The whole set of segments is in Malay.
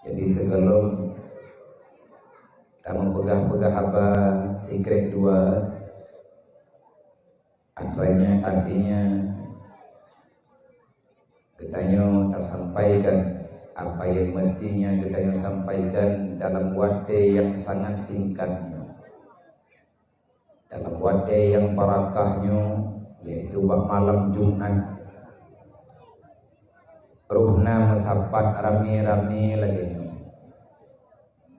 Jadi sebelum kamu pegah-pegah apa secret dua, artinya kita tak sampaikan apa yang mestinya kita sampaikan dalam waktu yang sangat singkatnya, dalam waktu yang barakahnya, yaitu malam Jumat. Ruhna mensapat rame-rame lagi.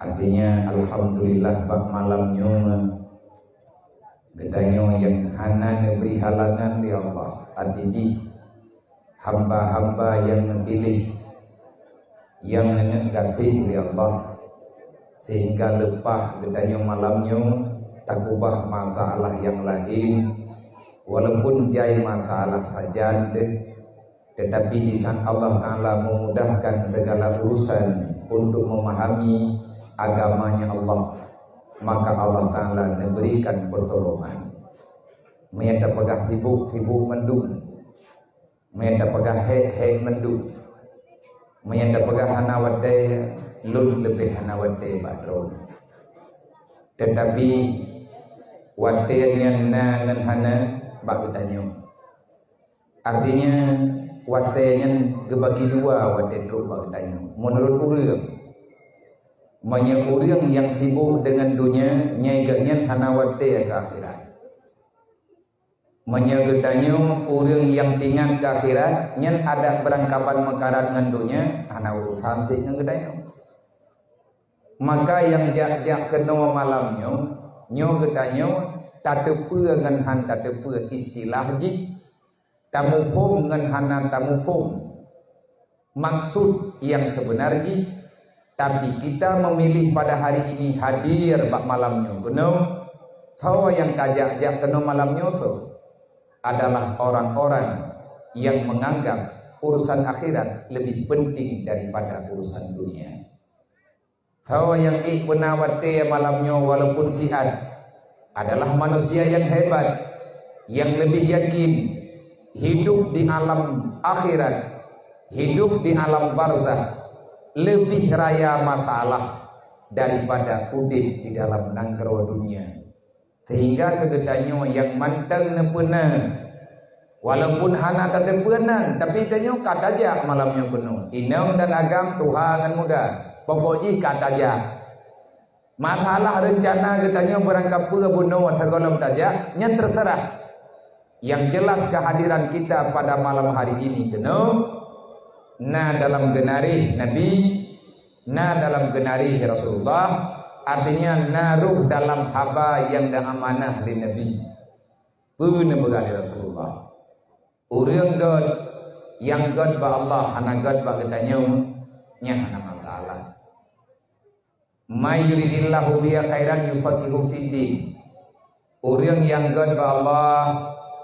Artinya alhamdulillah bak malamnya gedanya yang hana neberi halangan di Allah. Artinya hamba-hamba yang nebilis, yang negatif di Allah, sehingga lepas gedanya malamnya takubah masalah yang lain, walaupun jai masalah saja, tetapi di saat Allah Ta'ala memudahkan segala urusan untuk memahami agamanya Allah, maka Allah Ta'ala memberikan pertolongan. Mereka pegah sibuk mendung, mereka pegah hek mendung, mereka pegah hanawate lun lebih hanawate badron. Tetapi watenya nangan hana bagutanya. Artinya watenya gebagi dua wate truk bagutanya. Menurut urang, banyak orang yang sibuk dengan dunia nyaigannya hana wate ke akhirat. Menyagetanya orang yang tinggal ke akhirat nyen ada berangkapan mekarat dengan dunia hana urusan tinggal gedanya. Maka yang jak kena malamnya nyo gedanya tatepe dengan han tatepe istilah ji tamufum dengan hana tamufum maksud yang sebenarnya. Tapi kita memilih pada hari ini hadir bak malamnya kena tahu yang kajak kena malamnya so adalah orang-orang yang menganggap urusan akhirat lebih penting daripada urusan dunia. Tahu yang penawate malamnya walaupun sihat adalah manusia yang hebat, yang lebih yakin hidup di alam akhirat, hidup di alam barzah lebih raya masalah daripada udip di dalam nanggro dunia. Sehingga kegedanyo yang mantang nepena walaupun hana tak penan tapi tanyo kata aja malamnya penuh inang dan agam Tuhan muda pokoknya kata aja masalah rencana gedanyo berangkap bunuh atau taja yang terserah. Yang jelas kehadiran kita pada malam hari ini penuh na dalam genari Nabi, na dalam genari Rasulullah, artinya naruh dalam haba yang dah amanah di Nabi. Puna begali Rasulullah. Urang God yang God ba Allah, hana God ba gedanya nya hana masalah. May yuridillahu biya khairan yufaqihu fiddin. Urang yang God ba Allah,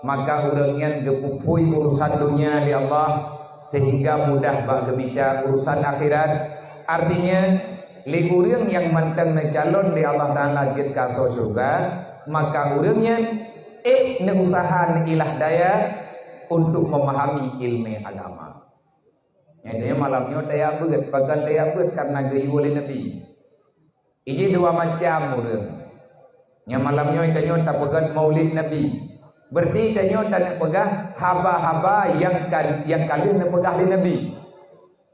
maka urang yang gepupui urusan dunia di Allah sehingga mudah bak gebida urusan akhirat. Artinya liburang yang mantang na calon di Allah Ta'ala jid kaso surga, maka urangnya ne usaha ne ilah daya untuk memahami ilmu agama. Nyatanya malamnya daya beut, bahkan daya beut karena gayu oleh Nabi. Ini dua macam urang. Nya malamnya itanya tak pegang maulid Nabi. Berarti itanya tak pegang haba-haba yang kalian nak pegang oleh Nabi.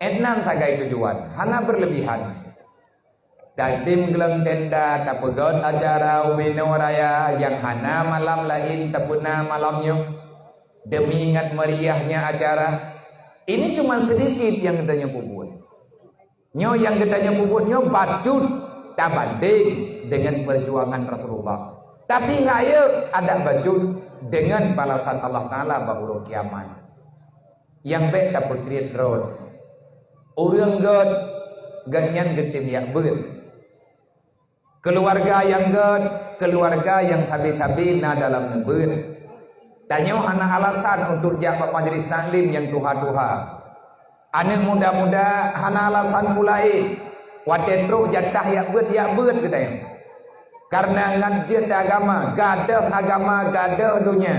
Enam sagai tujuan, hana berlebihan. Tadim gelang tenda tak pegang acara umino raya yang hana malam lain tak puna malamnya demi ingat meriahnya acara. Ini cuma sedikit yang gedanya puput. Nyo yang gedanya puputnya batut tak banding dengan perjuangan Rasulullah. Tapi raya ada batut dengan balasan Allah Ta'ala bahwa kiamat. Yang baik tak berkreat road. Orang God ganyan getim yang ber. Keluarga yang God, keluarga yang habis-habis na dalam neber. Tanya hana alasan untuk jabat majelis taklim yang tuha-tuha. Anak muda-muda hana alasan mulai. Watendro jatah yak ber kedai. Karena ngajian agama, gadah dunia.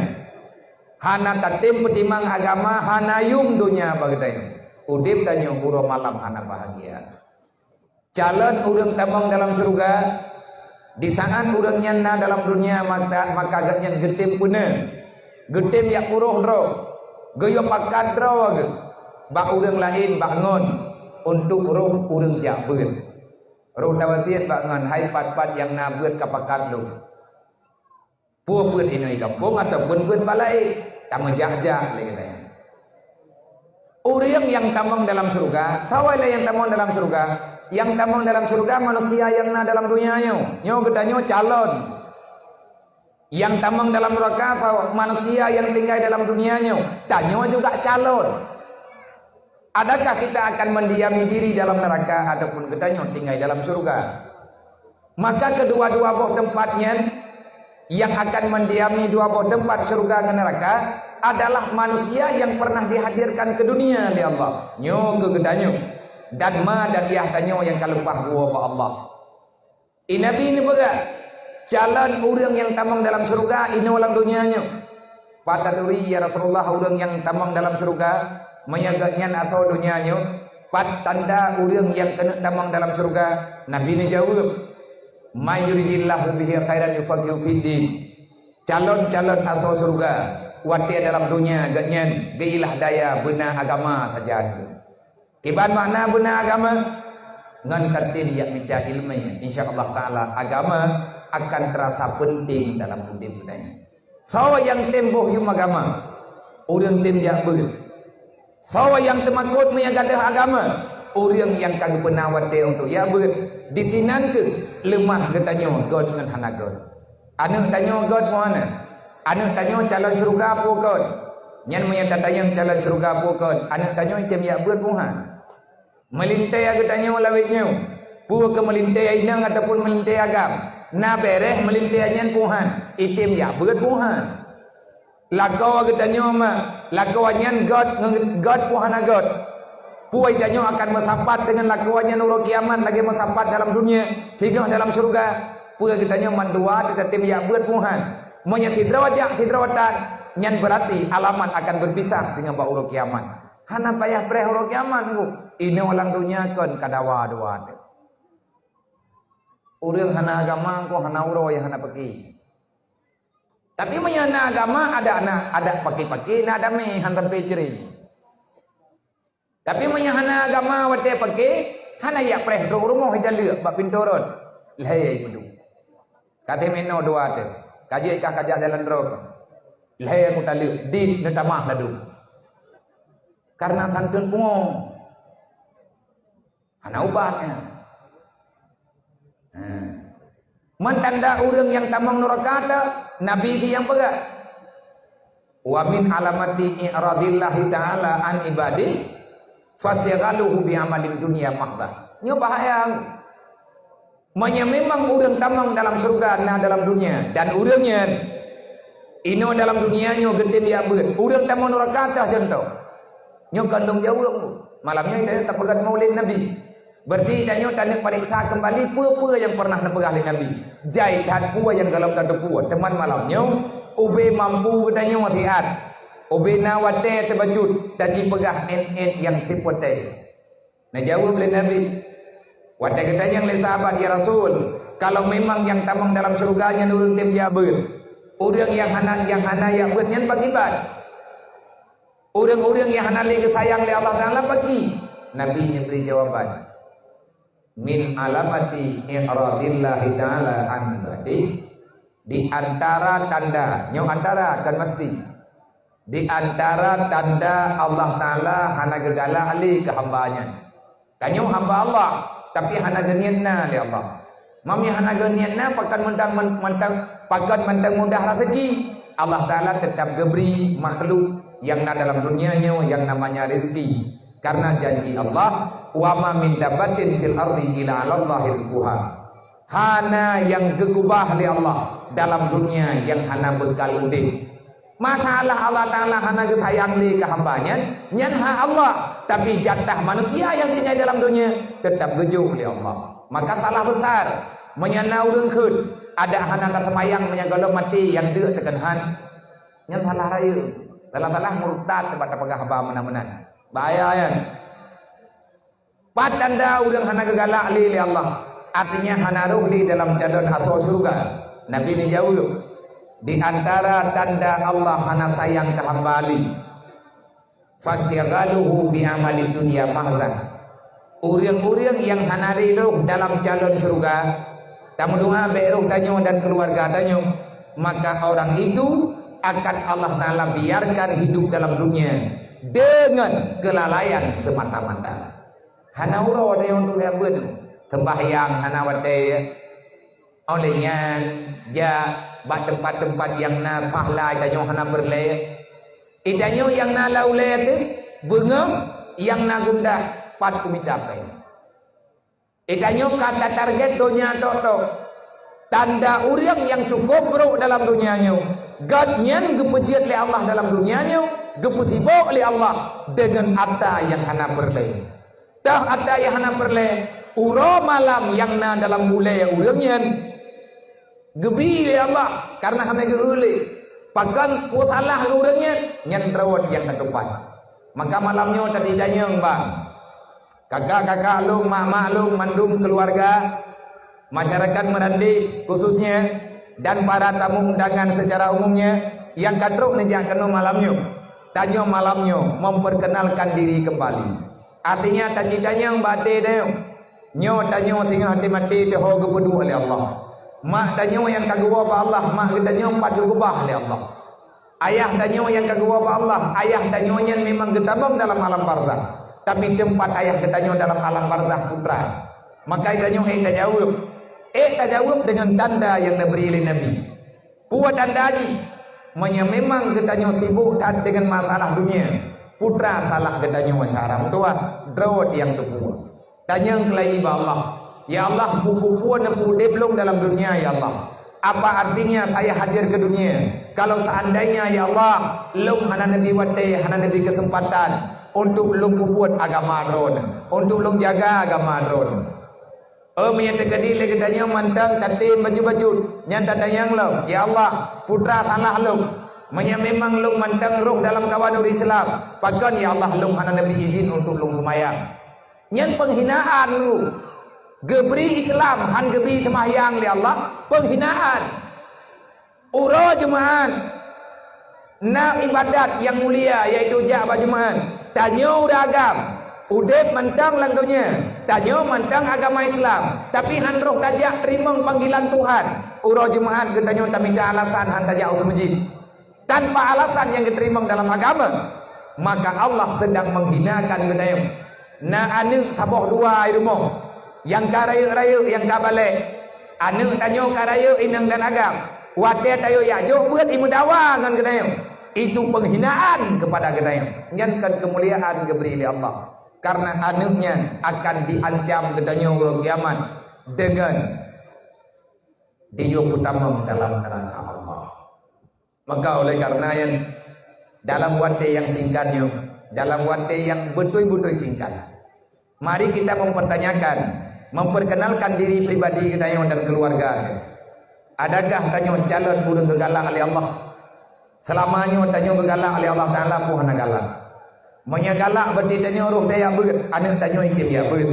Hana tatim petimang agama, hana yung dunia bagdai. Udip tanya uro malam hana bahagia. calon urang tamang dalam surga. Di saat urang nyana dalam dunia maka agaknya getim puna. Getim yak puruh dro. Goyo pakat dro ge. Bak urang lain bangun untuk roh urang jak beut. Roh tawatian bangun hai pat-pat yang na beut ka pakat lu. Pua beut ini kampung atau beut balai tamu jak-jak le kata. Urang yang tamang dalam surga, sawailah yang tamang dalam surga. Yang tamang dalam surga manusia yang na dalam dunia nyo getanyo calon. Yang tamang dalam neraka manusia yang tinggal dalam dunianya tanyo juga calon. Adakah kita akan mendiami diri dalam neraka ataupun getanyo tinggal dalam surga? Maka kedua-dua buah tempatnya yang akan mendiami dua buah tempat surga dan neraka adalah manusia yang pernah dihadirkan ke dunia oleh Allah. Nyo ke getanyo dan ma dan yah tanyo yang kalempah gua Allah. Nabi ini baga jalan urang yang tamang dalam surga ini ulang dunianya. Pataduri ya Rasulullah urang yang tamang dalam surga mayaganya atau dunianya. Pat tanda urang yang kena tamang dalam surga. Nabi ini jawab, "Mayuridillahu bihi khairan yufaqihu fiddin." Calon-calon asal surga wati dalam dunia ganyan gailah daya benar agama saja. Kiban makna benar agama ngan tatim yak minta ilmu insyaallah taala agama akan terasa penting dalam hidup kita. Sawa yang temboh yum agama urang tim yak beut. Sawa yang temakut mengadah agama urang yang kagak pernah wate untuk yak beut disinan ke lemah getanyo god ngan hana god. Anu tanyo god mohana. Anu tanyo calon surga pu god. Nyan menyata tayang calon surga pu god. Anu tanyo tim yak beut mohana. Melintai agatanya lawitnya puwa ke melintai inang ataupun melintai agam na bereh melintai nyan puhan itim ya beut puhan lagau agatanya ma lagau nyan god puhan agot puai tanyo akan mesapat dengan laguannya nurul kiamat lagi mesapat dalam dunia tiga dalam surga puai agatanya mandua tidak tim ya beut puhan menyati derajat tidrawatan nyan berarti alamat akan berpisah sehingga ba urul kiamat. Hana payah preh urang kiamat ku. Ini ulang dunia kon kadawa-dua teh. Urang hana agama ku hana uro yang hana peki. Tapi menyana agama ada peki-peki na ada me hantam peceri. Tapi menyana agama wate peki hana ya preh do rumah hidan leuk bak pintorot. Lehai pedu. Kate meno dua teh. Kaji kah kajak jalan rok. Lehai ku ta leuk din na tamah ladu. Karena santun pungo hana ubatnya. Mentanda urang yang tamang neraka Nabi yang pegang. Wa min alamati i'radillahi ta'ala an ibadi fastighaluhu bi amalin dunya mahbah. Nyo bahaya. Memang urang tamang dalam surga na dalam dunia dan urangnya ino dalam dunia nyo gentim ya beut. Urang tamang neraka tah contoh. Nyo kandung jawab malamnya itu tak pegang maulid Nabi. Berarti danyo tanya periksa kembali pua-pua yang pernah nepegah oleh Nabi. Jaitan pua yang dalam tanda pua. Teman malamnya ube mampu danyo matiat. Ube nawate terbajut taji pegah en yang tipote. Nah jawab oleh Nabi. Wate katanya oleh sahabat ya Rasul, kalau memang yang tamang dalam surganya nurun tim jabut. Orang yang hana yang beut nyan bagibat. Orang-orang yang hanali kesayang oleh Allah Ta'ala bagi Nabi ini beri jawaban min alamati i'radillahi ta'ala an ibadi di antara tanda nyong antara kan mesti di antara tanda Allah Ta'ala hana gegala ali ke hambanya kanyo hamba Allah tapi hana genianna oleh Allah mami hana genianna pakan mentang mudah rezeki Allah Ta'ala tetap geberi makhluk yang na dalam dunianya yang namanya rezeki karena janji Allah wa ma min dabbatin fil ardi illa 'ala Allah rizquha hana yang gegubah li Allah dalam dunia yang hana bekal udip maka Allah Ta'ala hana getayang li ke hambanya nyan ha Allah tapi jatah manusia yang tinggal dalam dunia tetap gejuk li Allah maka salah besar menyana urang keud ada hana tersemayang menyagalo mati yang deuk tekan han nyan salah raya telah murtad kepada pegah hamba menan-menan bahaya ya Pat tanda urang hana gegalak li Allah. Artinya hana ruh li dalam calon asal surga. Nabi ni jauh. Di antara tanda Allah hana sayang ke hamba li. Fastiaghaluhu bi amali dunia mahzan. Urang-urang yang hana ruh dalam calon surga, tamu doa beruh danyo dan keluarga danyo, maka orang itu akan Allah Ta'ala biarkan hidup dalam dunia dengan kelalaian semata-mata. Hana uro ada yang tu yang ber tembahyang hana wate olehnya ja bak tempat-tempat yang na pahala danyo hana berle idanyo yang na laule tu bunga yang na gundah pat kumidapai idanyo kata target dunia toto tanda uriang yang cukup bro dalam dunianya gadnyan gepejit li Allah dalam dunianya geputibo li Allah dengan atta yang hana berle dah ada yang hana perle uro malam yang na dalam mulai urangnya gebi ya Allah karena hame geuli pagan ku salah urangnya nyen rawat yang kedepan maka malamnya tadi danyang bang kakak-kakak lu mak-mak lu mandum keluarga masyarakat Merandi khususnya dan para tamu undangan secara umumnya yang kadruk nejak kena malamnya tanya malamnya memperkenalkan diri kembali. Artinya tanya yang bade dah. Nyo tanya tinggal hati mati te ho gebedu oleh Allah. Mak tanya yang kagua ba Allah, mak tanya empat gubah oleh Allah. Ayah tanya yang kagua ba Allah, ayah tanya yang memang getabang dalam alam barzah. Tapi tempat ayah ketanya dalam alam barzah putra. Maka tanya tak jawab. Tak jawab dengan tanda yang diberi oleh Nabi. Puat tanda haji. Memang ketanya sibuk dengan masalah dunia. Putra salah katanya masyarakat tua drawat yang kedua tanya kelai Allah ya Allah buku puan nepudi belum dalam dunia ya Allah apa artinya saya hadir ke dunia kalau seandainya ya Allah lum hana nabi wate hana nabi kesempatan untuk lum buat agama ron untuk lum jaga agama ron menyata kadi le katanya mantang tati baju-baju nyata tayang lo ya Allah putra salah lum memang lu mantang roh dalam kawan Islam pakan ya Allah lu hana nabi izin untuk lu semayang nyan penghinaan lu geberi Islam han geberi semayang li Allah penghinaan uro jemaah na ibadat yang mulia yaitu ja'ba jemaah tanya uragam udep mantang lantunya tanya mantang agama Islam tapi han roh tajak terima panggilan Tuhan uro jemaah ketanya tak minta alasan han tajak usah masjid tanpa alasan yang diterima dalam agama maka Allah sedang menghinakan gedayung na anu taboh dua irmo yang karaya-raya yang kabale anu tanyo karaya inang dan agam wate tayo yajo buat imu dawa ngan gedayung itu penghinaan kepada gedayung nyankan kemuliaan diberi oleh Allah karena anunya akan diancam gedayung urang kiamat dengan diuk utama dalam neraka Allah. Maka oleh karena yang dalam wate yang singkatnya, dalam wate yang betul-betul singkat, mari kita mempertanyakan, memperkenalkan diri pribadi kita dan keluarga. Adakah tanya calon burung gegalak oleh Allah? Selamanya tanya gegalak oleh Allah Ta'ala pun hana galak. Menyagalak berarti tanya roh daya ber, anak tanya ikim ya ber.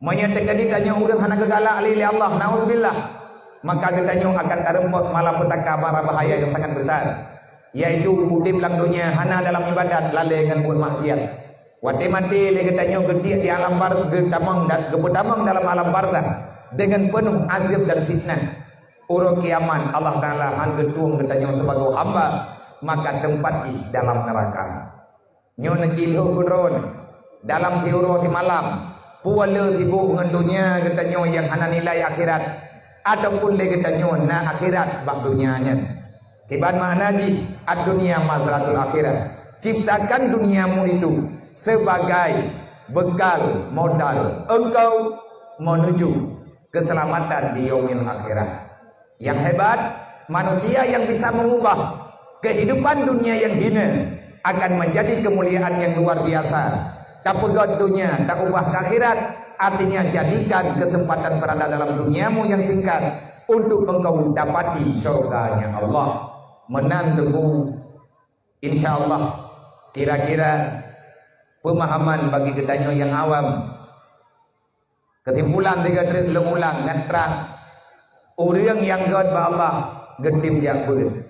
Menyatakan tanya urang hana gegalak oleh Allah, nauzubillah. Maka katanya akan terempot malapetaka mara bahaya yang sangat besar yaitu udip lang dunia hana dalam ibadat lalai dengan buat maksiat wate mati le katanya gede di alam barzah getamang dan gebetamang dalam alam barzah dengan penuh azab dan fitnah uro kiamat Allah Ta'ala han getuang katanya sebagai hamba maka tempat di dalam neraka nyo nakilho kudron dalam tiuro di malam puwale sibuk dengan dunia katanya yang hana nilai akhirat ataupun lagi tanya na akhirat bab dunianya tiban maknaji ad-dunia mazratul akhirat ciptakan duniamu itu sebagai bekal modal engkau menuju keselamatan di yaumil akhirat yang hebat manusia yang bisa mengubah kehidupan dunia yang hina akan menjadi kemuliaan yang luar biasa tak pegat dunia tak ubah ke akhirat. Artinya jadikan kesempatan berada dalam duniamu yang singkat untuk engkau dapati syurganya Allah. Menantuku insyaallah kira-kira pemahaman bagi ketanyo yang awam. Kesimpulan tiga ulang ngan terang. Orang yang god ba Allah gedim dia beun.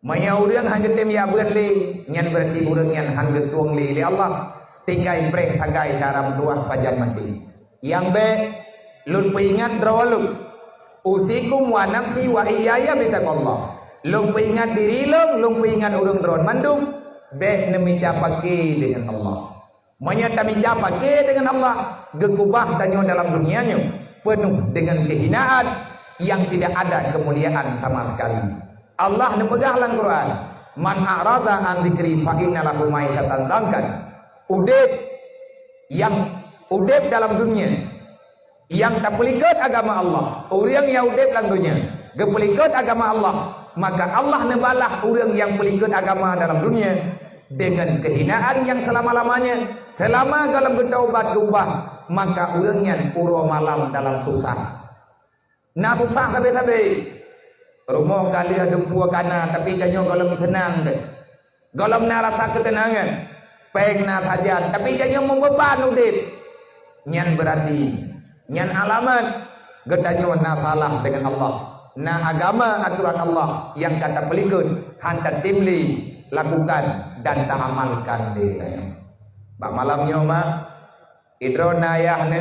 Maya orang hang gedim ya beun li, nyan berarti orang yang hang getuang li Allah. Tinggai preh tagai saram dua pajan mati. Yang be lun peingat drawalum. Usikum wa nafsi wa iyaya bitaqallah. Lung peingat diri lung peingat urang dron mandum be nemija pake dengan Allah. Menyata mija pake dengan Allah, gegubah tanyo dalam dunianya penuh dengan kehinaan yang tidak ada kemuliaan sama sekali. Allah nemegah dalam Quran, man a'rada an dzikri fa inna lahu ma'isyatan dangkan. Udep dalam dunia yang tak pelikut agama Allah, orang yang udep dalam dunia gepelikut agama Allah, maka Allah nebalah orang yang pelikut agama dalam dunia dengan kehinaan yang selama-lamanya. Selama dalam getaubat ubah, maka orangnya pura malam dalam susah. Nah susah tapi rumah kali ada puak kana tapi kanyo kalau tenang deh. Kalau rasa ketenangan, peng na saja tapi kanyo membeban udip. Nyan berarti nyan alamat getanyo na salah dengan Allah. Nah agama aturan Allah yang kata pelikut hantar timli lakukan dan tak amalkan diri. Bak malamnya mah idro na ayah ne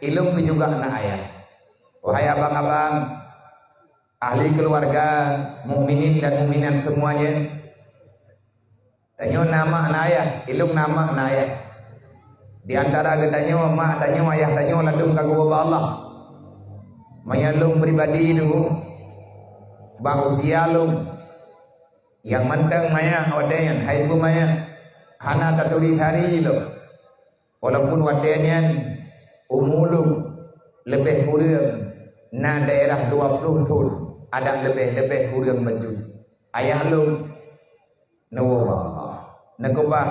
ilung juga na ayah. Wahai abang-abang ahli keluarga mukminin dan mukminat semuanya, tanyo nama na ayah, ilung nama na ayah. Di antara getanyo mak tanyo ayah tanyo ladung kagum Allah. Mayalung pribadi dulu bang usia lung yang manteng maya odeyan hai bu maya hana taturi hari itu walaupun wadenya umulum lebih kurang na daerah 20 tahun ada lebih kurang baju ayah lung nawabah nakubah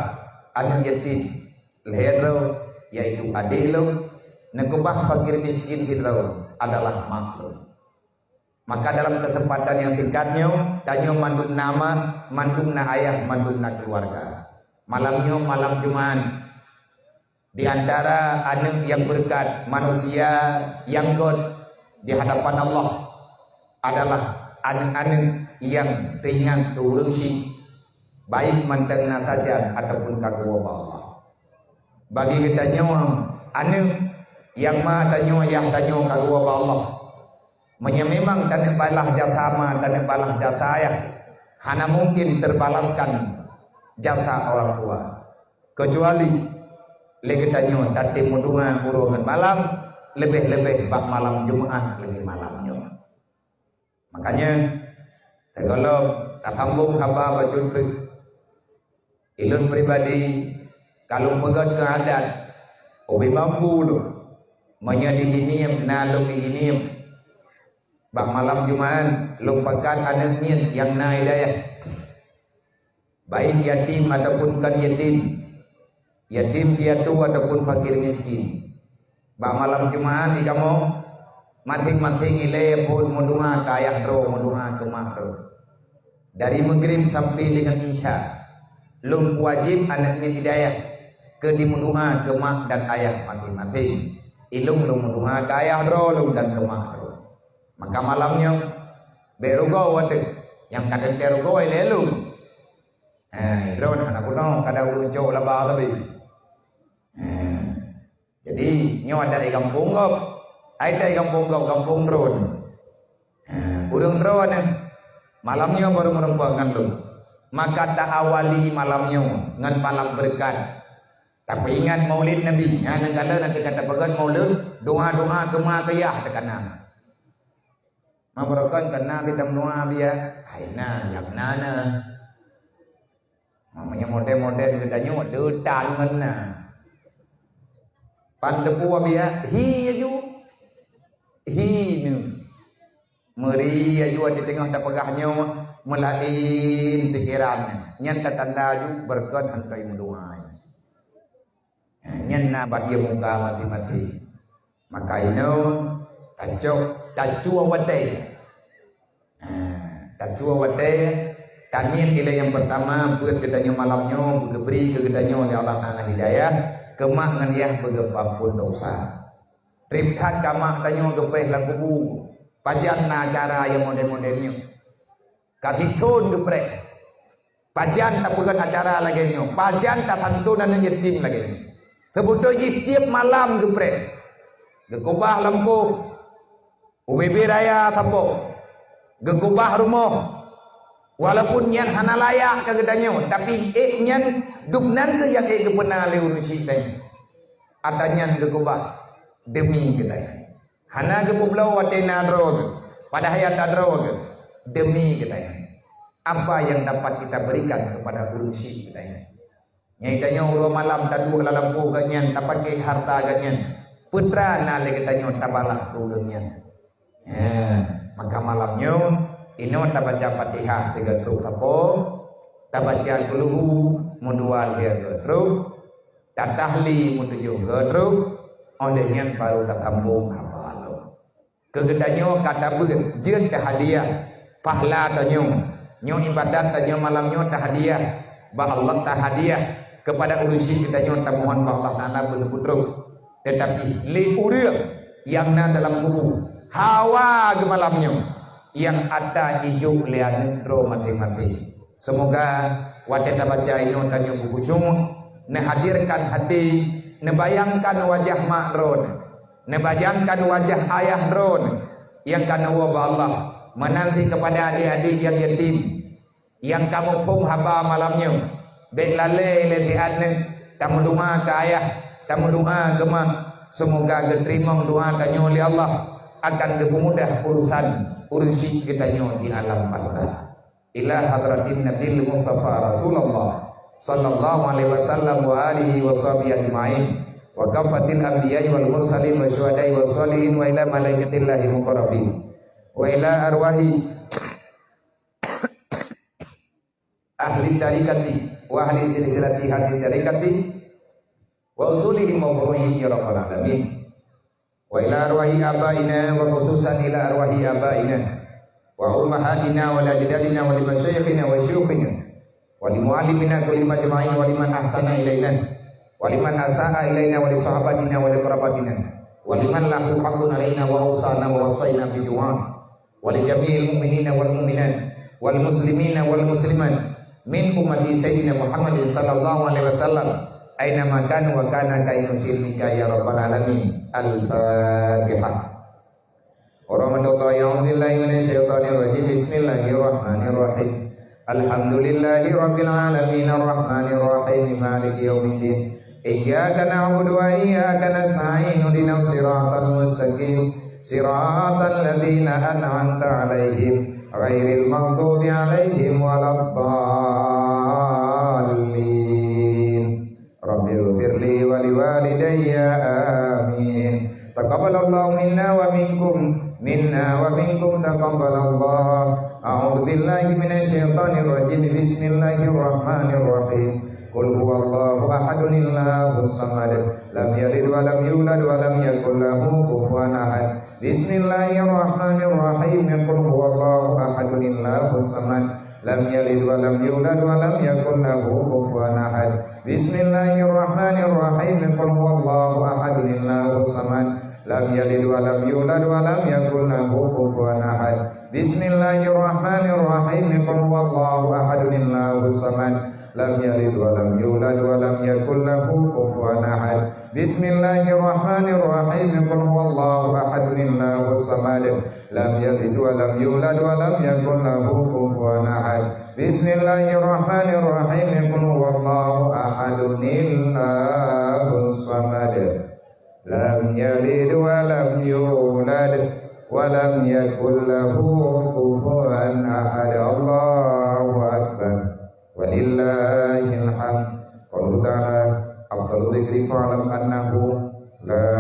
anak yatim lehero yaitu adik lung nakubah fakir miskin kita adalah maklum. Maka dalam kesempatan yang singkatnya tanyo mandum nama, mandum na ayah, mandum na keluarga. Malamnya malam Jumat. Di antara anak yang berkat manusia yang god di hadapan Allah adalah anak-anak yang ringan turunsi baik mantengna saja ataupun kagum Allah. Bagi kita nyawa anak yang ma tanyo ayah tanyo kagum Allah. Memang tanah balah jasa ma, tanah balah jasa ayah, hana mungkin terbalaskan jasa orang tua. Kecuali legetanyo tadi mudunga urungan malam lebih-lebih bak malam Jumat lagi malamnya. Makanya kalau tatambung haba bajun ilun pribadi kalau pegat ke adat obi mampu lu menyadi jinim nalung jinim. Bak malam Jumat lupakan anak min yang naik daya baik yatim ataupun kan yatim piatu ataupun fakir miskin. Bak malam Jumat kamu mating-mating ilai pun mudunga ke ayah ro mudunga ke makro dari maghrib sampai dengan isya lum wajib anak min hidayah ke di mudunga ke mak dan ayah mating-mating ilung lum mudunga ke ayah ro lum dan ke makro. Maka malamnya berugo wate yang kadang berugo ilelu. Drone anak kuno kadang urunco laba tapi. Jadi nyo ada di kampung gop, ada di kampung gop kampung drone. Urung drone malamnya baru merempuangan lu. Maka tak awali malamnya ngan palak berkat. Tapi ingat maulid Nabi, yang negara nanti kata bagan maulid doa-doa kemah kayah tekanang. Mabrokan kena tidak menua biar aina yang nana mamanya model-model gedanya detan ngena pandepu biar hi aju hi nu meri aju di tengah tapagahnya melain pikiran nyanta tanda aju berkon hantai mendoa nyanna bagi muka mati-mati maka ino tajua wadai tajua wadai Tanit ila yang pertama buat gedanya malamnya beri ke gedanya oleh Allah Taala hidayah kemak ngan yah begepampun dosa. Triptat kamak tanya gepreh lagu bu pajan na acara yang model-modelnya. Katitun gepreh. Pajan tak bukan acara lagi nyo. Pajan tak santunan yatim lagi. Kebutuh tiap malam gepreh. Gekubah lampu. UBB raya tambok. Gekubah rumah. Walaupun nyan hana layak ke gedanya, tapi nyan dupnan ke yang kepena le urusi tanya. Ada nyan gekubah demi gedanya. Hana gekublau watena drog. Pada hayat drog demi gedanya. Apa yang dapat kita berikan kepada urusi gedanya. Nyai tanya uro malam tadu lalampu ganyan tapake harta ganyan. Putra na le gedanya tabalah tu ganyan. Maka malamnya ino tabaca Fatihah 3 truk tapo, tabaca kuluhu mundual ya truk, tatahli munduju truk, olehnya baru tatambung hafal. Kegedanyo kata ber, jeun teh hadiah, pahala tanyo, nyo ibadat tanyo malamnya tah hadiah, ba Allah tah hadiah kepada urusi kita nyo ta mohon ba Allah Taala bener-bener. Tetapi li urang yang na dalam kubur hawa ke malamnya yang ada hijau lian ro mati-mati. Semoga wadah baca ini tanya buku cung, ne hadirkan hati, ne bayangkan wajah mak ron, ne bayangkan wajah ayah ron, yang kana wabah Allah menanti kepada adik-adik yang yatim, yang kamu fung haba malamnya, bek lale letian, kamu doa ke ayah, kamu doa ke mak, semoga diterima doa tanya oleh Allah akan dipermudah urusi kita di alam barzah. Ila hadratin Nabil Mustafa Rasulullah sallallahu alaihi wasallam wa alihi wa sahbihi ajma'in wa kafatil anbiya'i wal mursalin wa syuhada'i wa sholihin wa ila malaikatillahi muqarrabin wa ila arwahi ahli tarikati wa ahli silsilati hadhi tarikati wa usulihim wa furu'ihim ya rabbal alamin. Wa ila arwahi abaina wa khususan ila arwahi abaina wa ummahatina wa ajdadina wa limasyayikhina wa syuyukhina wa limuallimina kulli majma'in wa liman ahsana ilaina wa liman asaa ilaina wa li sahabatina wa li qarabatina wa liman lahu haqqun alaina wa awsana wa wasaina bi du'a wa li jami'il mu'minina wal mu'minat wal muslimina wal muslimat min ummati sayyidina Muhammadin sallallahu alaihi wasallam aina makan wa kana kainu filmika ya rabbal alamin. Al-Fatihah. Warahmatullahi wabarakatuh. Bismillahirrahmanirrahim. Alhamdulillahi rabbil alamin arrahmanir rahim maliki yaumiddin. Iyyaka na'budu wa iyyaka nasta'in ihdinas siratal mustaqim siratal ladzina an'amta 'alaihim ghairil maghdubi 'alaihim waladdallin. Rabbighfirli wa liwalidayya amin. Taqabbalallahu minna wa minkum taqabbalallah. A'udzu billahi minasy syaithanir rajim. Bismillahirrahmanirrahim. Qul huwallahu ahadun Allahus samad. Lam yalid wa lam yulad wa lam yakul lahu kufuwan ahad. Bismillahirrahmanirrahim. Qul huwallahu ahadun Allahus samad. Lam yalid wa lam yulad wa lam yakul lahu kufuwan ahad. Bismillahirrahmanirrahim. Qul huwallahu ahadun Allahus samad. Lam yalid wa lam yulad wa lam yakul lahu kufuwan ahad. Bismillahirrahmanirrahim. Qul huwallahu ahadun Allahus samad. Lam yalid wa lam yulad wa lam yakul lahu kufuwan ahad. Bismillahirrahmanirrahim. Qul huwallahu ahadun Allahus samad. Lam yalid wa lam yulad wa lam yakul lahu kufuwan ahad. Bismillahirrahmanirrahim. Qul huwallahu ahadun Allahus samad. Lam yalid wa lam yulad wa lam yakul lahu kufuwan ahad. Allahu akbar. Walillahil hamd. Qul ta'ala afdalu dzikri fa'lam annahu la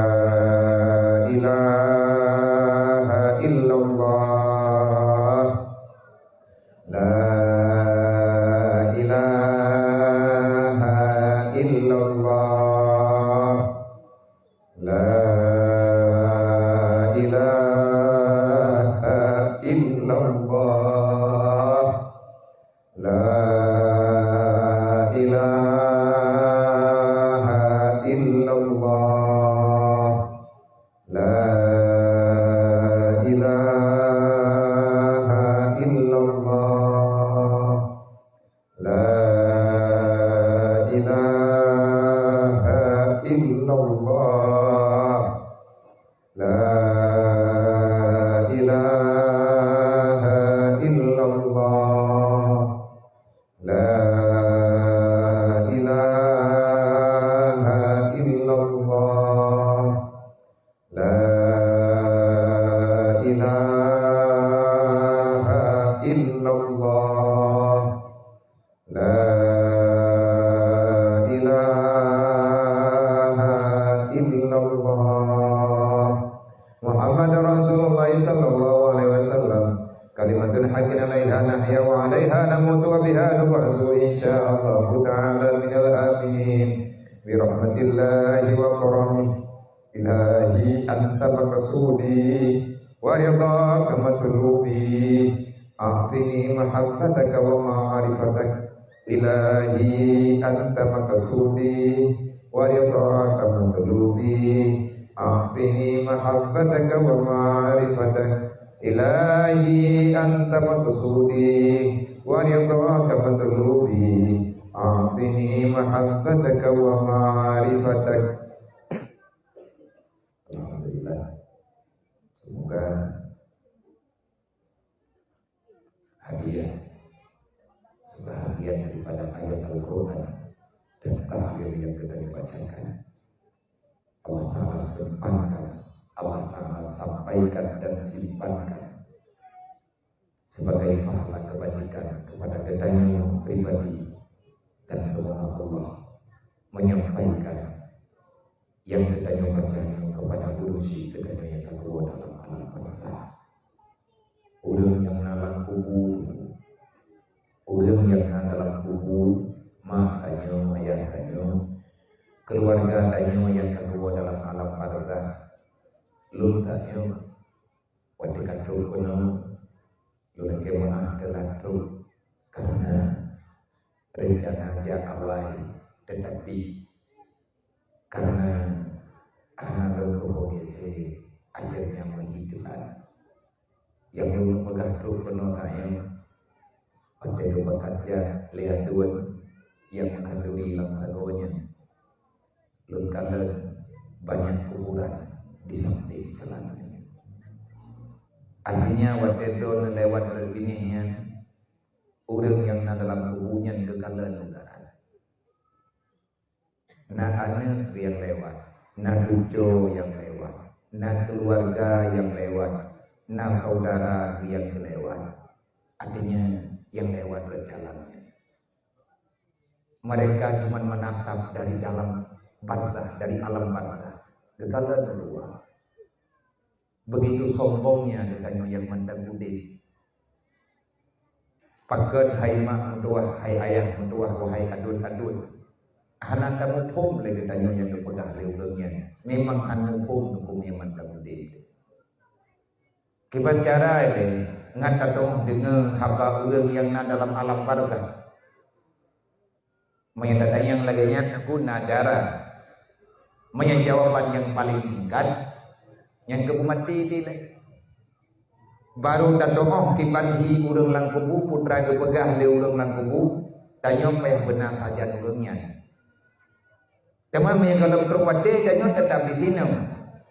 ilaha illallah. La ilaha illallah. La ilaha illallah. La ilaha illallah. La ilaha illallah. La ilaha illallah. La ilaha illallah. Muhammad Rasulullah sallallahu alaihi wasallam. Kalimatun haqqin 'alaiha nahya wa 'alaiha namutu wa biha nub'atsu insyaallah ta'ala minal aminin bi rahmatillahi wa karamih. Ilahi anta maqsudi wa ridhaka matlubi. A'tini mahabbataka wa ma'rifatak. Ilahi anta maqsudi wa ridhaka matlubi. A'tini mahabbataka wa ma'rifatak. Ilahi anta maqsudi wa ridhaka matlubi. A'tini mahabbataka wa ma'rifatak. Alhamdulillah. Semoga hadiah sebahagian daripada ayat Al-Quran dan tahlil yang kita dibacakan Allah Ta'ala simpankan, Allah Ta'ala sampaikan dan simpankan sebagai pahala kebajikan kepada kedanyu pribadi, dan semoga Allah menyampaikan yang kedanyu bacanya kepada urusi kedanyu yang kedua dalam alam bangsa. Urang yang dalam kubur, urang yang dalam kubur, mak tanyo, ayah tanyo, keluarga tanyo yang kedua dalam alam barzah, lum tanyo, wati kadru penuh, lu lagi maaf delatu, karena rencana aja awal, tetapi karena anak lu gese akhirnya menghidupkan. Yang belum pegang truk penuh sayang pantai bakatnya lihat duan yang mengandungi dalam tagonya belum kalen banyak kuburan di samping jalannya. Artinya watedon lewat lebihnya orang yang dalam kubunya kekalan udara. Na anak yang lewat, na duco yang lewat, na keluarga yang lewat, nah saudara yang kelewat, artinya yang lewat berjalannya. Mereka cuma menatap dari dalam barzah, dari alam barzah, kekalan luar. Begitu sombongnya ditanya yang mandang budi. Paket hai mak mentua, hai ayah mentua, wahai adun-adun. Anak tamu pom lagi tanya yang kepegang leurangnya. Memang anu pom hukum yang mandang budi. Kiban cara ini ngata dong dengan haba urang yang na dalam alam barzah. Menyatakan yang laginya guna cara. Menyatakan jawaban yang paling singkat, yang kebumati dilek. Baru datang kiban hi urang lang kubu putra kepegah le urang lang kubu, tanya payah benar saja urangnya. Teman menyatakan truk wate tanya tetap di sini.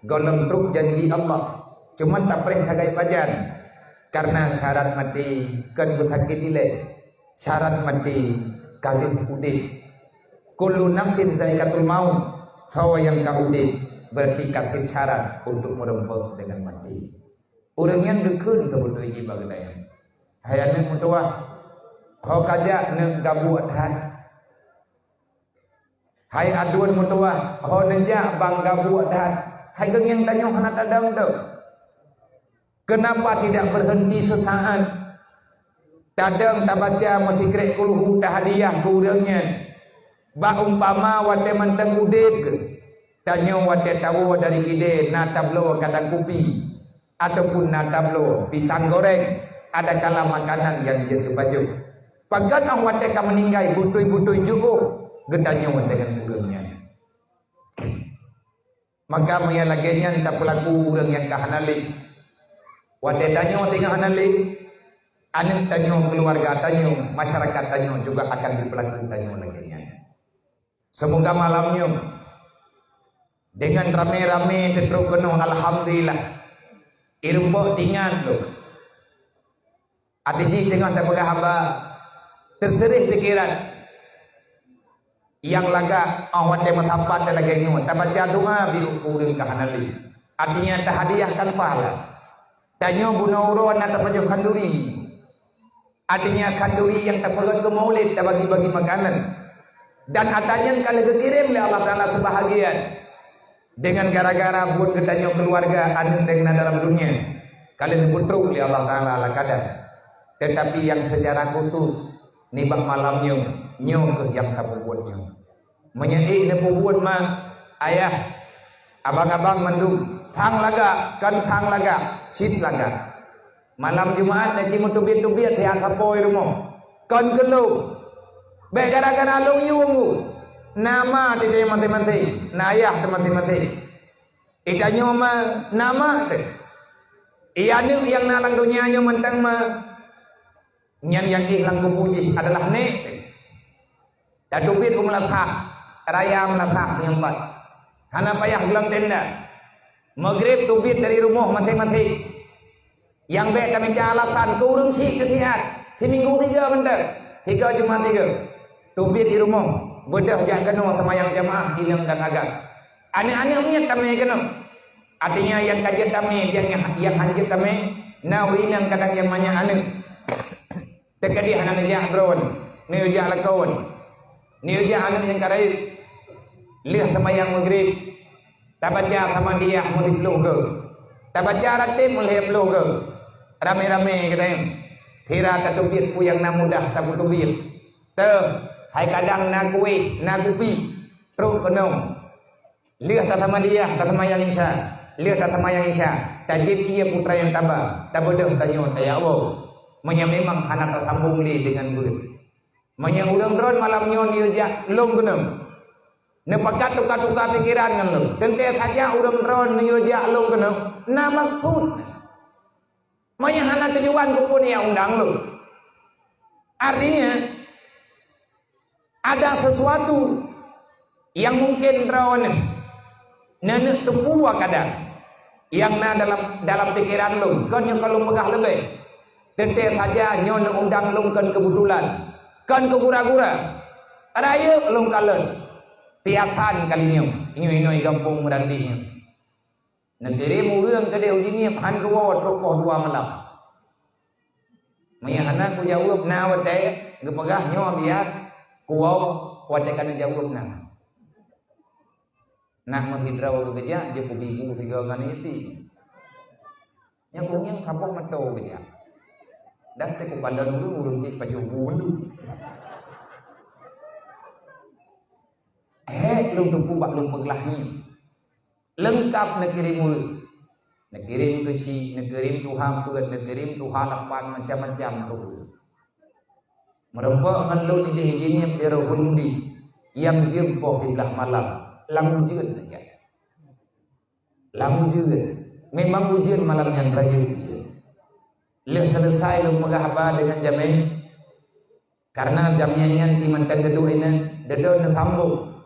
Golong truk janji Allah. Cuman tak pernah hagai pajan karena syarat mati kan berhakit nilai, syarat mati kadin udip. Kullu nafsin zaikatul maut, sawa yang kaudip berarti kasih syarat untuk merempet dengan mati. Orang yang dekun kebutuh ini bagaimana? Hayane mutua, ho kaja ne gabu adhan. Hai aduan mutua, ho neja bang gabu adhan. Hai geng yang tanyo hanat adang tu. Kenapa tidak berhenti sesaat? Kadang tak baca masih krek kuluhu tahadiyah ke urangnya. Ba umpama wate manteng udip ke. Tanya wate tahu dari kide na tablo kadang kopi ataupun na tablo pisang goreng. Ada kala makanan yang jadi baju. Pagan ang wate ka meninggai butui-butui jugo. Gedanya wate dengan urangnya. Maka maya laginya tak pelaku urang yang kahanalik. Wate tanyo tinggal hanali, aneng tanyo keluarga tanyo, masyarakat tanyo juga akan dipelakui tanyo laginya. Semoga malamnya dengan rame-rame terus kena alhamdulillah irbo tingan tu adiji tengah tak pegah haba terserih pikiran yang laga awat dia matapat lagi nyu tak baca doa biru urang kahanali artinya tak hadiahkan pahala tanyo bunauron atau baju kanduri artinya kanduri yang tak pegang ke maulid tak bagi-bagi makanan dan atanya kalau dikirim oleh Allah Ta'ala sebahagian dengan gara-gara buat ketanya keluarga anu dengan dalam dunia kalian dibutuh oleh Allah Ta'ala ala kadar tetapi yang secara khusus nibak malamnya nyo ke yang tak buatnya menyaik ne buat mah ayah abang-abang mendung thang laga kan thang laga sit laga malam Jumaat na cimut tubit-tubit yang kapoi rumah kan kelu baik gara-gara long yungu nama tidak mati-mati nayah mati-mati ikannya mah nama iya ni yang nalang dunianya mentang mah yang ihlang kupuji adalah ne dan tubit melatah raya melatah yang empat hana payah gelang tenda maghrib tubit dari rumah mati-mati yang baik kami alasan kurang sih ketiak di minggu 3 benda 3 Jumat 3 tubit di rumah bedah jak kena semayang jamaah hilang dan agak aneh-aneh niat kami kena artinya yang kajian kami yang hanjit kami nawi yang kadang yang banyak aneh tekadi hanan jak drone ni jak lakon ni jak aneh yang karai lihat semayang maghrib tak baca sama dia mulai peluk ke tak baca ratib mulai peluk ke rame-rame katanya tira katubit ku yang namudah tak tubit te hai kadang nakuwi nakupi terus kenong lihat tak sama dia tak sama yang insya lihat tak sama yang insya tajib ia putra yang tabah tak bodoh tanya ya Allah menya memang anak tersambung li dengan ber menya udang dron malam nyon yuja long kenong nepakat tukar-tukar pikiran ngan lu tente saja udang dron yuja long kenong na maksud maya hana tujuan kupun yang undang lu artinya ada sesuatu yang mungkin rawan nenek tepua kadang yang na dalam pikiran lu kan yang kalau megah lebih tente saja nyon undang lu kan kebetulan kan kegura-gura raya lu kalen piatan kalinya inoi gampung merandihnya negeri murang ke dia ujini han ke wawa tropoh 2 malam maya hana ku jawab na wate gepegah nyo biar ku wate kan jawab na nak menghidraw ke kerja je ibu 3 kan itu yang punya kapok mato kerja dan te ku pandan dulu urung je baju bulu lu tu bak lu peglahnya lengkap negeri mulut negeri tu si negeri tu hampir negeri tu halapan macam-macam tu merempak ngan di hijini dia rohundi yang jempoh di belah malam lamujun aja lamujun memang ujian malam yang raya ujian le selesai lu megahaba dengan jamin karena jamnya nyan di mentang kedua ini dedo na sambung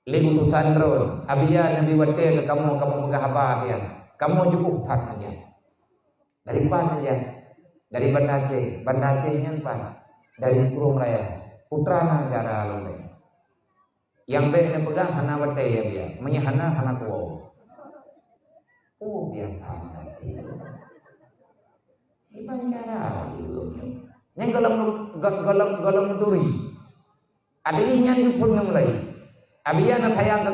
le utusan ron abia nabi wate ke kamu megah apa ya kamu cukup tak aja dari pan aja dari Banda Aceh yang pan dari Kurung Raya putra na cara lolai yang baik na pegang hana wate ya dia menyahana hana kuo biar tahan nanti iban cara yang galam duri ada yang pun mulai abia na sayang ke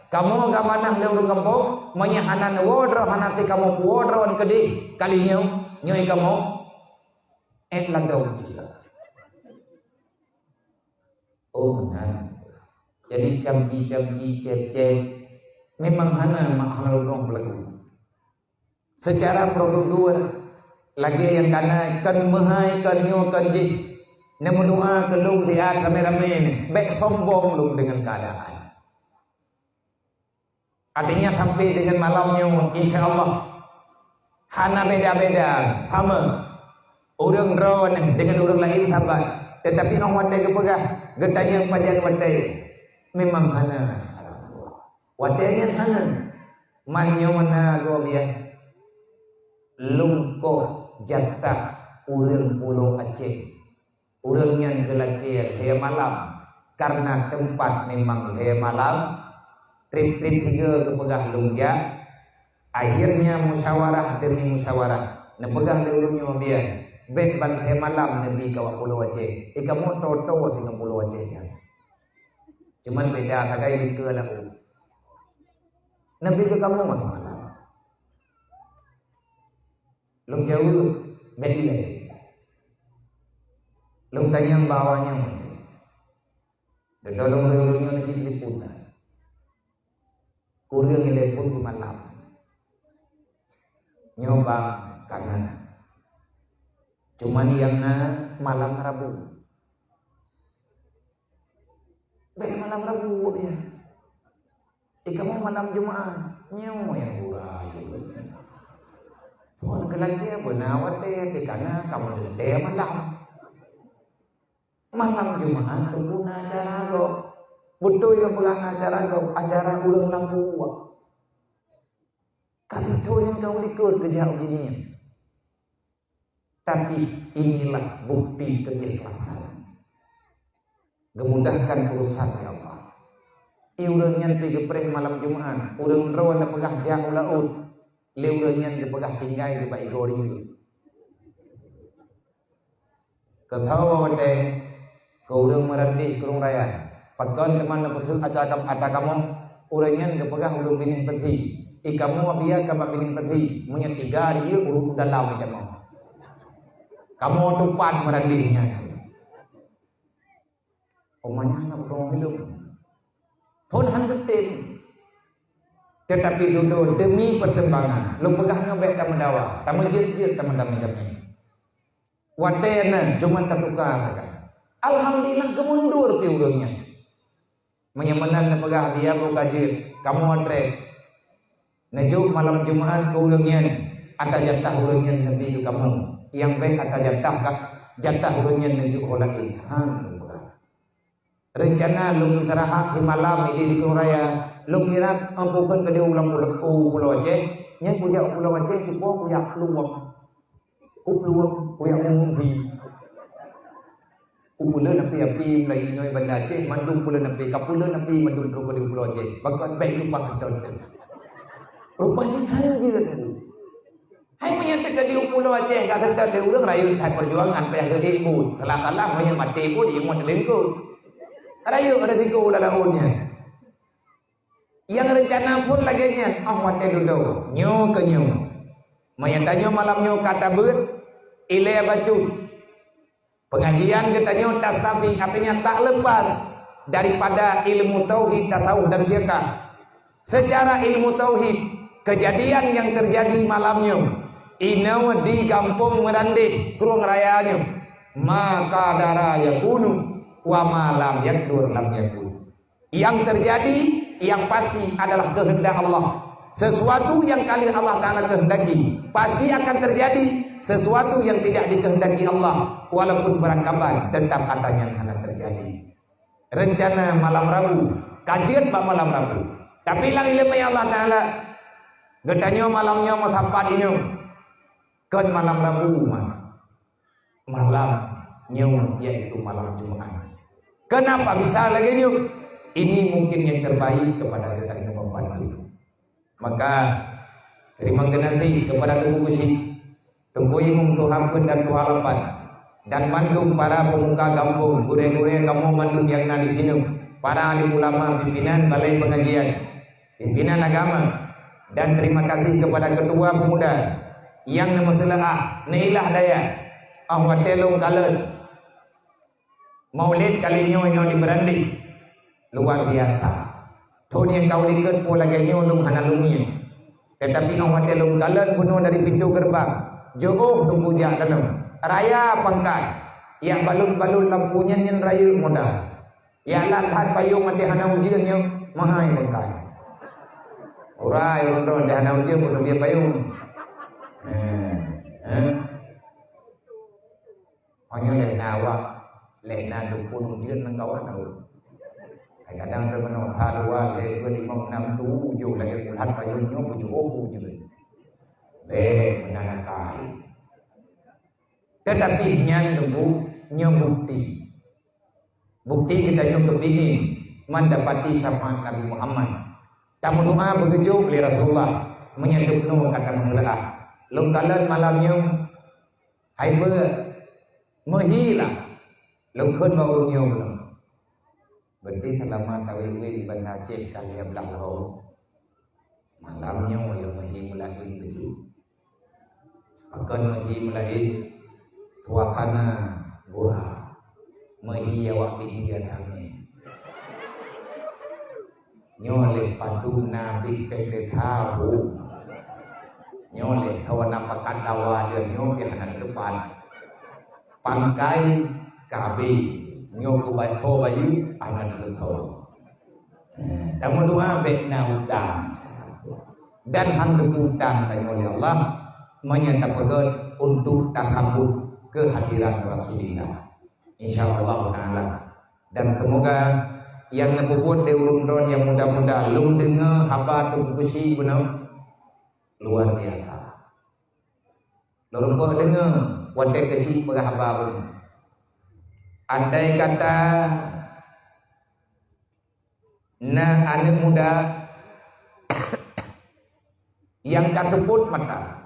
kamu agak manah le urang kampung menyahana wodro hanati kamu wodro an kedi kalinya nyoi kamu landau oh benar jadi jamji cep memang hana mahalurong belagu secara prosedur lagi yang kana kan mahai kan nyo kan ji nemu doa ke lung lihat rame-rame ni baik sombong lung dengan keadaan artinya sampai dengan malamnya insyaallah hana beda-beda sama orang ron dengan orang lain sahabat tetapi orang wandai kepegah getanya yang panjang wandai memang hana Wadenya hanan manyona go biar lungkoh jatah urang Pulau Aceh. Urangnya gelakir he malam karena tempat memang he malam. Trip-trip tiga ke pegah lungja. Akhirnya musyawarah demi musyawarah. Nepegah leulungnya biar bet ban he malam Nabi ke Pulau Aceh. Kamu toto dengan Pulau Aceh ya. Cuman beda kagai itu lah. Nabi ke kamu mati malam. Lung jauh bedilai. Lung tanya bawahnya mati. Dan tolong leulungnya nanti diliputan. Kurang telepon di malam. Nyoba karena cuman yang malam Rabu. Baik malam Rabu ya. Kamu malam Jumat. Nyawa yang burai. Pun kelaknya benawat di kana kamu dete malam. Malam Jumat pun acara lo. Betul yang pegang acara ulang lampu. Kali itu yang kau ikut kejauh gini. Tapi inilah bukti keikhlasan. Gemudahkan urusan ya Allah. Urang yang pergi gepreh malam Jumat, urang rawan na pegah jauh laut, le urang yang pegah tinggal di Pak Igori itu. Ketawa wate, kau urang merandi kurung raya. Pagkan teman na putus ata kamu urang yang pegah urang binih peti. Kamu abia kamu binih peti, munya 3 hari urang dalam kamu. Kamu tupan merandinya. Omanya anak kurang hidup. Pun handutin. Tetapi duduk demi pertembangan. Lu pegah ngebek dan mendawa. Tamu jir-jir teman-teman kami. Wadena cuma tertukar. Alhamdulillah kemundur piurungnya. Menyemenan pegah dia buka jir. Kamu wadrek. Nejuk malam Jumat ke urungnya. Ada jatah urungnya Nabi itu kamu. Yang baik ada jatah urungnya nejuk oleh Tuhan. Rencana lu istirahat di malam ini di Kurung Raya. Lu kira ampukan ke dia ulang-ulang Pulau Aceh. Yang punya Pulau Aceh cukup punya peluang. Peluang punya umumfi. Pula napi-api lagi noi Banda Aceh. Mandung pula napi. Kapula napi mandung teruk di Pulau Aceh. Bakat baik lupa kedonten. Rupanya hanjir. Hai menyatakan di Pulau Aceh. Kata dia ulang rayu tak perjuangan. Payah ke ibu. Telah-telah yang mati pun dia mau dilengkut. Rayu ada 3 daunnya. Yang rencana pun laginya ahwat duduk nyo ke nyo. Mayatanya malamnya kata ber ile bacu. Pengajian kita nyo tasnafi artinya tak lepas daripada ilmu tauhid, tasawuf dan fiqh. Secara ilmu tauhid, kejadian yang terjadi malamnya inaw di kampung Merandih Kurung Rayanya maka darah yakunu wa malam yakdur lam yakun. Yang terjadi yang pasti adalah kehendak Allah. Sesuatu yang kali Allah Ta'ala kehendaki pasti akan terjadi. Sesuatu yang tidak dikehendaki Allah walaupun berangkapan tetap adanya akan terjadi. Rencana malam Rabu kajian pak malam Rabu. Tapi lang ilmu Allah Ta'ala gedanya malamnya mau sampai ini kan malam Rabu malam nyawa yaitu malam Jumat. Kenapa bisa lagi nyuk? Ini mungkin yang terbaik kepada kita yang membantu. Maka terima kasih kepada Tuhan Kusi, Tunggu Imum Tuhan dan Tuhalapan dan mandung para pemuka kampung, gure-gure kamu mandung yang ada di sini, para alim ulama, pimpinan balai pengajian, pimpinan agama, dan terima kasih kepada ketua pemuda yang masalah nailah daya ahwatelung kalet. Maulid kali nyo di Berandih luar biasa. Tuh yang kau lihat pola genyo lung hanalungnya. Tetapi awak telung kalan bunuh dari pintu gerbang. Jauh tunggu jak dalam. Raya pangkat. Yang balut-balut lampunya nyen raya mudah. Yang lantahan payung mati hana ujian nyo mahai pangkat. Urai orang di hana ujian bunuh dia payung. Hanya leh nawak. Lena dukun ujian nang kawan aku. Kadang termenung haluan berimam 67 lagi bulan payunnya 70 juga. Menanakai. Tetapi nya bukti. Bukti kita yang kepingin mendapati syafaat Nabi Muhammad. Tamu doa begitu oleh Rasulullah menyeduk kata masalah. Lungkalan malamnya hai menghilang. Lungkun barunya belum. Berarti selama tawiwi di Banda Aceh kali yang belakang malamnya yang menghilang begitu. Akan menghilang suasana gurau menghiawak di dia tangi. Nyoleh padu nabi pepe tahu. Nyoleh kawan nampakan tawa dia nyoleh anak depan. Pangkai kabi nyoleh bato bayu anak depan. Tamu doa bekna udang dan handu udang tanya oleh Allah menyatakan untuk tasabut kehadiran Rasulullah. InsyaAllah ta'ala. Dan semoga yang nepuput di urun-urun yang muda-muda lung dengar haba tu kusi benar luar biasa. Lorong dengar wadai kesi berhaba pun. Andai kata anak muda yang katuput mata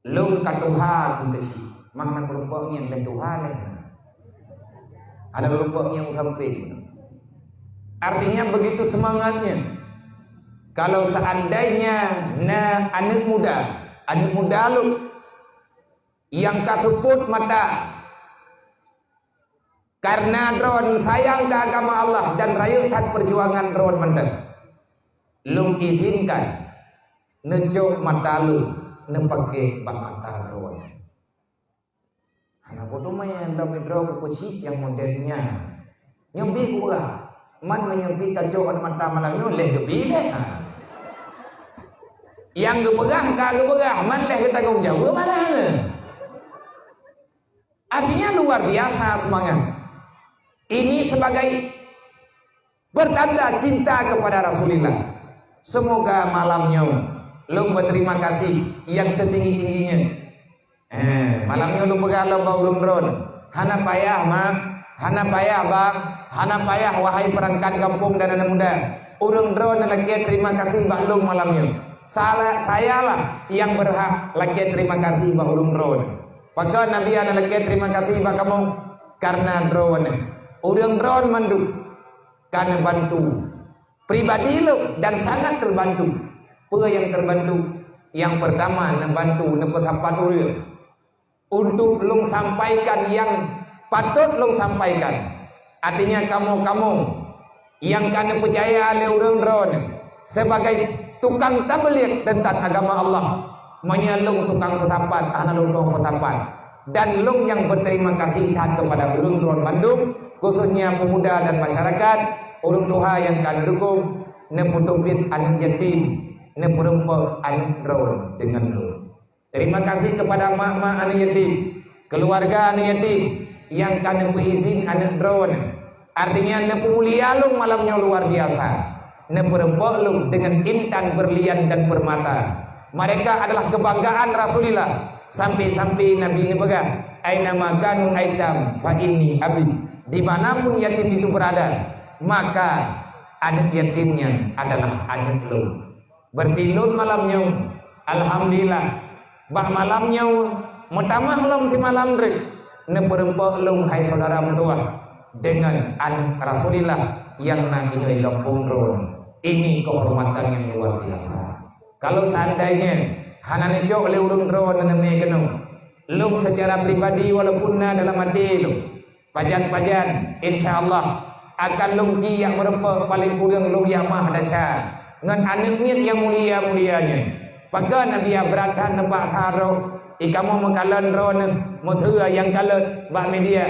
lung katuha tu kesi mana kelompoknya yang Tuhan ada kelompoknya yang samping. Artinya begitu semangatnya. Kalau seandainya anak muda lu yang katuput mata karena drone sayang ke agama Allah dan rayutan perjuangan drone menteng, lu izinkan nejok mata lu nepake bak mata drone. Anak bodoh main dalam drone kucing yang modelnya nyambi gua man menyambi kacau mata malamnya leh gebile. Yang gebegah man leh kita tanggung jawab mana? Artinya luar biasa semangat. Ini sebagai bertanda cinta kepada Rasulullah. Semoga malamnya lu berterima kasih yang setinggi-tingginya. Malamnya lu begalau bau rumron. Hana payah mak, hana payah bang, hana payah wahai perangkat kampung dan anak muda. Urung drone lagi terima kasih bak lu malamnya. Sayalah yang berhak lagi terima kasih bak urung drone. Maka Nabi ada lagi terima kasih bak kamu karena drone. Urung drone manduk karena bantu pribadi lu dan sangat terbantu. Apa yang terbantu? Yang pertama membantu nempat urang. Untuk lung sampaikan yang patut lung sampaikan. Artinya kamu yang kena percaya oleh urang drone sebagai tukang tabligh tentang agama Allah, menyelung tukang petapan, anak lung petapan, dan lung yang berterima kasih kepada urang drone Bandung, khususnya pemuda dan masyarakat, urang tuha yang kena dukung, neputupit anak yatim, neperempat anak drone dengan lu. Terima kasih kepada mak-mak anak yatim, keluarga anak yatim yang kena berizin anak drone. Artinya nepemulia lu malamnya luar biasa. Neperempok lu dengan intan berlian dan permata. Mereka adalah kebanggaan Rasulullah. Sampai-sampai Nabi ini pegang, aina makanu aitam fa inni abi. Dimanapun yatim itu berada, maka anak yatimnya adalah anak lu. Bertilun malamnya, alhamdulillah. Bah malamnya mutamah lom di malam drik neperempok lom hai saudara mentua dengan anak Rasulullah yang nanti di Lampung Ron. Ini kehormatan yang luar biasa. Kalau seandainya hana nejo oleh urung Ron neme kenung lom secara pribadi walaupun dalam hati lom pajan insyaallah akan lom yang merempok paling kurang lom yang mah dahsyat ngan anak yang mulia-mulianya. Maka Nabi beratan nebak saro ikamu mengkalan drone muthua yang kalan bak media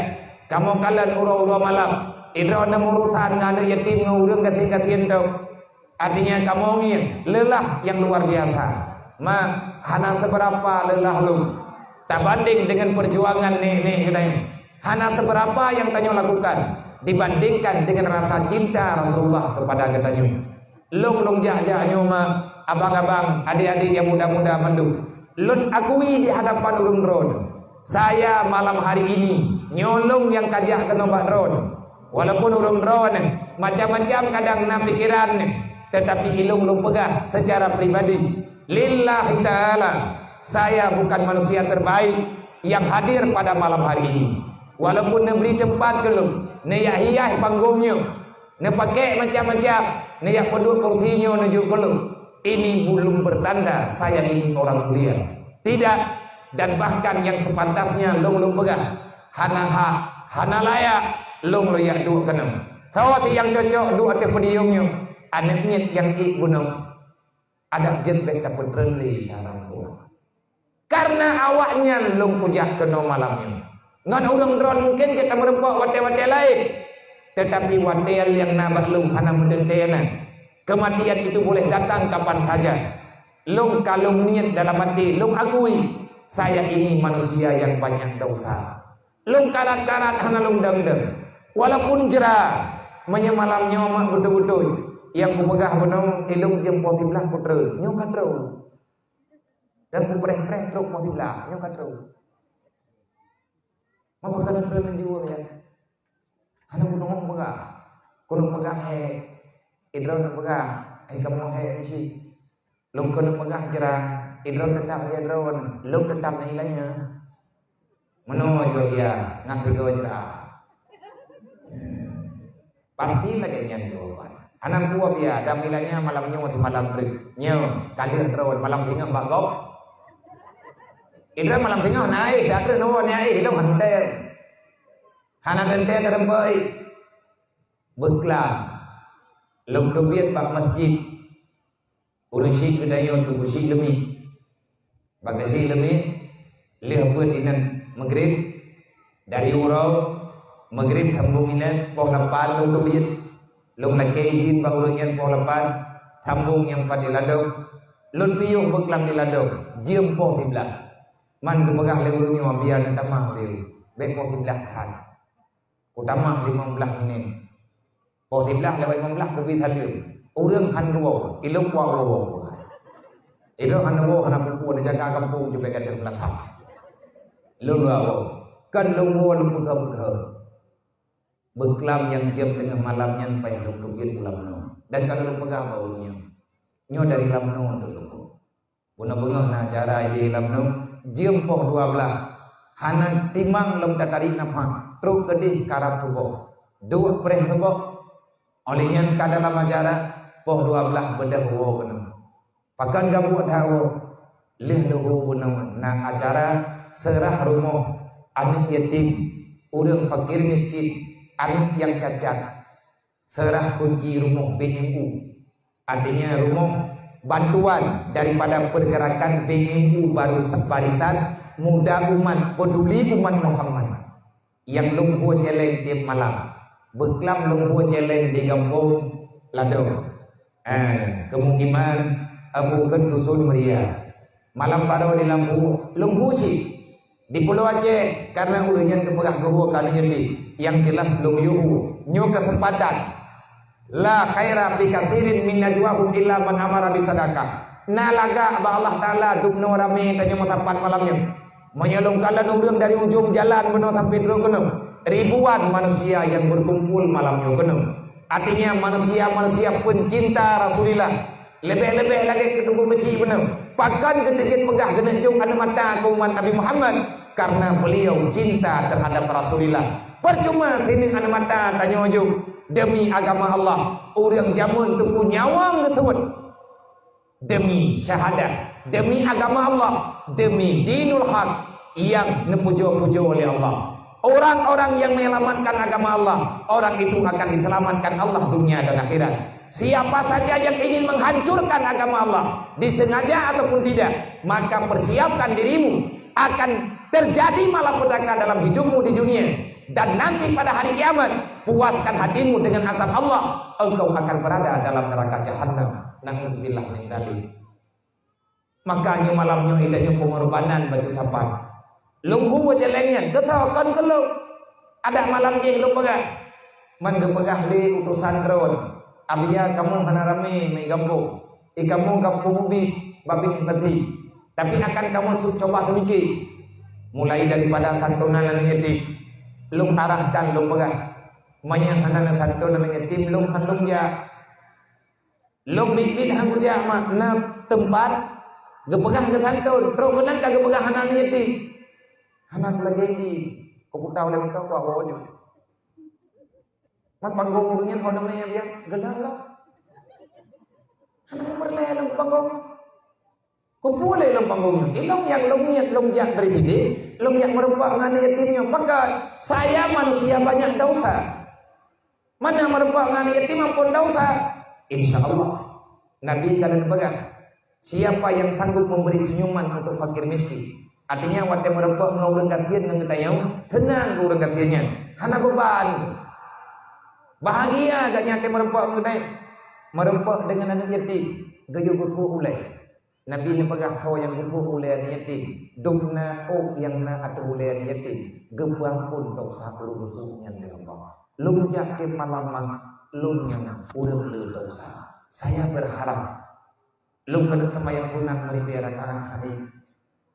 kamu kalan uro-uro malam idrone murusan ngana yatim ngurung katin-katin tau. Artinya kamu ni lelah yang luar biasa. Hana seberapa lelah lu tak banding dengan perjuangan ni kedai. Hana seberapa yang tanyo lakukan. dibandingkan dengan rasa cinta Rasulullah kepada katanya. Long jak-jaknya mah abang-abang, adik-adik yang muda-muda mandu. Lun akui di hadapan urung ron. Saya malam hari ini nyolong yang kajak kena bak ron. Walaupun urung ron macam-macam kadang na pikiran, tetapi ilung lung pegah secara pribadi. Lillahi ta'ala, saya bukan manusia terbaik yang hadir pada malam hari ini. Walaupun memberi tempat kelum, neyak-hiyah panggungnya, nepakai macam-macam, neyak pedul kursinya nuju kelum. Ini belum bertanda saya ini orang mulia. Tidak, dan bahkan yang sepantasnya long pegah. Hana layak long loyak dua kenam. Sawati yang cocok dua te pediumnya. Anaknya yang gunung. Ada jetbek dapat renli sarang tua. Karena awaknya long pujak kena malamnya. Ngan orang drone mungkin kita merempak wate-wate lain. Tetapi wate yang nabat long hana mendentena. Kematian itu boleh datang kapan saja. Long kalau niat dalam hati, long akui saya ini manusia yang banyak dosa. Long karat-karat hana long deng-deng. Walaupun jerah menyemalamnya mak betul-betul yang kupegah benong ilung jempol tiblah putra nyo katro. Dan ku preh-preh truk mau tiblah nyo katro. Mau perkara terus menjual ya. Hana benong pegah. Kono pegah he idron pegah, kamu he si, long kono pegah jerah, idron tetap dia idron, long tetap nilainya, menoyo dia nganti ke jerah, pasti lagi nyanyi jawaban. Anak buah dia, dah nilainya malamnya waktu malam nyo, kali idron malam singa bagok, idron malam singa naik, dah idron nawa naik, long hantar, hana hantar dalam baik, beklah. Long dobiat bak masjid urang syik kedayon tu syik lemi bak syik lemi leh beut inan maghrib dari urau maghrib sambung inan poh lapan long dobiat long lake izin bak urang yan poh lapan sambung yang pada ladau lun piyuh beklam di ladau jiem poh tiblah man kemegah le urang nyo biar tamah le bek poh tiblah tan utamah 15 minit poh tiblah lewat 15 kopi thalim urang han gwo ilung kwa gwo itu han gwo han perempuan jaga kampung juga kada belakang lung gwo kan lung gwo lung pegah beklam yang jam tengah malamnya payah lung dubir ulam no dan kalau lung pegah baulunya nyo dari lamno tu lung puna bengah na acara di lamno jam poh 12 hana timang lung tatari nafah truk kedih karab tubo dua preh tubo olehnya ka dalam acara poh 12 bedah wo kena pakan gabu dawo leh lahu bunang na acara serah rumah anak yatim urang fakir miskin anak yang cacat serah kunci rumah BMU artinya rumah bantuan daripada pergerakan BMU baru barisan muda umat peduli umat Muhammad yang lungguh jeleng tiap malam beklam lungguh jeleng di kampung ladau kemungkinan Abu Ken Dusun Meria malam baru di lampu lungguh sih di Pulau Aceh karena ulunnya kepegah gua kali ini yang jelas belum yuhu nyu kesempatan la khaira fi kasirin min najwahum illa man amara bisadaqah nalaga ba Allah taala dubno rame tanya matapan malamnya menyelongkalan urang dari ujung jalan beno sampai dulu kena ribuan manusia yang berkumpul malamnya kena artinya manusia-manusia pencinta Rasulullah lebih-lebih lagi ketemu besi benar pakan ketikit pegah genejung anu mata umat Nabi Muhammad karena beliau cinta terhadap Rasulullah percuma sini anu mata tanya ujung demi agama Allah urang jamun tuku nyawang tersebut demi syahadat demi agama Allah demi dinul haq yang nepujo-pujo oleh Allah. Orang-orang yang menyelamatkan agama Allah, orang itu akan diselamatkan Allah dunia dan akhirat. Siapa saja yang ingin menghancurkan agama Allah, disengaja ataupun tidak, maka persiapkan dirimu akan terjadi malapetaka dalam hidupmu di dunia. Dan nanti pada hari kiamat, puaskan hatimu dengan azab Allah, engkau akan berada dalam neraka jahanam. Na'udzubillah min dzalik. Makanya malamnya itanya pengorbanan baju tapan. Lunggu jelengnya, ketahukan kalau ada malam je lu pegang. man gepegah li utusan drone abia kamu hana rame mai gambung kamu kampung ubi babi peti tapi akan kamu coba sedikit mulai daripada santunan anak yatim lung arahkan lung pegah mayang hana santunan anak yatim lung handung ja lung bibit hanggu ja makna tempat gepegah ke santun terus kenan ka gepegah anak yatim anak lagi di koputau le mentau ko awojo man panggung urungin ho namanya biar gelala anak perle lang panggung ko pule lang panggung ilong yang longiat longjak dari sini long yang merupakan anak yatimnya maka saya manusia banyak dosa mana merupakan anak yatim ampun dosa insyaallah Nabi kalian pegang siapa yang sanggup memberi senyuman untuk fakir miskin artinya wate merupakan ngurang katian nang tayau tenang ngurang katiannya hana beban bahagia agaknya te merempak dengan anak yatim gayo gutu ulai Nabi ni pegang kau yang gutu ulai anak yatim dumna yang na atau ulai anak yatim gebang pun dosa lu gesu yang dia Allah lum jak ke malam lum yang urang le dosa saya berharap lum kena temayang sunat mari biarakan hari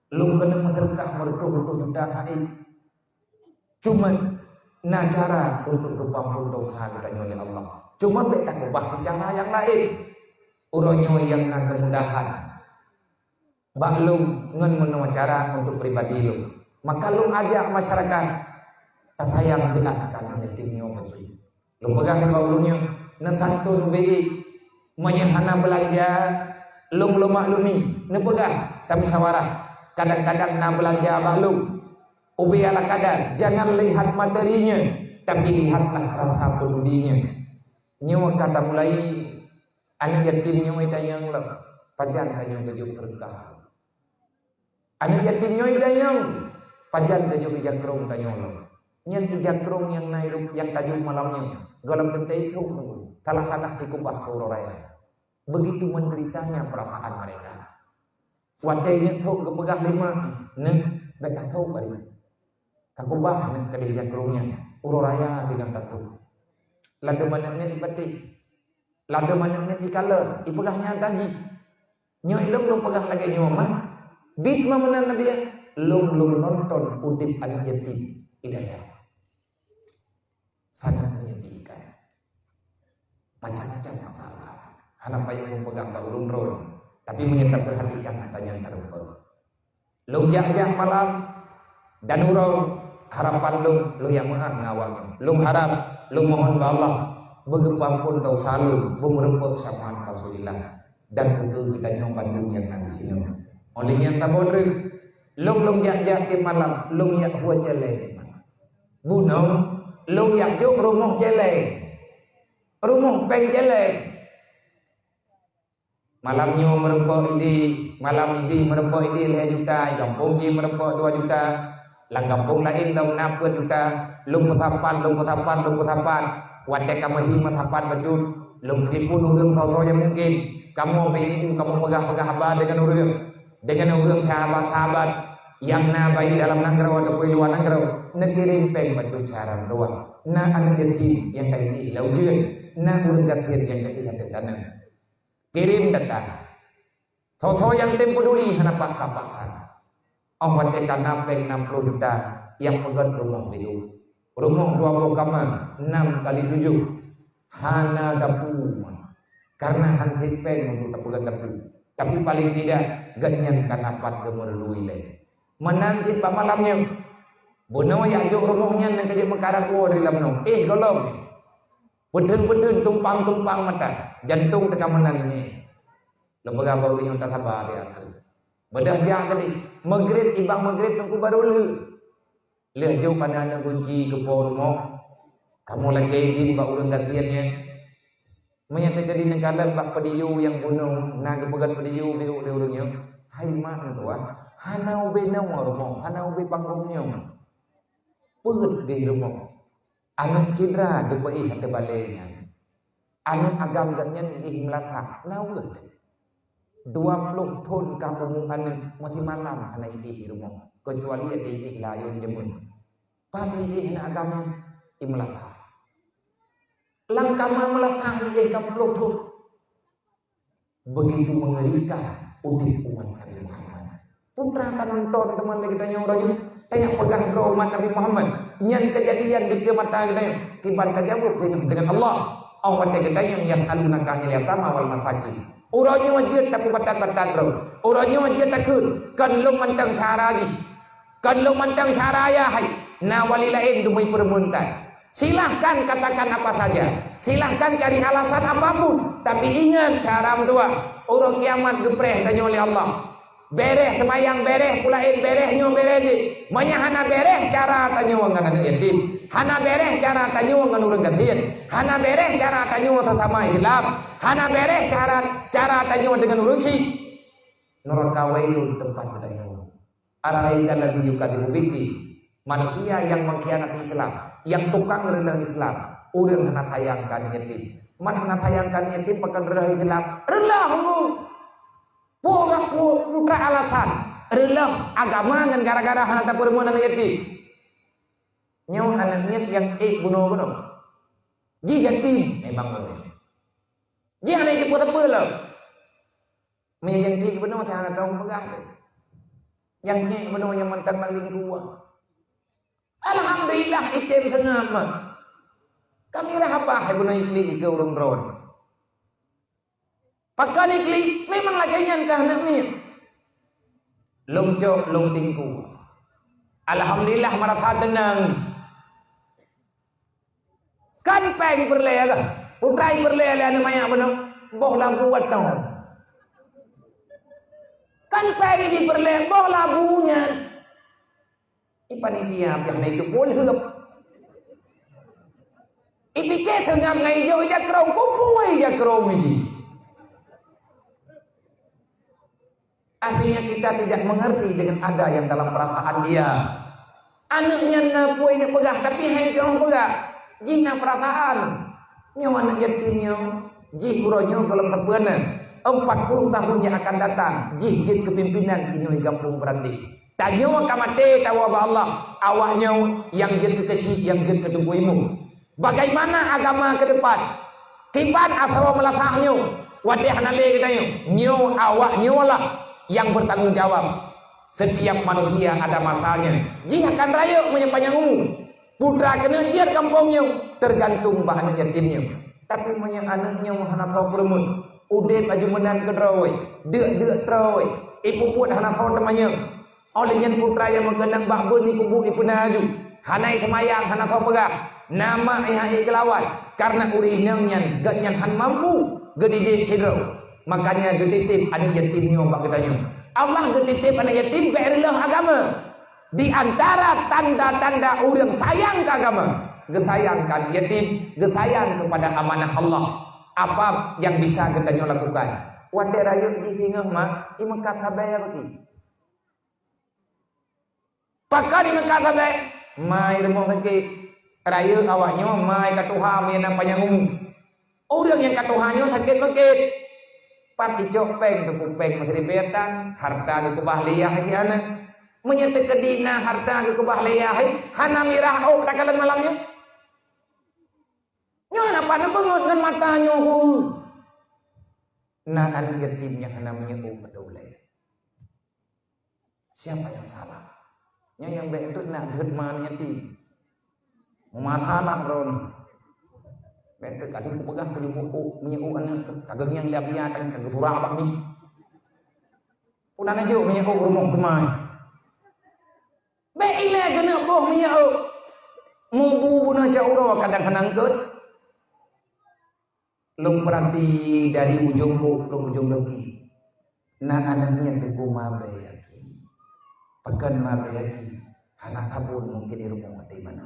lum kena merkah mertuh juta hari cuma nah cara untuk kepampun dosa kita oleh Allah cuma beta kubah cara yang lain uronyo yang nak kemudahan baklum ngen menua cara untuk pribadi lu maka lu ajak masyarakat tatayang zilatkan yatimnya macam lu pegang ke baulunya nesantun bi menyahana belanja lu maklumi ne pegang kami sawarah kadang-kadang na belanja baklum ubi ala kadar jangan lihat materinya tapi lihatlah rasa pedulinya nyawa kata mulai anak yatim nyawa dayang lep pajan hanya kejuk berkah anak yatim nyawa dayang pajan kejuk jangkrong dayang lep nyanti jangkrong yang naik yang tajuk malamnya galam pentai itu talah-talah dikubah ke raya begitu menderitanya perasaan mereka wadainya tuh kepegah lima betah tahu bari kakubah nak kedih jangkrungnya ururaya tidak tahu lada manaknya dipati lada manaknya dikala ipegahnya tadi nyoy long pegah lagi nyoy mah bit mah menan nabi long nonton udip anak yatim hidayah sangat menyedihkan macam-macam masalah anak payah pegang ulun ron tapi mengingat perhatikan katanya terlupa long jak malam dan urang harapan lu yang maha ngawal lu harap lu mohon ba Allah begepampun dosa lu berempuk syafaat Rasulullah dan kekeu kita nyong Bandung yang nanti sini oleh yang tabodre lu jak ke malam lu yak hua jele bunong lu yak juk rumah jele rumah peng jele malamnya merempuk ini malam ini merempuk ini 5 juta kampung ji merempuk 2 juta lang kampung lain lang napun juta lung petapan wadai kamu himat tapan bajut lung telefon urang tau yang mungkin kamu pengen kamu pegang haba dengan urang sahabat yang na baik dalam nangrau atau luar nangrau nekirim pen bajut saran doang na anak yatim yang kayak ini laujen na urang gatian yang kayak ini tanam kirim data tau yang tempo peduli hana paksa Allah karena peng 60 juta yang pegang rumah itu rumah 20 kamar 6 kali 7 hana dapur karena hanti peng untuk pegang dapur tapi paling tidak ganyan kanapat gemerlui le menanti pak malamnya bono yang jauh rumahnya yang kerja mekarat dari dalam golong bedun tumpang mata jantung tekamanan ini lembaga baru yang tak sabar dia bedah jang tadi maghrib ibang maghrib nunggu baru lihat jauh pada anak kunci ke rumah kamu lagi di bak urang gatiannya menyatakan di negara bak pediu yang gunung nah kepegat pediu di urangnya hai mak tua hanau benau rumah hanau be panggungnya peut di rumah anak cedera kepai hati balenya anak agam gatnya ni melata nawat 20 tahun kamu masih malam anak ini rumah kecuali ini layun jemun pada ini agama imlaka Langkah melatah ia kamu tu. Begitu mengerikan udip umat Nabi Muhammad. Putra nonton teman lagi tanya orang tanya pegang umat Nabi Muhammad. Nyan kejadian di kiamat tanya kiban tajawub dengan Allah. Allah tanya yas'alunaka 'anil yatama wal masakin. Urangnya wajib tak batan-batan ro. Urangnya wajib takun kan lu mantang syaraji. Kan lu mantang syaraya hai. Na walilain dumai permuntan. Silahkan katakan apa saja. Silahkan cari alasan apapun. Tapi ingat syaram dua. Orang kiamat gepreh tanya oleh Allah. Bereh temayang bereh pulain berehnya bereh je. Hana bereh cara tanya dengan anak yatim. Hana bereh cara tanya dengan orang gantian. Hana bereh cara tanya sesama Islam. Hana bereh cara tanya dengan orang Syiah. Neraka wailun tempat bertanya. Ara'aita alladzi yukadzibu biddi. Manusia yang mengkhianati Islam, yang tukang rendah Islam, urang hana tayangkan yatim. Man hana tayangkan yatim pakan rendah Islam. Relahmu. Putra alasan. Relah agama kan gara-gara hana tak permohonan yatim. Nyawa anaknya yang bunuh-bunuh. Ji yatim memang boleh. Ji hana ikut apa lah. Yang klik bunuh tak hana tahu pegang. Yang klik bunuh yang mentang maling gua. Alhamdulillah item tengah mah. Kami dah apa hai bunuh ikli ke urang drone. Pakan ikli memang lagi yang kah nak mi. Long jok long tingku. Alhamdulillah marah tenang. Kan peng perle ke? Putrai perle le anu maya bunuh. Boh lampu wat tau. Kan peng di perle boh lampunya. Panitia yang itu boleh lep. Ipikir tengah ngai jauh jakrau kumpul jakrau miji. Artinya kita tidak mengerti dengan ada yang dalam perasaan dia. Anaknya na puai nak pegah tapi hai jangan pegah. Jina perasaan. Nyawa anak yatimnya jih uronyo dalam terbeuna 40 tahun yang akan datang jih kepimpinan inui kampung Berandi. Tanya kamate tawa Allah awaknya yang jin kekecil yang jin kedungguimu. Bagaimana agama ke depan? Kiban asal melasahnya. Wadih nale katanya. Nyo awaknya lah yang bertanggung jawab. Setiap manusia ada masanya. Jika akan raya menyepanjang umum. Putra kena jiar kampungnya tergantung bahan yatimnya. Tapi punya anaknya hana tahu permun. Udep aju menan kedrawai. Dek terawai. Ibu pun hana tahu temannya. Oleh yang putra yang mengenang bakbun ni kubuk di penaju. Hanai temayang hana tahu pegah. Nama ihai kelawat. Karena urinang yang gak yang han mampu. Gedidik sidro. Makanya geditip anak yatimnya bak katanya. Allah geditip anak yatim berilah agama. Di antara tanda-tanda orang sayang ke agama. Gesayangkan yatim. Gesayang kepada amanah Allah. Apa yang bisa kita lakukan. Wadai rayu jihingah mak. Ima kata bayar bagi. Pakai mereka sampai mai remuk sakit raya awaknya mai katuha yang panjang umum. Orang yang katuhanya sakit-sakit pati copeng tepupeng masih betan harta ke kebahliyah lagi anak menyentuh kedina harta ke kebahliyah hana mirah oh takalan malamnya nyana pada bangun dengan matanya nah anak yatimnya hana menyebu pedulai. Siapa yang salah? Yang baik itu nak derma yatim. Mumathanah ron. Betul kali ku pegang ku menyebu anak kagak yang dia biarkan kagak surah abak ni. Udah najo menyebu rumah kemai. Baik ile kena boh menyebu. Mubu buna cauro kadang hanangkeut. Lung berarti dari ujung bu ke ujung lagi. Nah anaknya tuku mabe. Pekan mabeki anak kabun mungkin di rumah di mana.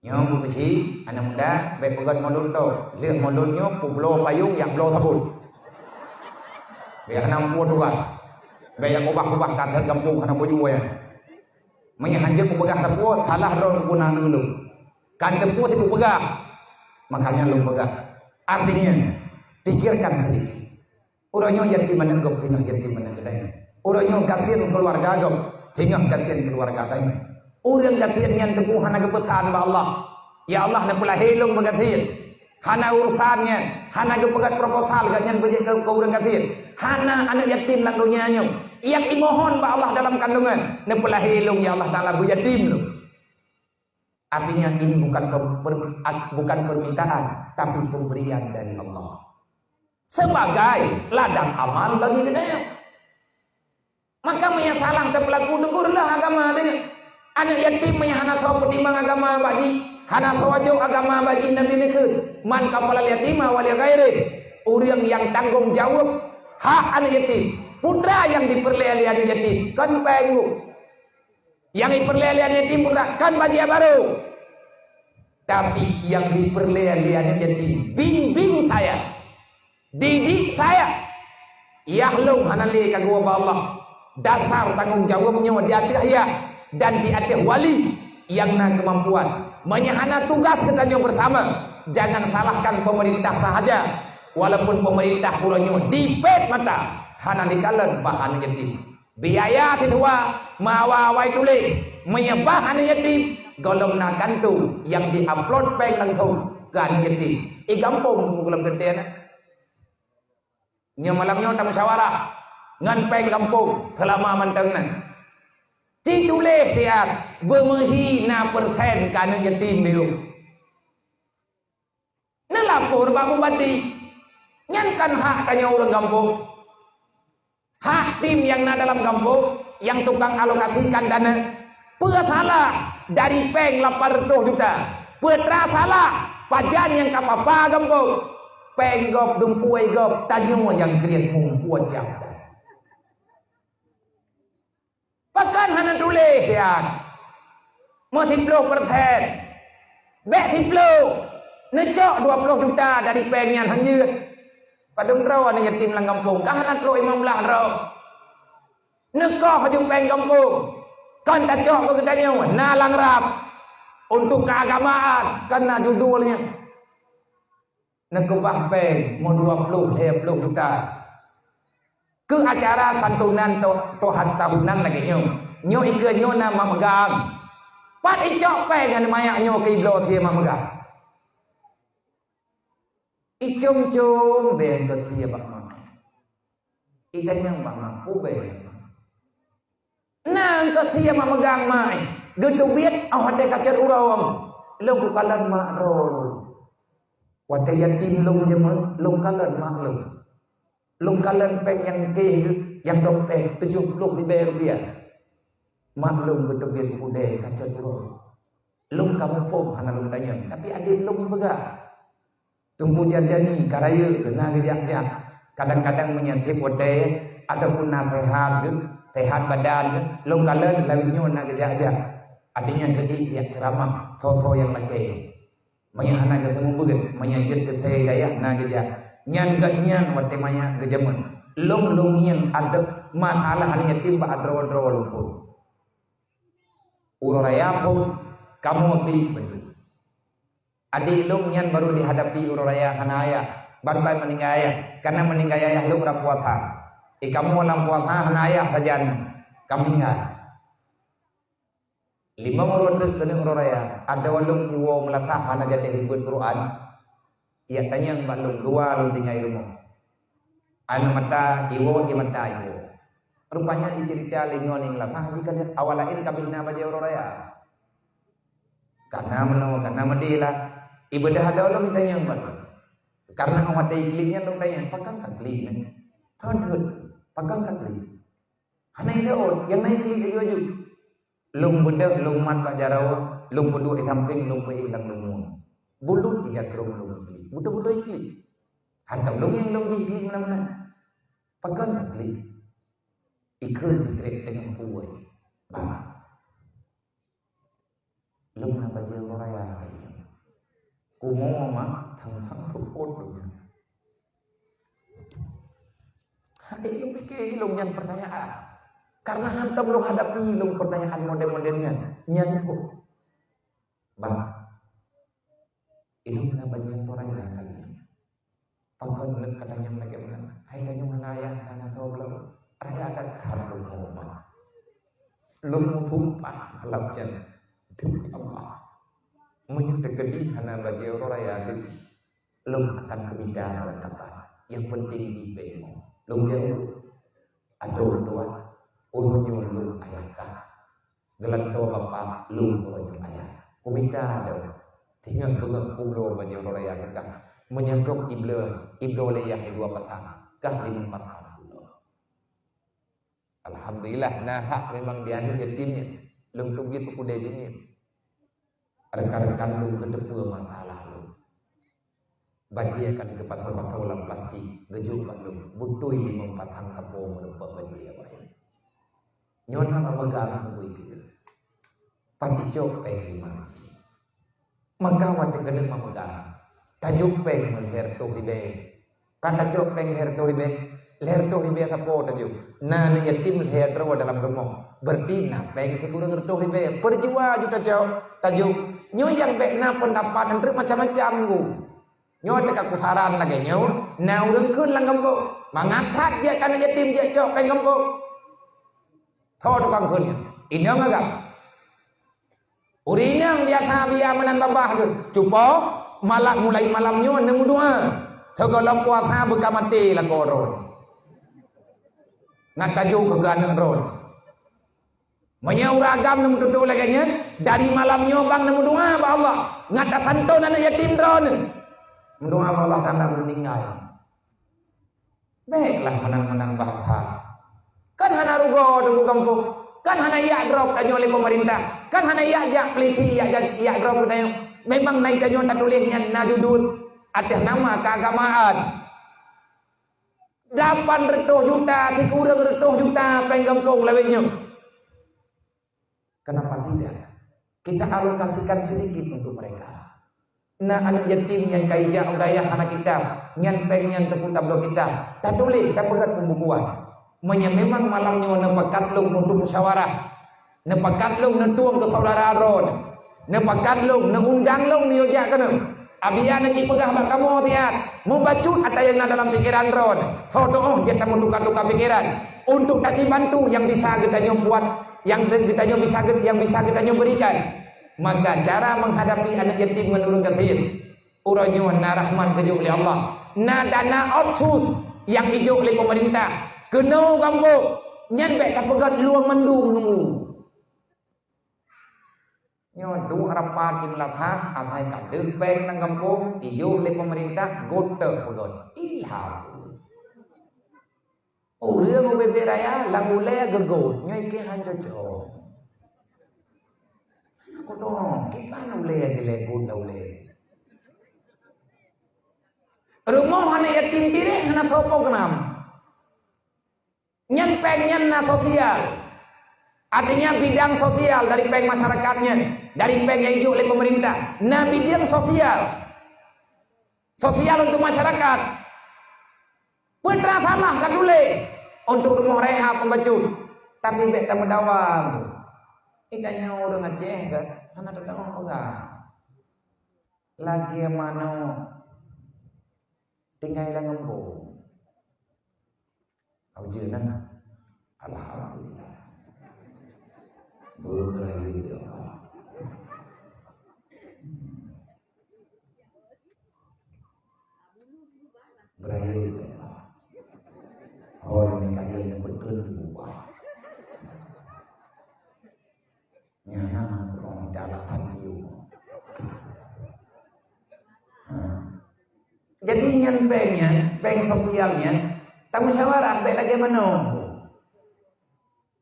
Nyong kecil anak muda baik pekan mulut tu lihat mulutnya publo payung yang blow tabun. Baik anak muda dua baik yang ubah-ubah kata kampung anak boju ya. Menyahanjak pegah tepu salah ron guna dulu. Kan tepu itu pegah makanya lu pegah. Artinya pikirkan sedikit. Urangnya yatim menanggap tinggal yatim menanggap. Orang kasihan keluarga agam, tinggal kasihan keluarga lain. Orang kasihan yang teguh hana kepesan ba Allah. Ya Allah na pula helong bagatin. Hana urusannya, hana ke pegat proposal gak nyan bejek ke urang gatin. Hana anak yatim lang dunianya. Yang imohon ba Allah dalam kandungan, na pula helong ya Allah taala bu yatim lo. Artinya ini bukan permintaan, tapi pemberian dari Allah. Sebagai ladang amal bagi kita. Maka yang salah dan pelaku dengkurlah agama dengan anak yatim yang hana tahu pertimbang agama bagi hana tahu agama bagi Nabi Nikun man kafalal yatima wal ghairi orang yang tanggung jawab hak anak yatim putra yang diperlihara anak yatim kan pengu yang diperlihara anak yatim putra kan bagi baru tapi yang diperlihara anak yatim bimbing saya didik saya yahlung hanali kagum Allah dasar tanggung jawabnya di atas ya dan di atas wali yang na kemampuan menyahana tugas kita bersama. Jangan salahkan pemerintah sahaja walaupun pemerintah pulanya dipet mata hana dikalan bahan yatim biaya titua mawawai tuli menyebah hana yatim golong na gantung yang diupload peng langsung kan yatim gampung golong dentena nya malamnya ta musyawarah ngan peng kampung selama mantengna cituleh tiat bermenghina persen kana yatim biu na lapor ba bupati nyankan hak tanya orang kampung hak tim yang na dalam kampung yang tukang alokasikan dana salah dari peng 800 juta putra salah pajan yang kapapa kampung peng gop dumpuai gop tanyo yang kriat mung puajak Pakan hana tulis ya, mau 10%, bek 10, necok 20 juta dari pengen hanyut. Padung raw ane yatim lang kampung, kahanan lo 15 raw. Nekoh hajung peng kampung, kan tacok ke gedanya, nalang rap untuk keagamaan, karena judulnya. Nekubah peng mau 20 juta. Ke acara santunan Tuhan tahunan lagi nyo ike nyo na mamegang pat icok pengen mayak nyo ke iblo dia mamegang icung ben ke dia bak mak ikan yang bak mampu ben nang ke dia mamegang mai getu biet awade kacer urang lung ku kalan mak ro wate yatim lung jemen lung kalan mak lung kalan peng yang ke yang dompet 70 rupiah maklum betul biar budaya kacau dulu lung kamu form hana lung tanya tapi adik lung begah tunggu jarjani karaya kena gejak-jak kadang-kadang menyantip budaya ataupun tehat badan lung kalan lawinya na gejak-jak adiknya gede yang ceramah foto yang pakai menyahana ketemu beget menyajit keteh gaya na gejak nyan wate maya gejaman lung yang ada masalah hanya timba adro lumpur uroraya pun kamu klik betul adik lung nyan baru dihadapi uroraya hanaya ban-ban meninggalaya karena meninggalaya lung rapuatha kamu lam puatha hanaya kajan kambinga 5 urut kena uroraya ada walung iwo melatah hana jadi hibut Quran ia tanya mbak lung 2 lung tinggal rumah anu mata iwo mata iwo rupanya dicerita lingon yang latah jika awalain kabihna baja uroraya karena medila ibadah ada orang tanya mbak karena awat ikliknya lung tanya pakan kaklik thon pakan kaklik hana itu yang naik klik aju lung bedah lung man pak jarawa lung bedu samping lung pe ilang lung bulut ijak rong lung iklik budak-budak iklik hantam lung yang lung iklik mana-mana pakan iklik ikut dikret dengan kuai bah lung na baca raya kali kumo mah thang thukut lung hai lung pikir lung yang pertanyaan karena hantam lung hadapi lung pertanyaan model-modelnya nyanyi bah ilmu na bagian orang yang kalian pangkon lek katanya lagi mana hai danyo manaya kana tahu belum raya akan tahu ngomong lum tumpah halam jan demi Allah menyertekedi hana bagi orang raya gaji lung akan kebida pada kapan yang penting di bemo lung jauh aduh tua urunyo lung ayakah gelan tua bapak lung urunyo ayah kumita ada tinggal bengak kublo bagi orang raya kakak menyangkut iblo leyah dua patang kah 5 patang alhamdulillah nahak memang dia ada yatimnya lung tubit pemuda ini rekan-rekan lu kedepu masalah lu baji akan ke patah-patah ulang plastik gejumpa lu butuh 5 patang kapung merupakan baji apa ya nyon hang megang bui gitu pati cok peng 5 baji maka wate kena memegang tajuk peng melher tu ribe kata cok peng her tu ribe leher tu ribe kapo tajuk nah yatim leher ro dalam rumah berarti nah peng ke kurang tu ribe perjiwa juta cok tajuk nyo yang bekna pendapat antri macam-macam ku nyo dekat kusaran lagi nyo na urang keun lang gambok mangatat je kana yatim je cok peng gambok tho tukang keun inang agak urinang biasa biar menan babah tu cupo malam mulai malam nyo nemu doa segala puasa buka mati lah koron ngataju keganang ron menyau ragam nemu tutu lagi dari malam nyobang nemu doa ba Allah ngata santon anak yatim ron mendoa ba Allah karena meninggal baiklah menang-menang bahasa kan hana rugo tunggu kampung kan hana ya drop tanyo oleh pemerintah kan hana ya jak peliti ya drop tanyo memang naik tanyo tak tulisnya najudul atas nama keagamaan 800 juta 300 juta penggampung lewetnya. Kenapa tidak? Kita alokasikan sedikit untuk mereka. Nah anak yatim yang kaija udayah anak kita, nyan pengen tepuk tablo kita. Tak tulis, tak pegat pembukuan. Memang malamnya nepakat lu untuk musyawarah. Nepakat lu netuang ke saudara ron. Nepakat lu neundang lu niojak kena. Abiana ci pegah bak kamu tiat. Membacut atau yang dalam pikiran ron. Sodoh kita menduka-duka pikiran. Untuk tak bantu yang bisa kita buat. Yang bisa kita berikan, maka cara menghadapi anak yatim menurut kathir uranyo na rahman kejuk oleh Allah na dana otsus yang hijau oleh pemerintah kenau gambo nyan bek tak pegat luang mendung nunggu nyo du harapan imlatha athai ka depeng nang kampung hijau oleh pemerintah gote pegot ilham รื่องmau bebe raya lagu le gegot nyai ke hanjojo aku dong kita nule gile gun nule rumah hana yatim tire hana thopo kenam nyen peng na sosial artinya bidang sosial dari peng masyarakatnya dari peng yang hijau oleh pemerintah nah bidang sosial untuk masyarakat putra salah kan dulu untuk rumah rehab pembacut tapi bek tamu dawang idanya orang Aceh kan mana tetang enggak lagi mana tinggal lang ngembung au jeunah alhamdulillah berayu ya berayu ya orang yang kaya yang betul diubah nyana orang dalatan diu jadi nyan peng sosialnya tak musyawarah baik lagi mana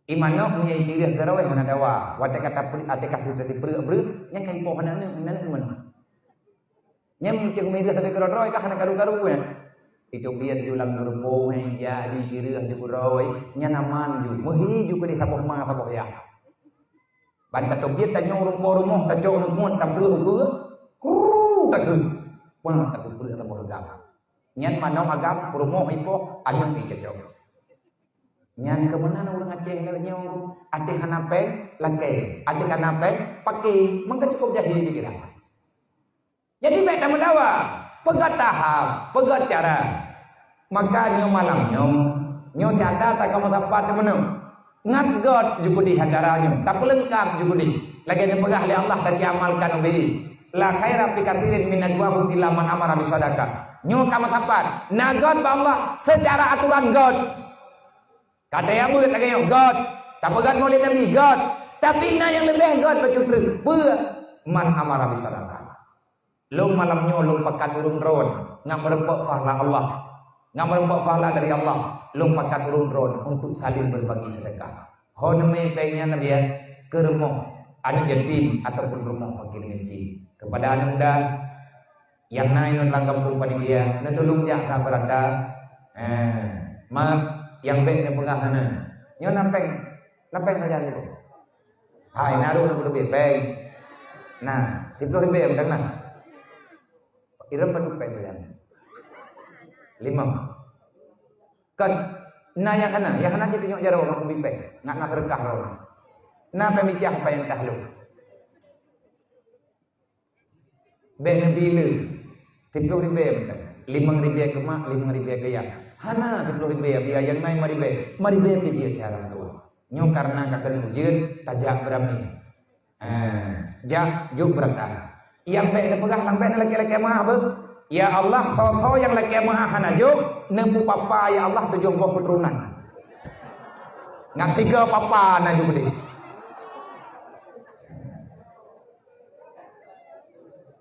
imano punya kira garawai hana dawa wate kata ate kata ber yang kai pohon mana mana nyam yang mirip sampai keroi kah hana garu-garu ya itu biar diulang nurbo meja di kiri aja kuroi nyanaman ju muhi juga di taboh ma taboh ya ban ta biar ta nyong rumpo rumoh ta cok numun tam bru ugu kru ta ke pun ta ke bru taboh gam nyan manong agam rumoh ipo anu ki cocok nyan kemenan urang Aceh le nyong ate hanapeng lake ate hanapeng paki mangka cukup jahil pikiran jadi baik tamu dawa pegat tahap, pegat cara. Maka nyo malam nyo tiada tak kamu dapat mana. Ngat god juga di acaranya, tak lengkap juga di. Lagi ni pegah oleh Allah dan diamalkan oleh La khaira fi katsirin min najwahum illa man amara bi sadaqah. Nyo kamatapan. Na God ba Allah secara aturan God. Kata yang murid lagi God. Tak God maulid Nabi God. Tapi na yang lebih God bacudreng. Be man amara bi sadaqah. Long malamnya long pakat urung ron. Ngam merempok fahla Allah. Ngam merempok fahla dari Allah. Long pakat urung ron untuk saling berbagi sedekah. Honeme pengen Nabi ya ke rumah anak yatim ataupun rumah fakir miskin. Kepada anak muda yang naik dalam kampung panitia, nak tolong jak tak berada, mak yang baik ni pengahanan. Nyo napeng saja ni bu. Hai naruh nak lebih baik. Nah, tipu lebih betul nah. Iram paduk baik saja. 5. Kan, yang kana kita tengok jauh nak lebih baik, nak terkah orang. Nah pemicah apa yang tahlu. Bek bila 30 ribu betul. 5 ribu ke mak, 5 ribu ke ya. Hana 30 ribu biar yang naik 5 ribu pergi cara tu. Nyo karena kakak ujian tajak berami. Jak juk berata. Yang bek nak pegah lambat laki-laki mah apa? Ya Allah, tahu yang laki mah hana juk nempu papa ya Allah tujuh buah keturunan. Ngan 3 papa na juk di.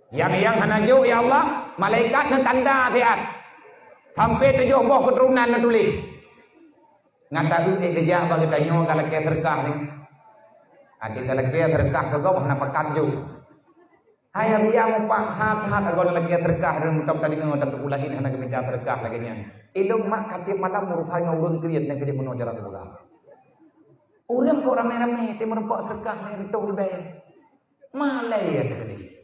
Yang hanajuk ya Allah, malaikat nak tanda tiat. Sampai 7 buah keturunan nak tulis. Ngata kerja bagi tanyo kalau ke terkah ni. Adik kalau ke terkah ke kau nak pakat juk. Hai biar pak hat agon lagi terkah dan mutam tadi ngau tapi lagi nak minta terkah lagi nya. Ilmu mak katip malam urusan ngurung kriat nak kerja penuh cara boga. Urang kok rame-rame te merempok terkah le tok dibayar. Malai ya tadi.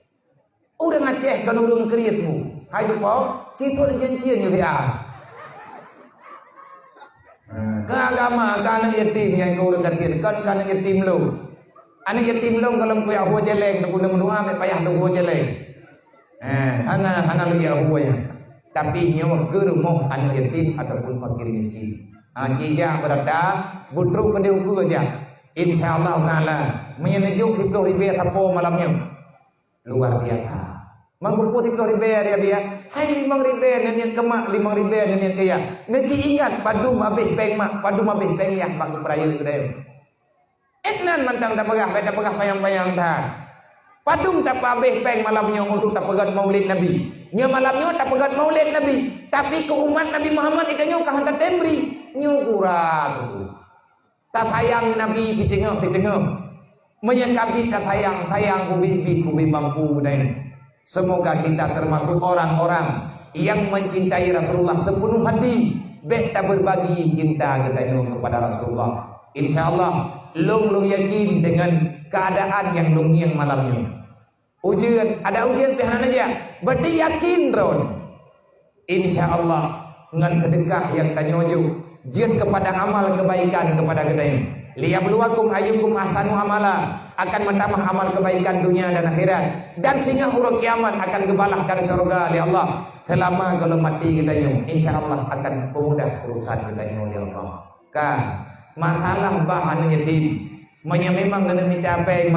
Udah ngaceh kan urung kriatmu. Hai tu pau, citon jencian như thế à. Ke agama kan yatim yang kau urang kasihan kan yatim lu. Anak yatim lu kalau kau ahu jeleng, nak guna doa me payah tu ahu jeleng. Hana lu ya ahu ya. Tapi nyawa gerumok anak yatim ataupun fakir miskin. Kijak berada budruk pada uku aja. Insyaallah taala menyejuk 10 ribu tapo malamnya. Luar biasa. Mangkupu 10 ribu dia. Hai 5 ribu nenian kemak 5 ribu nenian kaya. Neci ingat padum habis peng mak, padum habis peng ya bagi perayaan kedai. Etnan mantang tak pegah payang-payang dah. Padum tak habis peng malamnya untuk tak pegat maulid Nabi. Nya malamnya tak pegat maulid Nabi. Tapi ke umat Nabi Muhammad ikannya ke hantar tembri. Nya kurang. Tak sayang Nabi di tengah. Menyangkapi tak sayang kubi mampu dan semoga kita termasuk orang-orang yang mencintai Rasulullah sepenuh hati, beta berbagi cinta kita kepada Rasulullah. Insyaallah long yakin dengan keadaan yang malamnya. Ada ujian pihak aja, berarti yakin ron. Insyaallah dengan sedekah yang tanyoju, jian kepada amal kebaikan kepada kita. Liyabluwakum ayyukum ahsanu amala, akan menambah amal kebaikan dunia dan akhirat, dan sehingga huruf kiamat akan gebalahkan surga oleh Allah. Selama kalau mati kita insyaallah akan pemudah urusan kita oleh Allah. Kan masalah bahan yatim memang dengan minta apa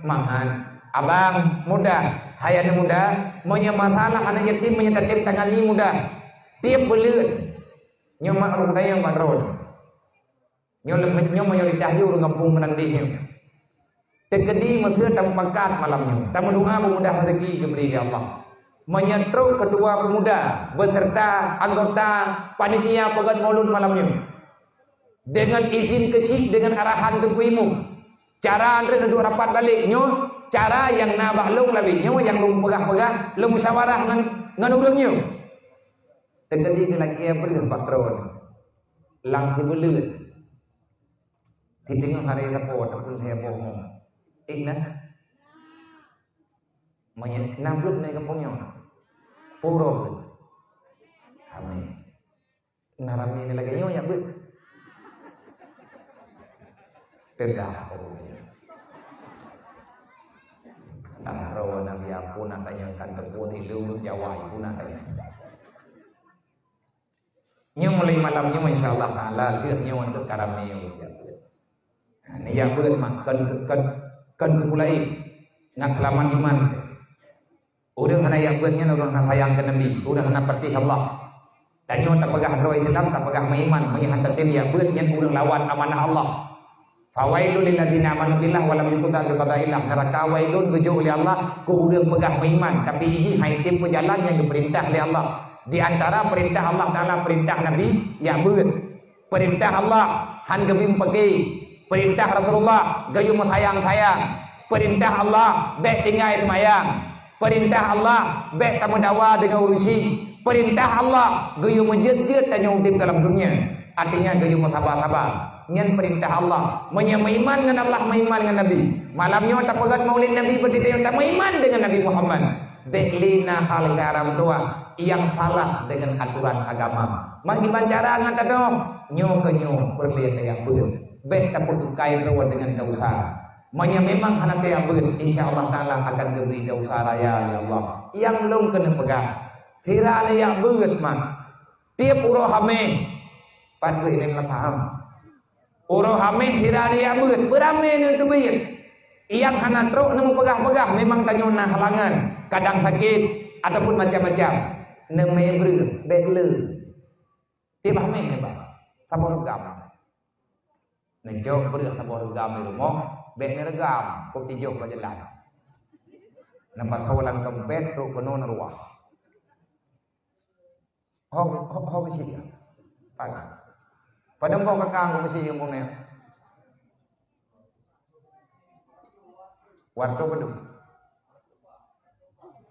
mahan abang muda hayana muda masalah anak yatim menyetatip tangani muda tiap belut nyomak orang yang badron nyo mayoritas urang kampung menandihnya tekedi mesir tampakat malamnya tamu doa memudah rezeki diberi oleh Allah menyetruk kedua pemuda beserta anggota panitia pegat maulud malamnya dengan izin kesik dengan arahan tukuimu cara andre duduk rapat balik nyo cara yang nabahlung lebih nyo yang lu pegah-pegah lu musyawarah ngan urangnya tekedi lagi berih patron lang tibelut di tengah hari tapo ataupun saya bohong ingat nambrut naik kampungnya puro amin narami ini lagi nyo ya bu tendah rawa nabi pun tanya kan terputih dulu Jawa pun tanya nyo mulai malamnya insyaallah taala lihatnya untuk karame ya ini yang beul mak kan kepulai ngak halaman iman Urang hana yang beunnya urang hana sayangkeun Nabi, urang hana patih Allah. Tanyo tak pegah roh Islam, tak pegah iman, menyihan tertim ya beun nyen urang lawan amanah Allah. Fawailul lil ladzina amanu billah wa lam yuqta bi qada'illah. Neraka wailun bejo oleh Allah ku urang pegah iman tapi iji haitim pejalan yang diperintah oleh Allah. Di antara perintah Allah Taala perintah Nabi ya beun. Perintah Allah han gebim pegi. Perintah Rasulullah gayu sayang-sayang. Perintah Allah bek tinggal semayang. Perintah Allah bek tamu dakwah dengan urusi. Perintah Allah gayu menjejet dan nyudim dalam dunia. Artinya gayu sabar-sabar. Nyen perintah Allah menyemaiman dengan Allah, meiman dengan Nabi. Malamnya tak pegat maulid Nabi berdiri tak meiman dengan Nabi Muhammad. Beklina hal syaram tua yang salah dengan aturan agama. Mangki pancara ngan dong nyo ke nyo perlihat yang beun. Bek tak putukai rawa dengan dosa. Manya memang anak yang beun, insyaallah taala akan diberi dosa raya ya Allah. Yang belum kena pegang. Tirana yang beun mah. Tiap uroh hameh pandu ini paham. Uroh hameh tirana yang beun, berame nu beun. Yang hana truk nemu pegah-pegah memang tanyo nah halangan, kadang sakit ataupun macam-macam. Neme beun, bek le. Tiap hameh ne ba. Sabor gam. Nejok beureuh sabor gam di rumah. Bek regam, kok tijoh bajalan. Nampak kawalan dompet, truk penuh neruah. Ho besi ya, pagi. Pada mbok kakang besi yang punya. Waktu bedung.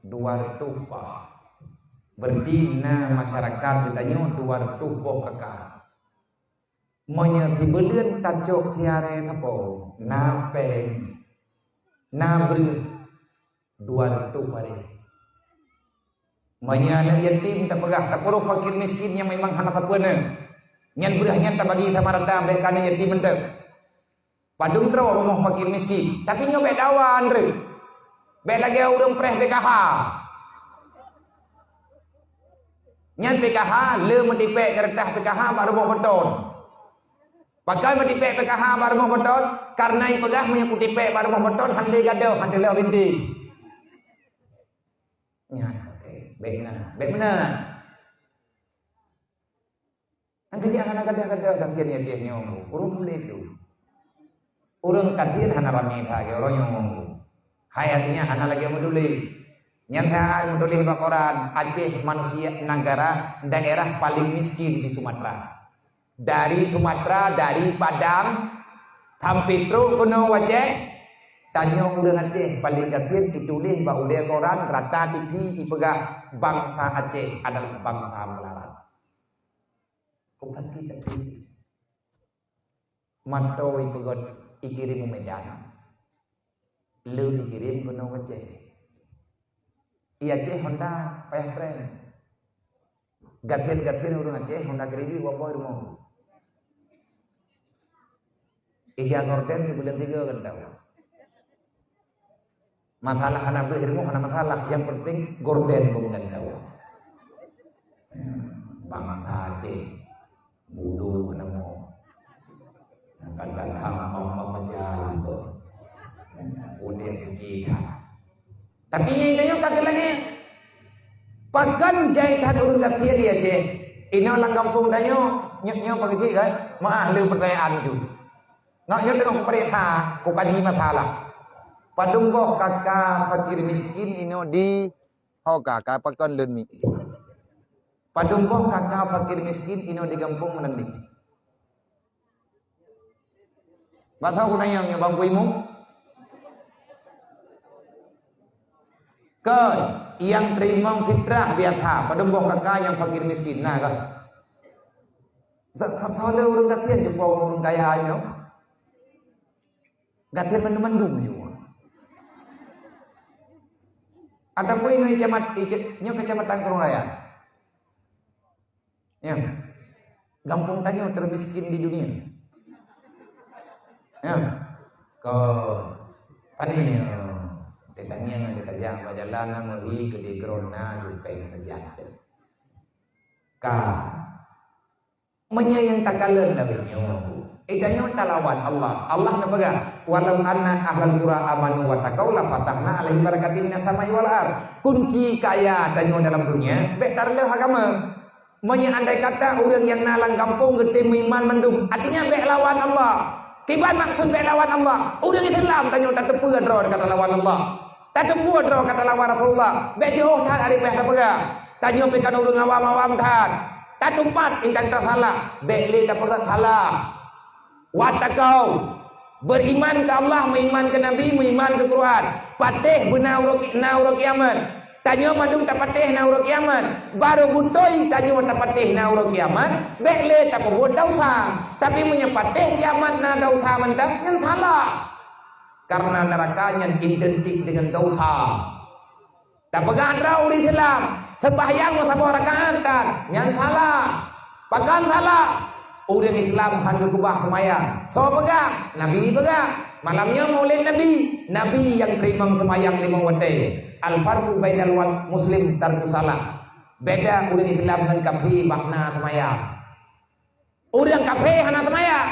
200 pak. Berdina masyarakat ditanya 200 boh kakang. Monya thi beuleun tajok tiare tapo napeng nabreu 200 bare. Monya anak yatim tak pegah tak poro fakir miskin yang memang hana tapeuna. Nyan beurah nyan tak bagi samarata ambek kana yatim henteu. Padung tro rumah fakir miskin, tapi nyo bek dawan re. Bek lagi urang preh PKH. Nyan PKH le metipek kertas PKH baru mau beton. Pakai metipek PKH baru mau beton karena ipegah punya putipek baru mau beton hande gadoh hande leo binti. Nyan bek benar. Angke dia hana gadah-gadah kakian ya dia nyong. Urang tuledu. Urang kakian hana rame thage urang nyong. Hayatinya hana lagi menduli. Nyantaan menduli bakoran Aceh manusia negara daerah paling miskin di Sumatera. Dari Sumatera, dari Padang sampai truk kuno Aceh. Tanyo urang Aceh paling kakian ditulis ba udah koran rata TV ipegah bangsa Aceh adalah bangsa melarat. Kumpati tapi manto ipegot ikirim Medan. Lu dikirim kuno Aceh. Iya Aceh Honda payah pren. Gatian urang Aceh Honda kredit wapo rumah. Ija gorden di bulan 3 kan tahu. Masalah hana berhirmu hana masalah, yang penting gorden bukan tahu. Bangsa Aceh bulu mana mau. Yang kandan hang jalan tu. Udah kita. Tapi ini yang kagak lagi. Pakan jahitan urang gatian dia Aceh. Ino lang kampung dayo nyok pagi kan. Maah lu pertanyaan tu. Nak nyok dengan perintah, ku kaji masalah. Padunggoh kakak fakir miskin ino di kakak pakon leun. Padunggoh kakak fakir miskin ino di kampung menendi. Batau ku nanya yang bang kuimu. Ke yang terima fitrah biasa, padunggoh kakak yang fakir miskin. Nah kan. Sale urang gatian jempol urang kaya nyo. Gatian mendum juga. Ada pun ini kecamatan Kurung Raya. Ya. Gampung tanya termiskin di dunia. Ya. Kau tani ditanya ditajang bajalan ngeri ke di grona jupeng terjatuh. Ka menyayang takalen dari nyo. Idanya talawan Allah. Allah na baga, walau anna ahlal qura amanu wa taqaw la fatahna alaihim barakatin minas samai wal ard. Kunci kaya tanyo dalam dunia, betar leh agama. Monya andai kata orang yang nalang kampung gede iman mendung, artinya bek lawan Allah. Kiban maksud bek lawan Allah. Orang Islam tanyo tak tepu dro kata lawan Allah. Tak tepu dro kata lawan Rasulullah. Bek jauh tan ari bek baga. Tanyo pekan orang awam-awam tan. Tak tempat intang tak salah. Bek le tak pegat salah. Watakau beriman ke Allah, beriman ke Nabi, beriman ke Quran. Patih benauro kiamat. Tanyo madung tak patih nauro kiamat. Baru butoi tanyo tak patih nauro kiamat. Bekle tak buat dosa. Tapi menyepatih kiamat na dosa mentang yang salah. Karena nerakanya identik dengan dosa. Tak pegang rau di Islam. Sembahyang mau rakaat yang salah. Pakan salah. Orang Islam hanya kubah semayang. So pegang, Nabi pegang. Malamnya maulid Nabi. Nabi yang terima semayang 5 waktu. Al-farqu bainal muslim tarku salah. Beda orang Islam dengan kafir makna semayang. Orang kafir hanya semayang.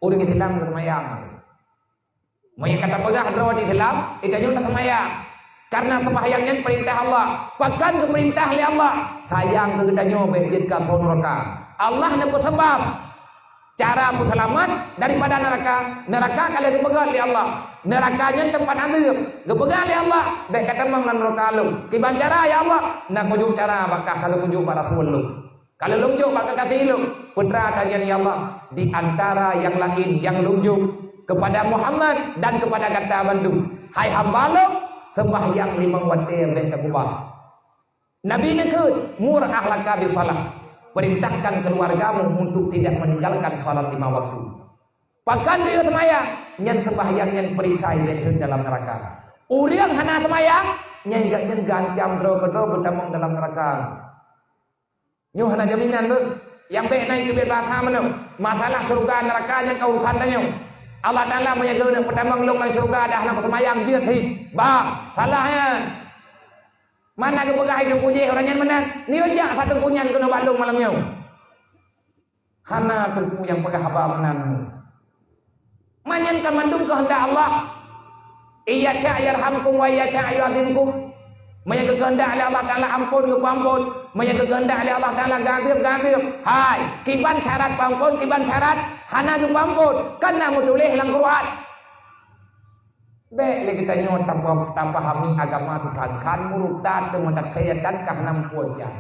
Orang Islam semayang. Mau yang kata pegang draw di Islam, itu juga semayang. Karena sembahyangnya perintah Allah. Bahkan ke perintah oleh Allah. Sayang kegedanyo berjid ke sonroka. Allah nak sebab cara aku selamat daripada neraka. Neraka kalau dipegang oleh Allah. Nerakanya tempat adab. Dipegang oleh Allah. Baik kata mang neraka lu. Kiban cara ya Allah. Nak mujuk cara bakal kalau mujuk para rasul lu. Kalau lunjuk bakal kata lu. Putra tanya ya Allah. Di antara yang lain yang lunjuk kepada Muhammad dan kepada kata Bandung. Hai hamba lu. Sembahyang 5 waktu baik kubah. Nabi nak mur ahlaka bisalah. Perintahkan keluargamu untuk tidak meninggalkan salat 5 waktu. Bahkan dia semayang, nyen sembahyang nyen perisai dalam neraka. Uriang hana semayang, nyen gancam bro bertamang dalam neraka. Nyu hana jaminan tu, yang baik naik ke bahasa mana? Masalah surga neraka yang kau urusan tanya. Allah Taala menjaga nak pertamang long lang surga dah nak semayang jeut hi. Bah, salahnya. Mana ke pegah hidup puji orang yang menang. Ni aja satu punyan kena Bandung malamnya. Hana tempu yang pegah haba menang. Manyan ke Bandung kehendak Allah. Iya sya'yarhamkum wa iya sya'yu'adzimkum. Maya kehendak oleh Allah Taala ampun ke ampun. Maya kehendak oleh Allah Taala gadib. Hai, kiban syarat ampun, kiban syarat hana ke ampun. Kana mutulih lang Quran. Baik kita nyo tanpa pahami agama tu kan murtad dengan takhayatan kahnam pujan.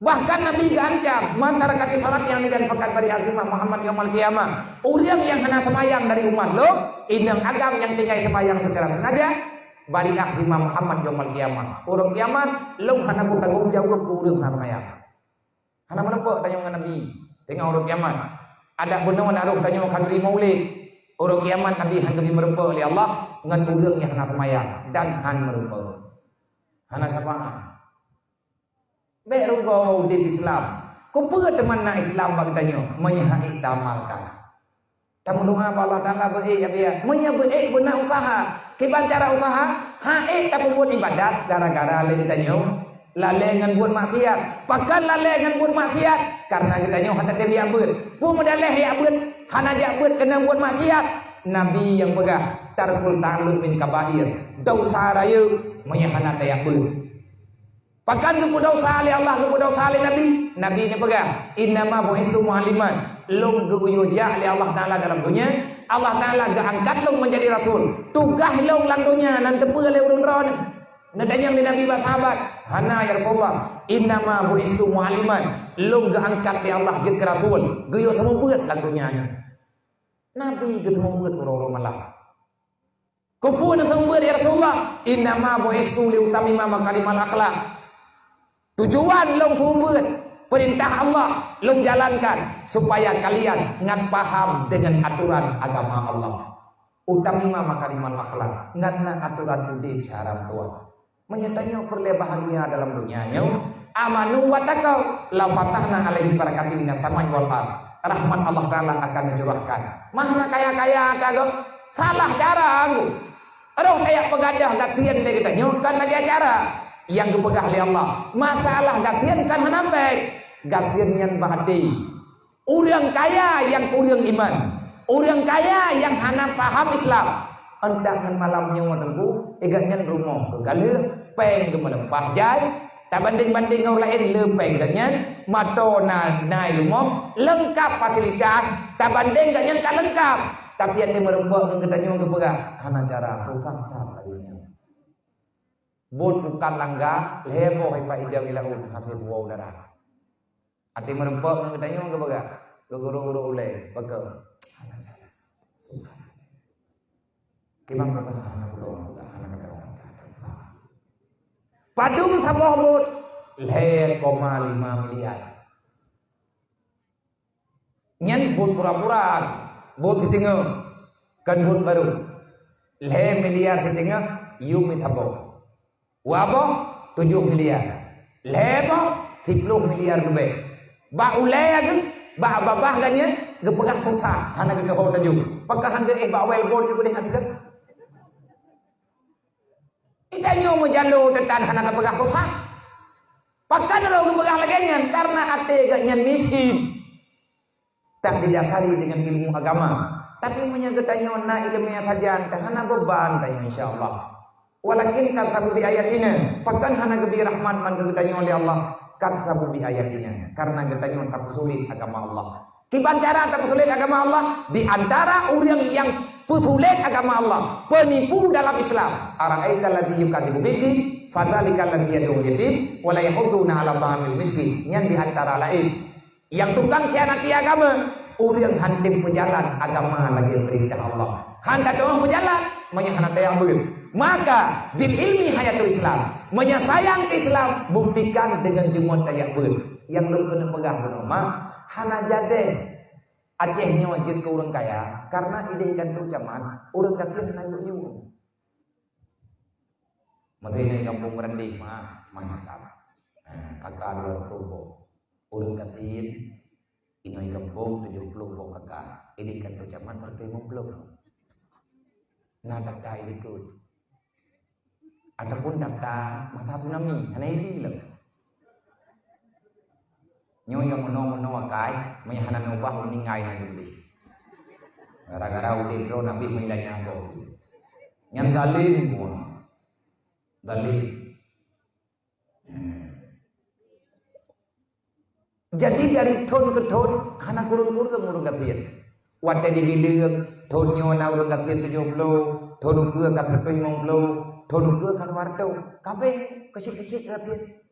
Bahkan Nabi gancam antara kaki salat yang didanfakan pada azimah Muhammad yaumul qiyamah. Orang yang kena semayang dari umat lo, indang agam yang tinggal semayang secara sengaja bari azimah Muhammad yaumul qiyamah. Orang kiamat lo hana tanggung jawab ke urang na semayang. Hana menapa tanya dengan Nabi tengah orang kiamat. Ada benar naruh tanya khandri maulid. Orang kiamat Nabi hanya merempa oleh Allah dengan urang yang hana semayang dan han merempa. Hana siapa? Baik rungkau di Islam. Kau pergi teman nak Islam bagi tanya menyahik tamalkan. Tamu doa Allah Taala baik ya biar menyabek benar usaha. Kiban cara usaha haik tak buat ibadat gara-gara le ditanya lalai dengan buat maksiat. Pakan lalai dengan buat maksiat karena kita nyo hendak dia biabut. Pu modaleh ya abut hana jabut kena buat maksiat. Nabi yang pegah tarkul ta'allum min kabair. Dosa raya menyahana tayabut. Pakan ke dosa oleh Allah ke dosa oleh Nabi. Nabi ni pegah innama bu'istu mu'alliman. Long geuyuja oleh Allah Taala dalam dunia. Allah Taala angkat long menjadi rasul. Tugas long lang dunia nan tepe oleh urun-urun. Nadanya oleh Nabi sahabat, hana ya Rasulullah, innama bu'istu mu'alliman. Long angkat oleh Allah jadi rasul. Geuyuh temu beut lang dunia. Nabi ketemu beut orang-orang malah. Kupu dan temu beut ya Rasulullah, innama bu'istu liutamima makarimal akhlak. Tujuan long temu beut perintah Allah long jalankan supaya kalian ngan paham dengan aturan agama Allah. Utamima makarimal akhlak, ngan aturan udip cara tua. Menyatanya perle bahagia dalam dunianya. Amanu wa taqaw la fatahna alaihi barakatin minas samai wal ard. Rahmat Allah Taala akan mencurahkan. Mahna kaya-kaya kagak salah cara aku. Aduh kayak pegadah gatian deh kita nyokan lagi acara yang dipegah oleh Allah. Masalah gatian kan hanambai. Gasian yang bahati. Orang kaya yang kurang iman, orang kaya yang hana paham Islam, hendak ngan malamnya ngotenku, egaknya rumah kegalil, peng ke melempah jai, tak banding orang lain lepeng ganyan, mato naik rumah, lengkap fasilitas, tak banding ganyan tak lengkap, tapi yang dia merempah ke gedanya ke pegang, hana cara susah tak laginya. Bot bukan langgar, lebo hai pak idam ilaun, hampir wow darah. Ati merempok ng gedanya ke baga, guru-guru ulai, baga, susah. Kibang kata anak ulung, anak kata orang kata. Padum sama bot, 1,5 miliar. Nyan bot pura-pura, bot ditinggal, kan bot baru, 1 miliar ditinggal, yumi thabo. Wabo 7 miliar, lebo 10 miliar lebih. Ba ulai aja, ba babah ganyan, gepegah susah, hana kita kau tajuk. Pagka hangga ba well bor juga dengan tiga. Itanya mau jalo tentang hana pegah susah. Pagka nero gepegah laginya karena ate ganyan miskin. Tak didasari dengan ilmu agama, tapi punya getanya na ilmunya saja, hana beban tanya insyaallah. Walakin kan sabu di ayat ini, pakan hana gebi rahman man getanya oleh Allah. Kan sabu di ayatnya karena getanya tak sulit agama Allah. Kiban cara tak sulit agama Allah di antara orang yang pesulit agama Allah, penipu dalam Islam. Ara'aita alladzi yukadzibu bid-din fadzalika alladzi yad'u yatim wa la yahudduna 'ala ta'amil miskin. Yang di antara lain yang tukang khianati agama, orang hantim pejalan agama lagi perintah Allah. Handa doang pejalan menyahana yang beul. Maka bil ilmi hayatul Islam, menyayang Islam buktikan dengan jumut tayak ber yang belum kena pegang bernama hana jade Acehnya wajib ke orang kaya karena ide dan zaman orang kaya hana yuk menteri di kampung Merendi cakap kakak 200 orang kaya ini kampung 70 kakak ide kan zaman terima belum nah data ikut ataupun data mata tsunami hanya ini lah nyo yang meno akai mayahana nubah meningai na judi gara-gara udin ro nabi milanya ako yang dalim gua dalim jadi dari ton ke ton hana kurung-kurung urung gapian wate dibileung tonyo na urung gapian 70 tonu ke katar 50 tonu ke kan warto kabe kesik-kesik gapian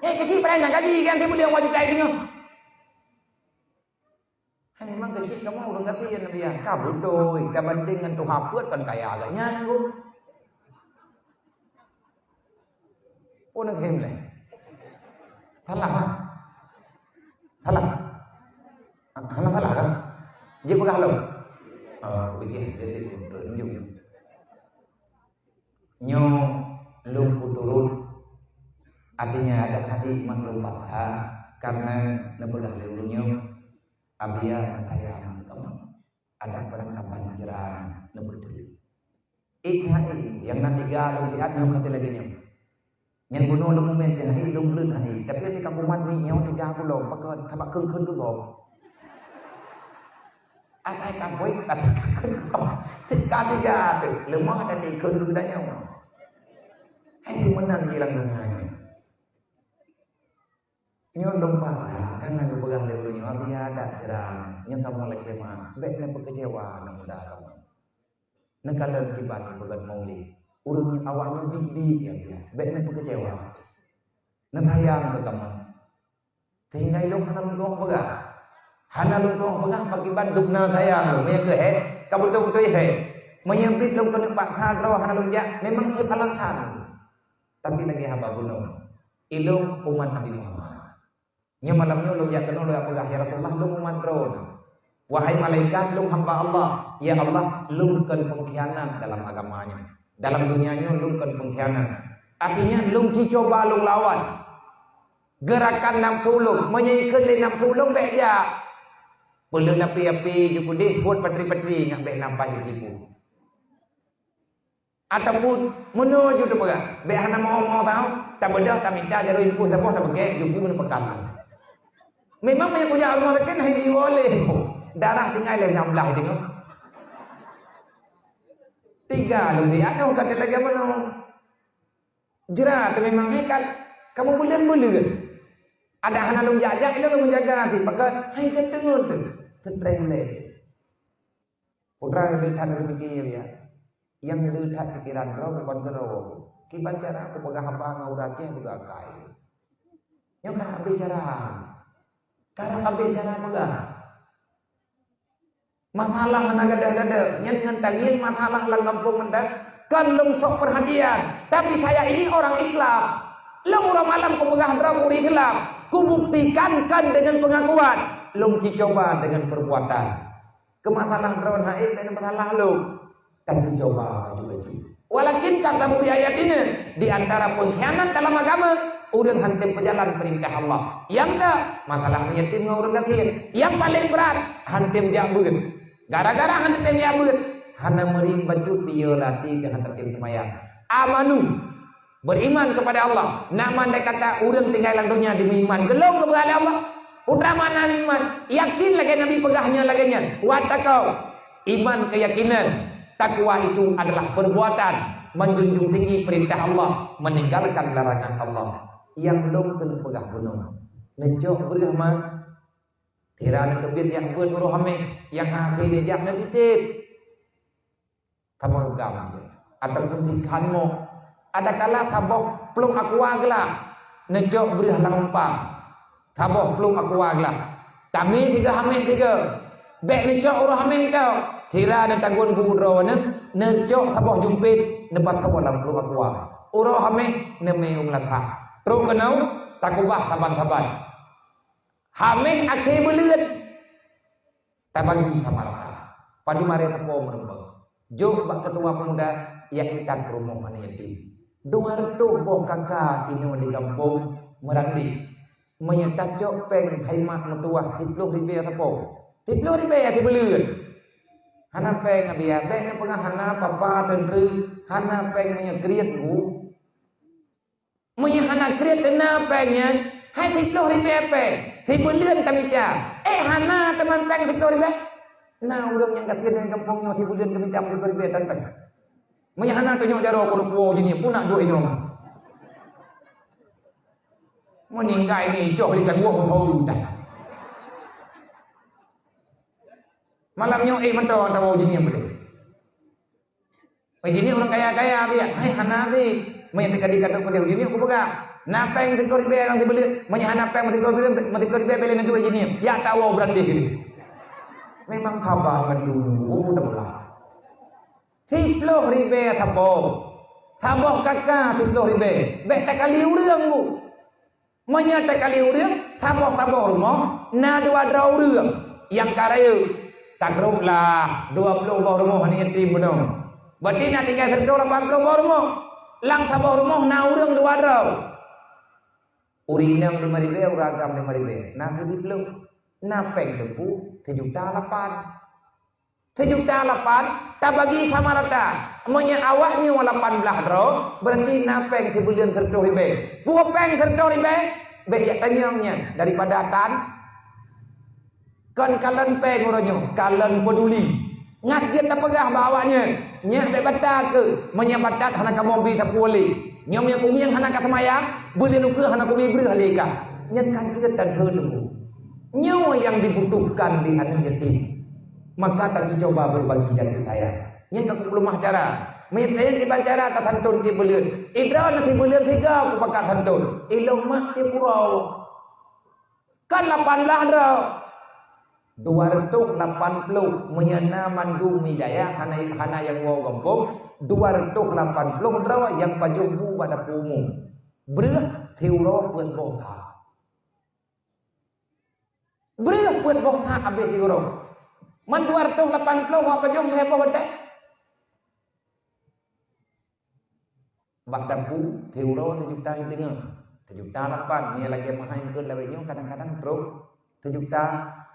kesik pernah gaji ganti boleh wajib kayak gini memang kesik kamu urung gapian nabi ya kabudoi kabandingan tu haput kan kaya agaknya lu pun ngehem leh salah kan dia pegah lo begini jadi tunjuk nyo lumpu turun artinya ada hati maklum patah karena nepegah leulunya abia mataya kamu ada perangkapan jerang nebetul ikhai yang nanti galau lihat nyo kata lagi nyo yang bunuh lu moment hai lum lun hai tapi ketika kumat ni nyo 30 pakai tabak keun ke go atai kaboi atai keun ko tiga tu lemah dan keun ke danya hai menang hilang dunianya nyo lompat karena kepegang leulunya abia ada jerang nyo kamu lagi mah baik ne kecewa na muda kamu nekalan kibani begat maulid urungnya awaknya bibi ya dia baiknya kecewa nentayang ke kamu sehingga ilung hana lung pegah bagi banduk na sayang lu yang ke he kamu betul he menyempit lung kena paksa rawa hana lung jak memang saya alasan tapi lagi hamba bunuh ilung umat Nabi Muhammad nya malamnya lung jak kena lu yang pegah ya Rasulullah lung umat ron wahai malaikat lung hamba Allah ya Allah lung kan pengkhianat dalam agamanya dalam dunianya lung kan pengkhianat artinya lung coba lung lawan gerakan nafsu lung menyikan le nafsu lung beja perlu napi-api juku deh tuan patri-patri ngak bek nampak tipu ataupun menuju tu pegak bek hana mau tahu tak bedah tak minta jaro impuh siapa tak pakai juku kena pekat Memang yang punya rumah tekan hai boleh. Darah tinggal le 16 tengok. 3 lebih ada kata lagi mana. Jerat memang hekat. Kamu bulan-bulan. Ada anak lu jaga, itu lu menjaga hati. Maka hai kan dengar tu. Tertrelek. Putra lihat hati fikir ya. Yang lihat pikiran kau bukan kau. Kiban cara aku pegang apa ngaurake pegang kai. Yang karena bicara. Karena bicara megah. Masalah na gada-gada, nyen ngentangin masalah lang kampung mendak. Kan lung sok perhatian. Tapi saya ini orang Islam. Lung orang malam ku megah dra Islam. Ku buktikan kan dengan pengakuan. Lung coba dengan perbuatan. Kemasalah dra haid dengan masalah lung. Kaji coba baju-baju. Walakin kata Nabi ayat ini di antara pengkhianat dalam agama, urang hantem pejalan perintah Allah. Yang tak masalah yatim ngurang kathir. Yang paling berat hantem jabut. Gara-gara hantem jabut, hana mering baju piolati dengan hantem semayang. Amanu beriman kepada Allah. Nak mandai kata urang tinggal dunia demi iman. Gelong kepada Allah. Putra mana iman? Yakin lagi Nabi pegahnya laginya. Watakau iman keyakinan. Takwa itu adalah perbuatan menjunjung tinggi perintah Allah, meninggalkan larangan Allah. Yang dong kena pegah benar. Nejok berah mah tirana kebir yang pun roh ame yang hati nejak na titip. Kamu gam je. Ataupun tikanmu. Ada kala taboh pelung aku aglah. Nejok berah lampang. Taboh pelung aku aglah. Kami 3 hameh 3. Bek nejok roh hameh tau. Tira na tagon budro na nerjok taboh jumpit nebat taboh lam pelung aku ag. Uro hameh ne meung latha. Teruk kenau takubah taban-taban. Hameh akhir belut. Tabagi samarata. Padi mare tapo merembang. Jok bak ketua pemuda yakinkan rumah mana yatim. Duar tuh boh kakak ini di kampung Merandi. Menyetacok peng haimat mutuah 10 ribu tapo. 10 ribu ya belut. Hana peng abia peng pengah hana papa tendri hana peng menyekriat ku. Menyahana kriat kena pengnya hai 10 ribu peng 10 ลื่อนkami ca hana teman peng 10 ribu nah urang yang kasihan dari kampungnya 10 ลื่อนkami ca 10 ribu tan peng menyahana tanyok jaro kono kuo jini punak duit ini orang meninggal ini jauh di cangguh ko thau du dah malamnya mentau tahu jini apa deh jini orang kaya-kaya dia hai hana sih menyatakan dikatakan pada begini aku pegang napeng sekor ribe yang dibeli menyahana napeng sekor ribe beli dengan dua jenis ya tahu berandi ini memang kabar mendulu udah belah 10 ribe taboh kakak 10 ribe bek tak kali urang bu menyata kali urang taboh rumah na dua draw urang yang karaya takrublah 20 rumah ni yatim benar berarti nak tinggal 80 rumah lang taboh rumah na urang 2 draw urinang 5 ribu uragam 5 ribu nah jadi belum napeng debu 7 juta 8 tak bagi sama rata monya awaknya 18 draw berarti napeng sebulan 10 ribu buah peng 10 ribu baik ya tanyangnya daripada tan kan kalian peng orangnya kalian peduli ngajet tak pegah bawanya nyak bebatat ke menyabatat hana kamu bi tak boleh nyom yang umi yang hana kata mayang boleh nuke hana kumi beri halika nyak kajet dan helu nyawa yang dibutuhkan di anak yatim maka tak coba berbagi jasa saya nyak aku belum cara Mipin di bancara tak hantun ti belian idra nanti belian 3 aku pakat hantun ilong mak ti purau kan 18 draw 280 menyana mandung midaya hana yang mau gempung 280 draw yang pajubu pada pumu berah tiuro pun botha berah pun botha habis tiuro man 280 apa jong lepo bete bak dampu tiuro 1 juta tengah 1 juta 8 ni lagi mahal ke lawenya kadang-kadang truk 1 juta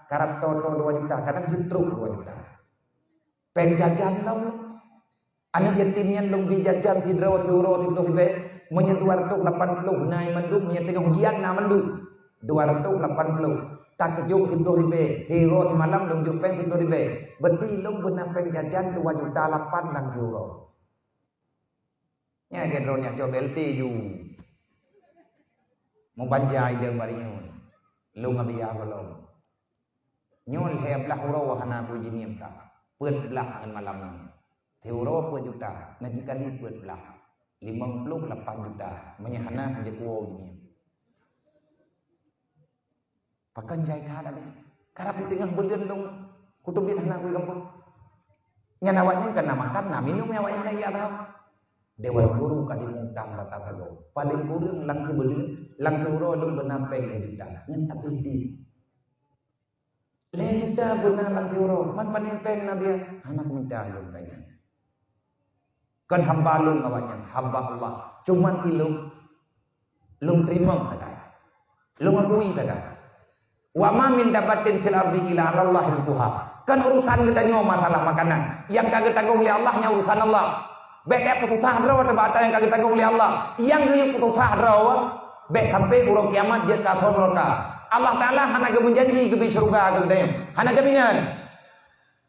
karap toto 2 juta kadang truk 2 juta peng jajan lo anak yatimnya long bi jajan tidro tiuro tibe menyen 280 naik mendung nya tengah ujian na mendung 280 tak kejuk 10 ribu, hero semalam dong juk peng 10 ribu. Berarti lu benar peng jajan 2 juta 8 lang euro. Nya gendron nya coba LT ju. Mau banjai dia barinyon. Lu ngabiya belum. Nyol heblah euro hana ku jiniem ta. Peut belah ngan malam ni. Euro 2 juta, na jika li peut belah. 58 juta. Menyahana hanya kuo jiniem. Pakan jai thada be. Karap di tengah berden dong kutub di tanah kuwi kampung. Nya nawanya kan makan na minum nyawanya na iya tahu. Dewan guru kadi mutang rata tago. Paling kurang lang ki beuleuh, lang ki uro dong beunang peng juta. Ngan tapi di. Le juta beunang lang ki uro, man panen peng na biar anak minta dong kanya. Kan hamba lung awaknya, hamba Allah. Cuman tilung lung terima tak. Lung akui tak. Wa ma min dabatin fil ardi illa 'ala Allah rizquha. Kan urusan kita nyo masalah makanan. Yang kagak tanggung oleh Allah nya urusan Allah. Bek pusutah draw ada bata yang kagak tanggung oleh Allah. Yang ge pusutah draw bek sampai urang kiamat je ka thon neraka. Allah Taala hana ge menjanji ge bi surga ge dayo. Hana jaminan.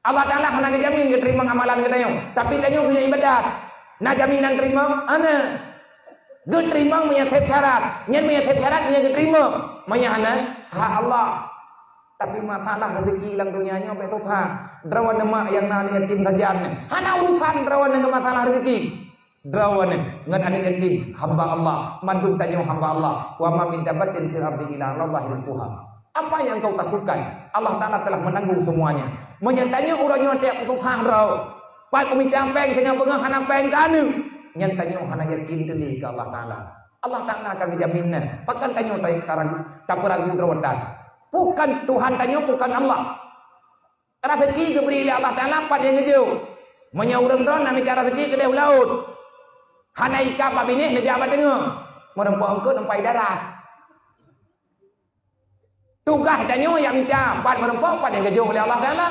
Allah Taala hana ge jamin ge terima amalan ge dayo. Tapi danyo ge ibadat. Na jaminan terima ana. Ge terima punya syarat. Nyen punya syarat nya ge terima. Maya hana ha Allah. Tapi masalah rezeki lang dunianya apa itu sah. Drawan emak yang nani yatim saja. Hana urusan drawan dengan masalah rezeki. Drawan ngan ani yatim hamba Allah. Mandum tanyo hamba Allah. Wa ma min dabatin fil ardi illa Allah rizquha. Apa yang kau takutkan? Allah Taala telah menanggung semuanya. Menyantanya urangnya tiap itu sah draw. Pai pemicam peng tengah bengah hana peng kanu. Nyantanya hana yakin teli ke Allah Taala. Allah Taala akan jaminan. Pakan tanyo tak ragu drawadan. Bukan Tuhan tanya, bukan Allah. Rezeki diberi oleh Allah Taala pada yang ngejau. Menyaurang drone nami cara rezeki ke laut. Hana ika apa bini nejabat dengar. Merempuang ke tempat darat. Tugas tanya yang minta pada merempuang pada yang ngejau oleh Allah Taala.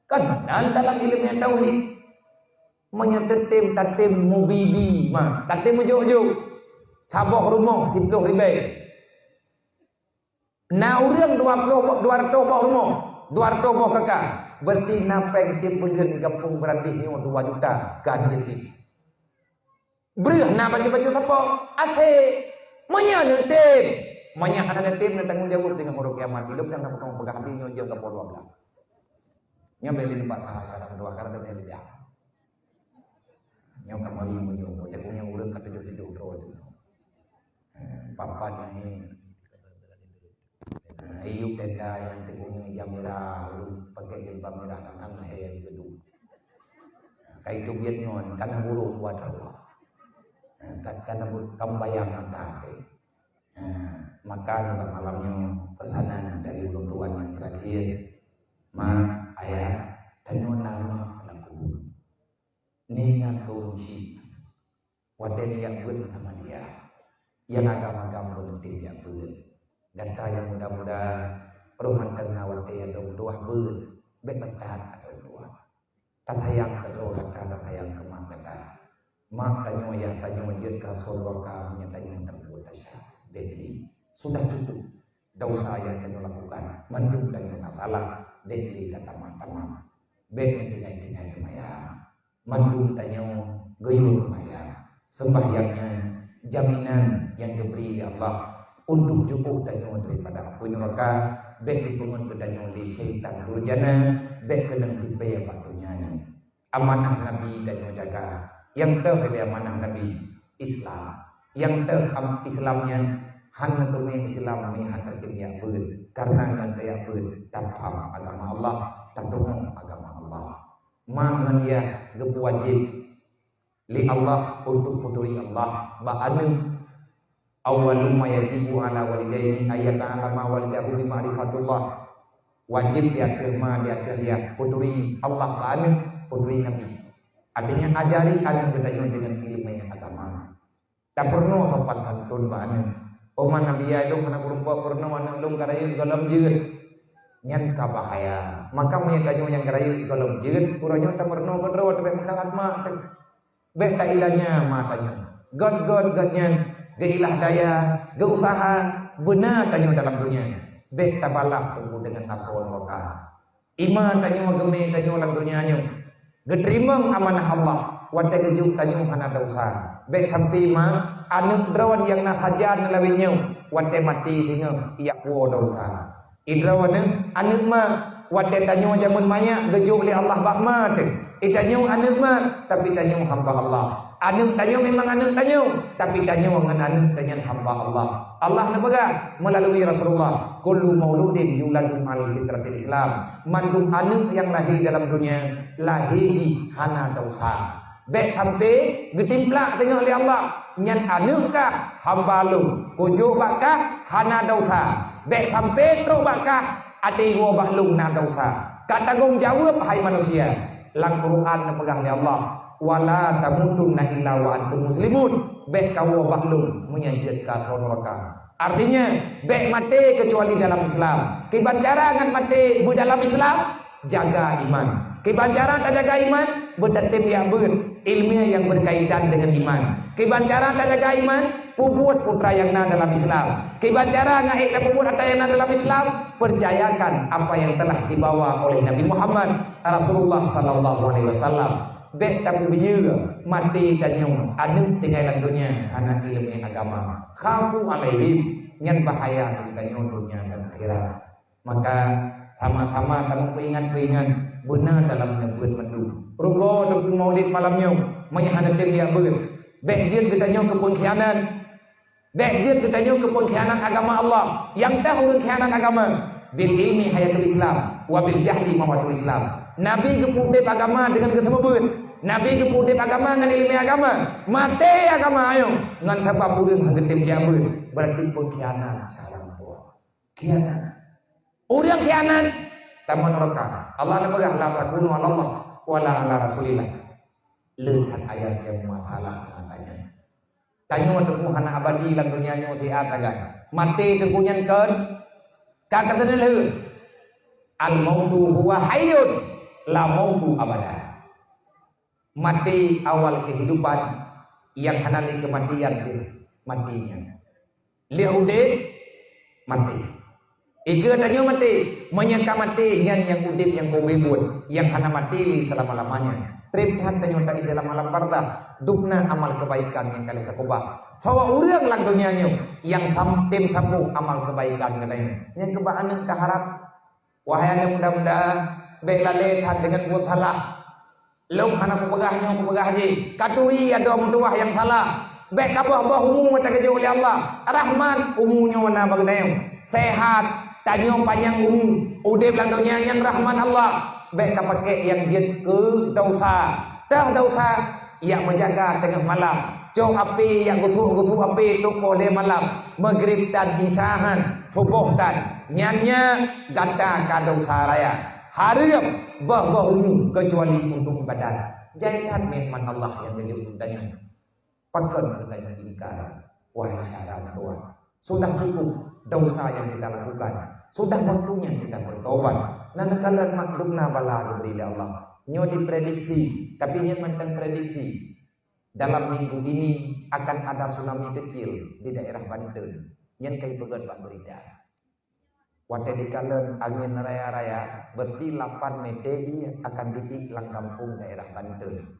Kan dalam ilmu tauhid menyetetim tatim mubibi mah tatim mujuk-juk. Sabok rumah 10 ribu. Na urang 200 rumah, 200 boh kakak. Berarti napeng tim beulieun di kampung berandihnya 2 juta ka dieutik. Breuh na baju-baju tapo ate meunyeun tim. Manya kana tim na tanggung jawab dengan huruf kiamat hidup yang dapat pegang hati nyo jeung ka 12. Nya beli 4 karang 2 karang teh dia. Nya kamari munyo teh punya urang ka 7 dulu. Papan ini Ayub tenda yang teguhnya meja merah, lu pakai jilbab merah tentang leher gedung. Kayak itu biar non, karena burung buat Allah. Karena kamu bayangkan hati. Maka pada malamnya pesanan dari ulun tuan yang terakhir, ma ayah tanya nama laku. Ningan kurungsi, wadeni yang gun sama dia, yang agama-agama berhenti dia gun. Dan yang mudah-mudahan rumah tengah wate yang dua ber betat ada dua. Tatayang kedua kata tatayang kemak kata. Mak tanyo ya tanyo jen ka soloka tanyo terbut tasya. Deadly sudah cukup. Dosa yang tanyo lakukan. Mandung tanyo salah. Deadly dan tamam-tamam. Ben intinya maya. Mandung tanyo gayut maya. Sembahyangnya jaminan yang diberi Allah. Untuk cukup danyo daripada api neraka, bek dipungut bedanyo di syaitan durjana, bek kedeng tipe waktunya. Amanah Nabi danyo jaga. Yang oleh amanah Nabi Islam. Yang Islamnya hanya kami Islam ni hanya timnya ber. Karena ngan dia ber tanpa agama Allah, terdungu agama Allah. Mangan ya wajib li Allah untuk peduli Allah ba'anu awwalu ma yajibu ala walidaini ayatan alama walidahu bi ma'rifatullah. Wajib dia terima dia ya peduli Allah ba'anu peduli Nabi. Artinya ajari anak kita dengan ilmu yang agama. Tak perlu sopan santun ba'anu. Oman Nabi ya dong kana kurumpa perno anak dong karayu galam jeut. Nyan ka bahaya. Maka menyatakan yang karayu galam jeut urangnya tak perno kedro tebe makarat mah teh. Bek ta ilahnya matanya. God gadnya gailah daya, gausaha benar tanya dalam dunia. Bek tabalak tunggu dengan asal roka. Iman tanyo geme tanyo lang dunianya. Geterimang amanah Allah. Wate kejuk tanyo hana dosa. Bek sampai ma anu drawan yang nak hajar nalawinya. Wate mati tinggal ia puo dosa. Idrawan anu ma wate tanyo jamun maya gejuk li Allah bakmat. Itanyo anu ma tapi tanyo hamba Allah. Anu tanyo memang anu tanyo tapi tanyo dengan anu tanyo hamba Allah. Allah nak pegang melalui Rasulullah. Kullu mauludin yuladu al fitratil Islam. Mandum anu yang lahir dalam dunia lahir di hana dosa. Bek sampai getimplak tengok oleh Allah. Nyan anu kah hamba lu. Kujuk bakah hana dosa. Bek sampai teruk bakah ati gua baklung na dosa. Kata tanggung jawab hai manusia. Lang Quran nak pegang oleh Allah. Wala tamutunna illa wa antum muslimun. Bek kau baklum menyanjut ka neraka. Artinya bek mati kecuali dalam Islam. Kibancara ngan mati bu dalam Islam jaga iman. Kibancara tak jaga iman berdatim yang ilmiah yang berkaitan dengan iman. Kibancara tak jaga iman puput putra yang na dalam Islam. Kibancara ngahik dan puput atau yang na dalam Islam percayakan apa yang telah dibawa oleh Nabi Muhammad Rasulullah sallallahu alaihi wasallam. Bek tamu bijira mati tanyong anu tinggalan dunia anak ilmu agama khafu alaihim nyan bahaya tanyong dunia dan akhirat. Maka sama-sama tamu peingat benar dalam negeri mandu rugo duk maulid malamnya mayahana tim yang bek jir ketanyong kepengkhianat bek jir ketanyong kepengkhianat agama Allah yang tahu khianat agama bil ilmi hayatul Islam wa bil jahdi mawatul Islam. Nabi kepudep agama dengan ketemu beut. Nabi kepudep agama dengan ilmu agama. Mati agama ayo ngan sebab urang hanggetep kiamat. Berarti pengkhianat cara buat. Khianat. Urang khianat taman neraka. Allah nak pegang la takunu ala Allah wala ala Rasulillah. Leutat ayat yang matalah katanya. Tanyo tengku hana abadi lang dunia nyo ti atagan. Mati tengku nyan keun. Kakatana leu. Al mautu huwa hayyun la mautu abada. Mati awal kehidupan yang hanali kematian matinya. Liudip mati. Ika tanyo mati, menyangka mati nyan yang udip yang bebebut, yang hana mati li selama-lamanya. Trip tan tanyo tai dalam alam barza, dukna amal kebaikan yang kali kakubah. Fawa urang lang dunianya yang tim sambung amal kebaikan katanya. Yang kebaan keharap wahai anda mudah-mudahan baik lalai dengan buat salah. Lom hana pegahnya pegah je. Katui ada mutuah yang salah. Baik kabah umum mata kerja oleh Allah. Rahman umumnya mana bagnayam. Sehat tanya panjang umum. Udip lang dunia yang rahman Allah. Baik pakai yang dia ke dosa. Tang dosa yang menjaga tengah malam. Jom api yang gutu api tu boleh malam. Maghrib dan isyahan subuh dan nyanyi gata ka dosa raya. Haram bah umum kecuali untuk ibadat. Jahitan memang Allah yang menjadi tanya. Pakai katanya ingkar. Wahai syarat Tuhan. Sudah cukup dosa yang kita lakukan. Sudah waktunya kita bertobat. Nanakalan makdumna bala diberi Allah. Nyo diprediksi, tapi nyo mentang prediksi. Dalam minggu ini akan ada tsunami kecil di daerah Banten. Nyen kai pegat Pak berita. Wate dikalan angin raya-raya berarti 8 Mei akan diiklang kampung daerah Banten.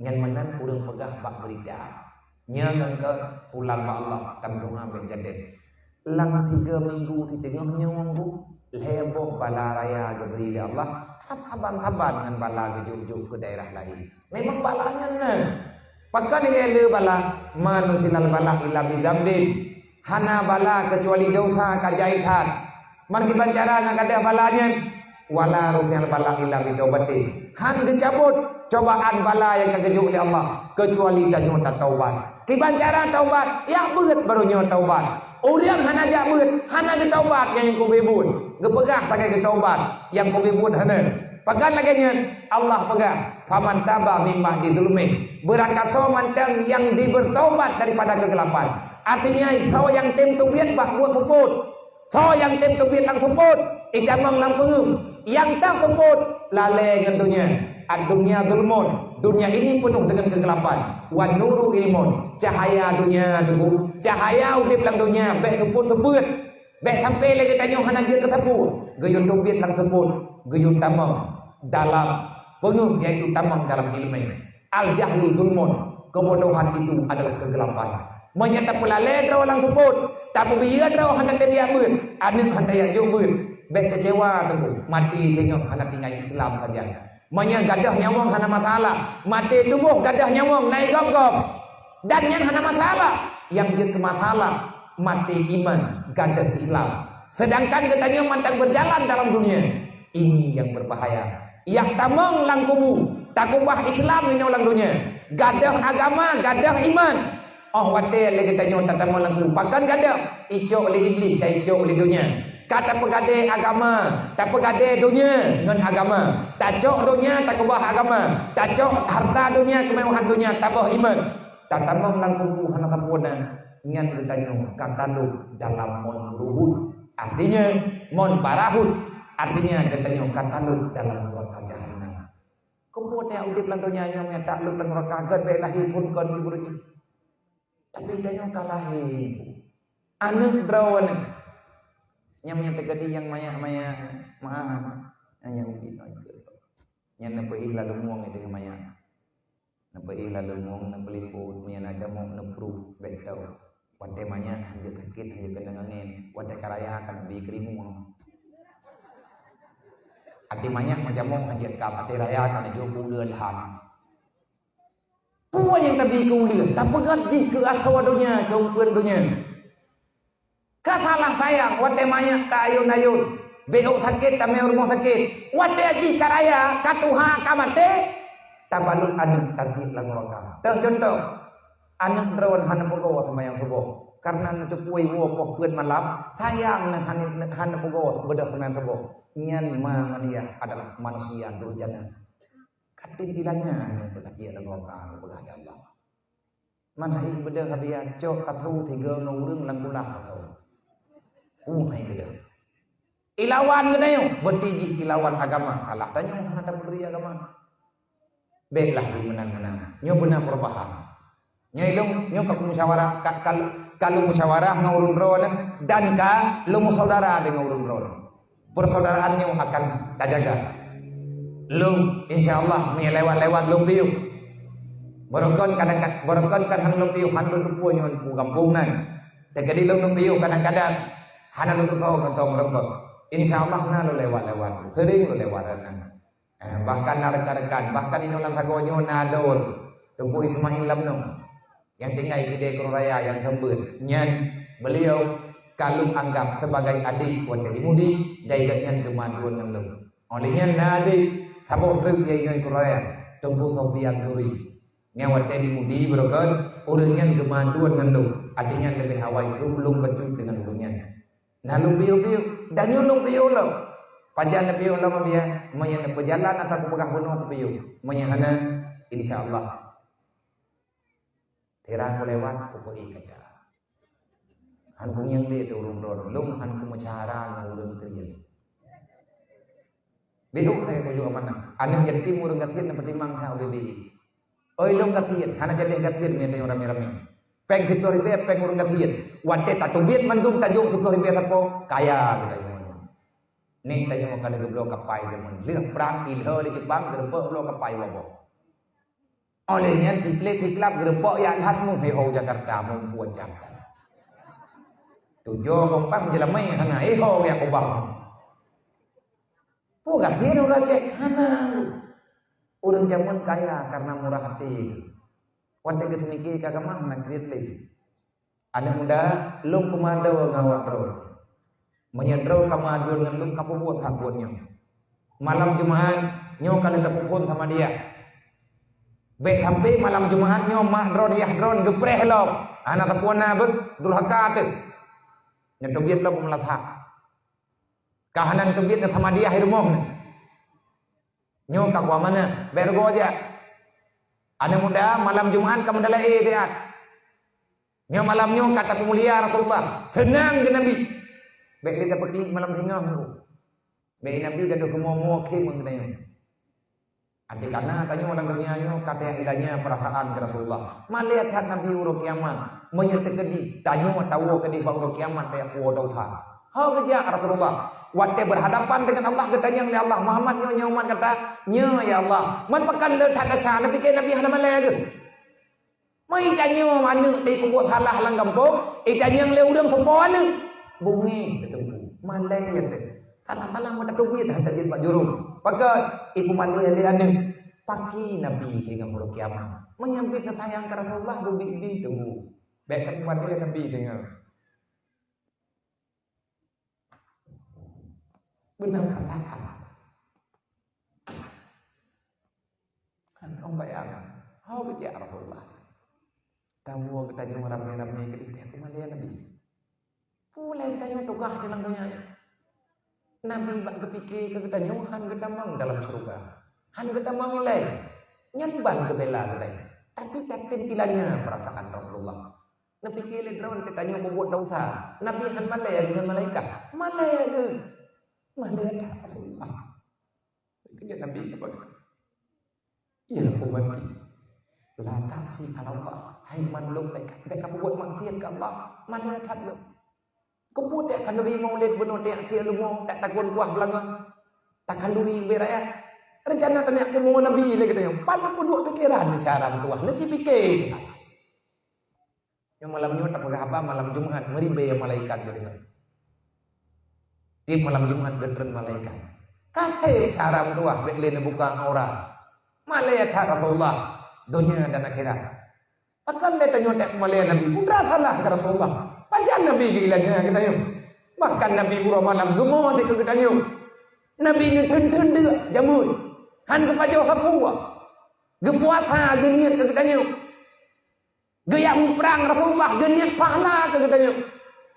Nyen menan urang pegah Pak berita. Nyen ke pulang ba Allah kampung ambe jade. Lang 3 minggu di tengahnya minggu leboh bala raya geberi Allah. Kaban-kaban dengan bala gejuk-juk ke daerah lain. Memang balanya nah. Pakan ini bala manusilal bala illa bizambin. Hana bala kecuali dosa kajahitan. Man kibancara ngakada balanya wala rufial bala illa bitobati. Han dicabut cobaan bala yang kagejuk oleh Allah kecuali tanyo taubat. Kibancara taubat ya beut baru nyo taubat. Orang hana jak beut, hana ge taubat yang ku bebun. Gepegah pakai ge taubat yang ku bebun hana. Pagan lagi Allah pegang faman taba mimma didulmi. Berangkaso mantang yang dibertaubat daripada kegelapan. Artinya so yang tim tubiat bah buat tuput. So yang tim tubiat lang tuput. Ijamang lang pengum. Yang tak tuput lalai dengan dunia. Ad-dunya zulmun. Dunia ini penuh dengan kegelapan. Wan nuru ilmun. Cahaya dunia dulu. Cahaya udip lang dunia. Baik tuput. Baik sampai lagi tanya hana je tersebut. Gayun dobit lang sebut. Gayun tamam dalam penuh yaitu tamam dalam ilmu. Al-jahlu zulmun. Kebodohan itu adalah kegelapan. Menyata pula ledro lang sebut. Tapi biar ledro hana tembiak ber. Anak hana yang jauh ber. Baik kecewa tu. Mati tengok hana tinggal Islam saja. Manya gadah nyawang hana masalah. Mati tubuh gadah nyawang naik gom-gom. Dan yang hana masalah. Yang jadi masalah mati iman gadah Islam. Sedangkan katanya mantang berjalan dalam dunia. Ini yang berbahaya. Yang tamang langkumu takubah Islam ini orang dunia. Gadah agama, gadah iman. Oh wate lagi tanya tatamo langku. Pakan gadah icok oleh iblis dan icok oleh dunia. Kata pegade agama, tak pegade dunia dengan agama. Tak cok dunia tak kubah agama. Tak cok harta dunia kemewahan dunia tabah iman. Tak tamang langkumu hana kapuna. Ngan bertanya kata lu dalam mon ruhud artinya mon barahud artinya katanya kata lu dalam neraka jahanam. Kemudian udip lan dunia nya tak lu lan neraka gad bae lahir pun kon diburuji. Tapi tanya kalahi anu drawan nyamnya tegadi yang maya-maya maaf yang ubit itu. Yang nepei lalu muang itu maya. Nepei lalu muang nepeliput nya aja mau nepru bae tau. Wadai banyak hanya sakit hanya kena angin. Wadai karaya akan lebih kerimu. Ati banyak macam mau hanya kap ati raya akan jauh ulian han. Puan yang tadi ke ulian, tak pegaji ke aswadonya ke ulian dunia. Katalah sayang, wadai banyak tak ayun-ayun. Beok sakit tak mau rumah sakit. Wadai aji karaya katuha kamate. Tabalul anak tadi lang roka. Tercontoh. Anak berawan hana pogo sama yang tubuh karena nanti puai wo poh pun malam sayang nak hana pogo bedah sama yang tubuh nyan mangania adalah manusia durjana katim bilanya ane bekat dia dan roka begat Allah mana hi bedah habia cok katau tiga ngurung langkulah katau hai bedah ilawan genayo bertijih ilawan agama kalah tanya hana tak beri agama baiklah di menang-menang nyo benar perubahan nyelong nyok aku musyawarah kalau musyawarah ngurun ron dan lu saudara dengan ngurun ron persaudaraannya akan terjaga lu insyaallah mi lewat lu piu borokon kan han lu piu han lu puo nyon pu kampung nan jadi lu piu kadang-kadang han lu tahu kantong merembak insyaallah na lu lewat sering lu lewat bahkan rekan-rekan bahkan ini ulang tagonyo nadol tunggu Ismail lamno yang tinggal di Dekor Raya yang hembur nyan beliau kalau anggap sebagai adik buat jadi mudi daikatnya kemaduan yang lu olehnya nadi sabuk truk yang Dekor Raya tunggu Sofian Duri nyawat jadi mudi berokon urangnya kemaduan yang lu artinya lebih hawai belum becut dengan ulunya nah lu piu dan lu piu lo pajan piu lo mabia menyana perjalanan atau pegah bunuh piu menyana insyaallah terang lewat pokok kaca. Hanku yang dia turun lum hanku mecara ngurung kriya. Beuk saya kuju amanah. Anak yatim urung gathian pertimang ha ubi. Oi lum gathian, hana jadi gathian ni tayong rame-rame. Peng 10 ribu peng urung gathian. Wate tak tubit mandum tajuk 10 ribu tapo kaya kita yung. Ni tayong kada geblo kapai jaman. Lihat perang ilho di Jepang gerbek lo kapai wabo. Olehnya tiklap gerepok yang hatmu heho Jakarta membuat jantan. Tujuh gompang jelamai hana heho yang kubang. Pugat hidup raja hana. Orang zaman kaya karena murah hati. Wanita ketimiki kagamah nak kredit. Anak muda lum komando ngawak terus. Menyedro kamadun dengan lum kapubuat habunnya. Malam Jumat nyo kada dapupun sama dia. Baik sampai malam Jumatnya mak drone gepreh lo anak tapuana bet durhaka tu nyetobit lo melatah kahanan tobit sama dia hirmoh nyo kakwa mana bergo aja anak muda malam Jumat kamu dalam dia nyo malamnya kata pemulia Rasulullah tenang ke Nabi baik dia dapat klik malam tengah baik Nabi gaduh kemomo kim mengenai Anti karena tanya orang dunianya kata ilahnya perasaan ke Rasulullah. Melihat Nabi urut kiamat menyertai kedi tanya tahu kedi bang urut kiamat dia kuodau tha. Ha kerja Rasulullah. Waktu berhadapan dengan Allah katanya oleh Allah Muhammad nyonya umat kata, "Nya ya Allah, man pakan le tak ada cara Nabi ke Nabi hana malai ke?" Mai tanya mana ti kuat halah lang kampung, tanya le udang semua ni. Bumi ketemu. Malai kata. Tanah-tanah mata duit dah jadi Pak Juru. Pakai ibu malai dia ni. Pagi Nabi dengan mula kiamat. Menyambit sayang ke Rasulullah bumi ini tunggu. Baik malai Nabi dengan. Benar katakan. Kan ông bayang. How bicara Rasulullah. Kamu ketanya ramai-ramai ke dia aku malah Nabi. Pulai tanya tukah dalam dunia. Nabi bak kepikir ke ketanya han gedamang dalam surga. Han gedamang nilai. Nyanban ke bela kedai. Tapi tatin kilanya perasaan Rasulullah. Nabi kira drone ketanya membuat dosa. Nabi han malai dengan malaikat. Malai ke? Malai tak Rasulullah. Kerja Nabi apa? Ya aku mati. La taksi Allah. Hai manlum mereka kamu buat maksiat ke Allah. Mana tak lu? Kau buat tak kan Nabi Maulid benar tak sia lu mau tak takun kuah belanga. Takkan duri beraya. Rencana tanya aku mau Nabi lagi katanya. Pan pun dua pikiran cara tuah. Nanti pikir. Yang malamnya tak apa malam Jumat meribe malaikat beringat. Di malam Jumat gedren malaikat. Kata cara tuah beklene buka aura. Malaikat Rasulullah dunia dan akhirat. Akan dia tanya tak kembali Nabi putra salah ke Rasulullah. Panjang Nabi gilanya kita yuk. Bahkan Nabi pura malam gemar ke kita yuk. Nabi ni ten dia jamun. Han ke pajau kapua. Gepuasa geniat ke kita yuk. Geyang perang Rasulullah geniat pahala ke kita yuk.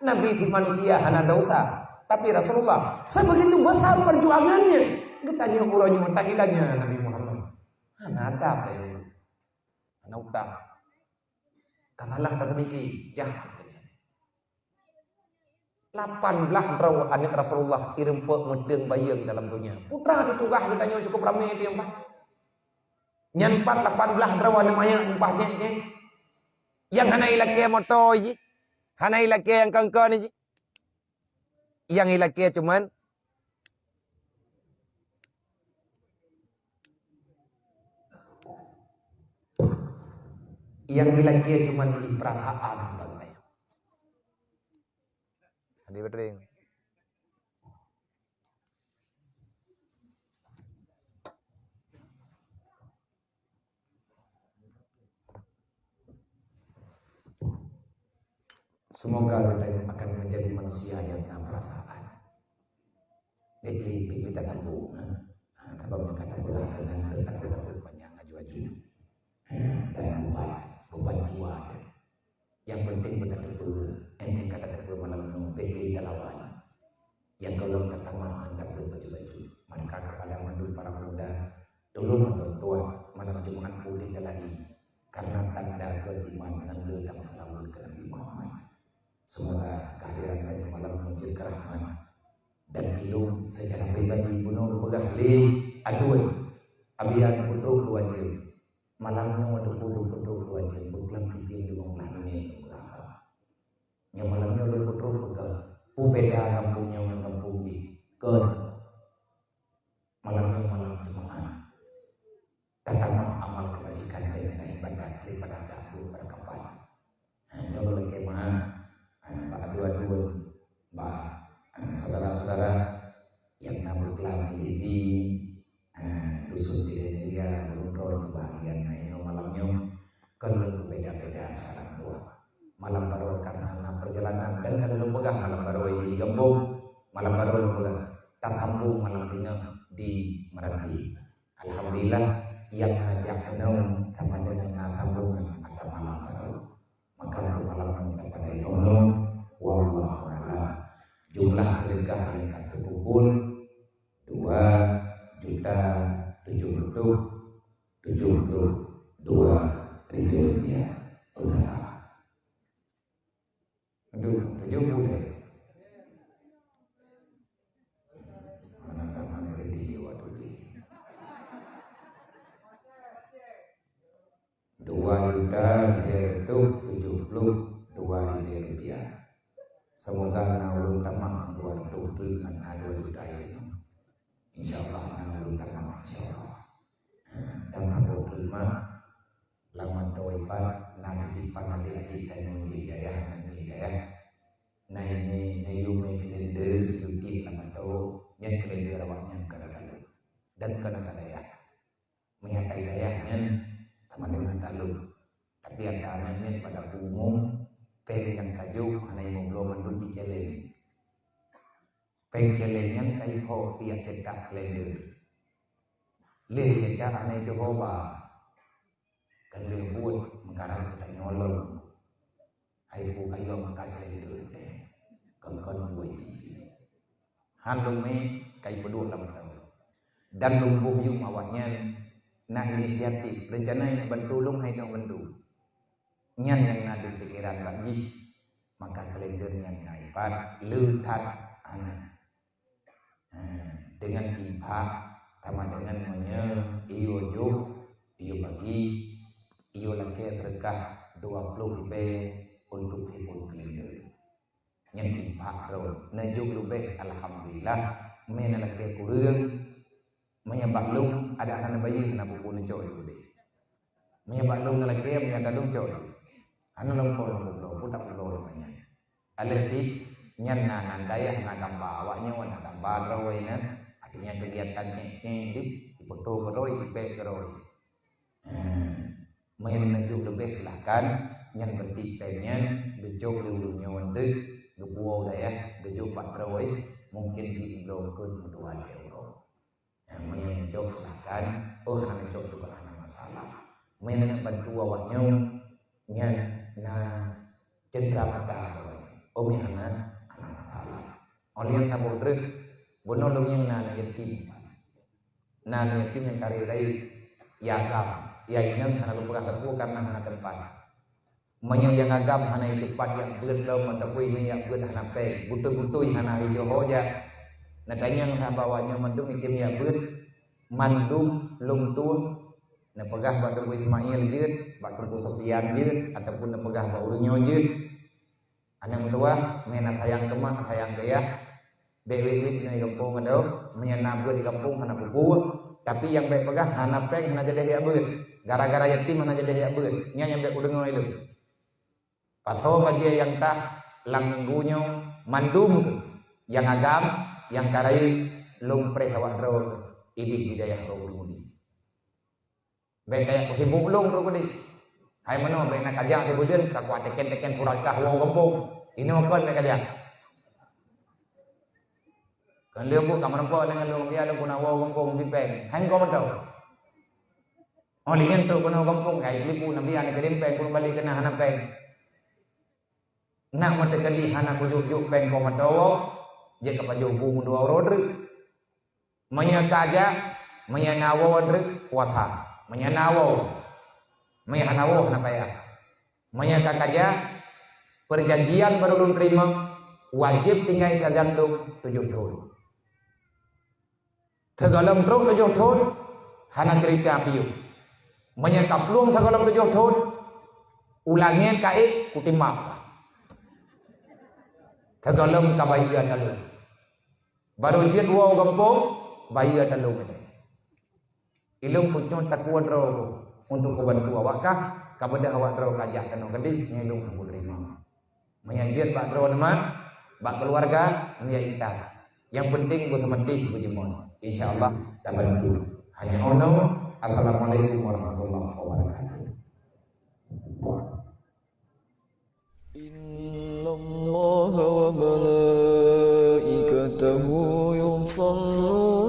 Nabi si manusia hana dosa. Tapi Rasulullah sebegitu besar perjuangannya. Kita yuk uranya takilanya Nabi Muhammad. Hana adab deh. Hana utang. Katalah kata miki jahat. 18 raw anak Rasulullah irempe medeng bayang dalam dunia. Putra ditugah katanya cukup ramai dia empat. Nyan 18 raw anak maya empahnya je. Yang hana ilake moto je. Hana ilake yang kangkon je. Yang ilake cuman yang ilake cuman hiji perasaan bangnya. Hadi bedring. Semoga kita akan menjadi manusia yang punya perasaan. Beli kita tahu, tapi kata pula dengan takut banyak ngaju-aju. Dan beban jiwa. Yang penting benar betul ending kata betul malam beli dalawan. Yang kalau kata mahan tak baju-baju. Mereka kepada mandul para muda dulu mandul tua malam Jumat putih lagi karena tanda keiman dan dalam selalu ke Nabi Muhammad. Semoga kehadiran tadi malam muncul kerahman dan hidup secara pribadi bunuh pegang li aduan abian putruk dua jam malamnya waktu putruk dua jam berkelam tinggi di bawah ini yang malamnya waktu putruk pegang pubeda kampungnya dengan kampung di ker malamnya malam Jumat tentang amal kebajikan dengan ibadat daripada dahulu pada kapan kalau lagi mah aduan saudara-saudara yang namun telah menjadi dusun di dia luntur sebagian ini malamnya kan berbeda-beda cara tua malam baru karena perjalanan dan kada pegang malam baru di Gembong malam baru pegang tak sambung malam tinggal di Meranti. Alhamdulillah yang ngajak kenal sama dengan sambungan ada malam baru maka malam dapat Allah wallahu a'lam. Jumlah sedekah yang akan terkumpul 2.072.000 rupiah. Aduh, 70 mana tangannya tadi waktu di 2.072.000 rupiah. Semoga naulun tamang 2 dengan adu budaya insyaallah nang lama insyaallah dan aku terima laman doipat nanti panade di tanu hidayah nanti hidayah nah ini yume pilende yuti laman do yang kelende rawatnya kana dalu dan kana daya menyatai dayanya sama dengan dalu tapi ada anaknya pada umum peng yang tajuk anai belum mendung di keleng peng keleng yang kai ho pia cetak kelende le cetak anai Jehovah kan le buat mengkarang kita nyolong ai pu ayo mengkai kelende kan buat handung me kai pedua lam tahu dan lumbuh yung awaknya na inisiatif rencana ini bentulung hai dong bentu nyan yang nadu pikiran baji maka kalendernya naipan letat anak dengan impak sama dengan namanya iyo juk iyo bagi iyo laki terkah 20 IP untuk tipul kalender yang impak ro najuk lubeh alhamdulillah mena laki kurang menyebab lung ada anak bayi kena buku nencok itu deh menyebab lung laki menyebab lung cok anu lempol pun tak perlu banyak alih nyan nandaya na gambar awaknya wana gambar rawainan artinya kegiatan di foto keroi di pek keroi main najuk lebih silakan nyan bertipenya bejok lulunya wande gebuau daya bejok pak keroi mungkin di belum pun €2 main najuk silakan najuk juga ada masalah main nak bantu awaknya nyan na cendera mata omnya anak masalah oleh yang tabur drek bonolong yang nana yatim yang kari-rai yagam ya inang anak lupa kaku karena anak tempat menyang yang agam anak depan yang belum mentapui yang ber anak pe butuh-butuh anak hijau hoja natanya yang bawanya mandung itim ya ber mandung lungtun na pegah ba Tengku Ismail jeut, ba Tengku Sofian jeut ataupun na pegah ba Urunyo jeut. Anang dua menat hayang kemah hayang gaya. Bewi-wi di kampung ado, menyenabeut di kampung kana buku, tapi yang baik pegah hana peng hana jadi ya beut. Gara-gara yatim hana jadi ya beut. Nya yang baik udengo itu. Patho bagi yang tak lang minggunyo mandum ke yang agam yang karai lung pre hawa ro idik di daya ro mudi. Baik kayak hibuk lung ro kudis. Hai mano baik nak ajak tibujeun ka kuat teken-teken surat kah wong kampung. Ini apa nak ajak? Kan dia buat kamar nampak dengan lung dia lu kuna wong kampung bipeng. Hang kau mentau. Oh lihat tu kuna kampung kai lipu nabi ane kedempeng kun balik kena hana peng. Nak mata kali hana kujuk-juk peng kau mentau. Je ka paju bu dua rodre. Menyakaja menyanawo rodre kuatha. Menyanawo menyanawo kenapa ya menyakaja perjanjian baru belum terima wajib tinggal kagandung 7 tahun tegalam terus 7 tahun hana cerita piu menyakap luang tegalam 7 tahun ulangnya kai kutimap tegalam kabaian dalu baru jid wow gempong bayi dalu ilung pucun takuan ro untuk membantu awak kah kepada awak ro kajak kena kedih nyelung aku terima menyajit bak ro nama bak keluarga nya indah yang penting go samantih go jemon insyaallah tak bantu hanya ono assalamualaikum warahmatullahi wabarakatuh innallaha wa malaikatahu yusholluna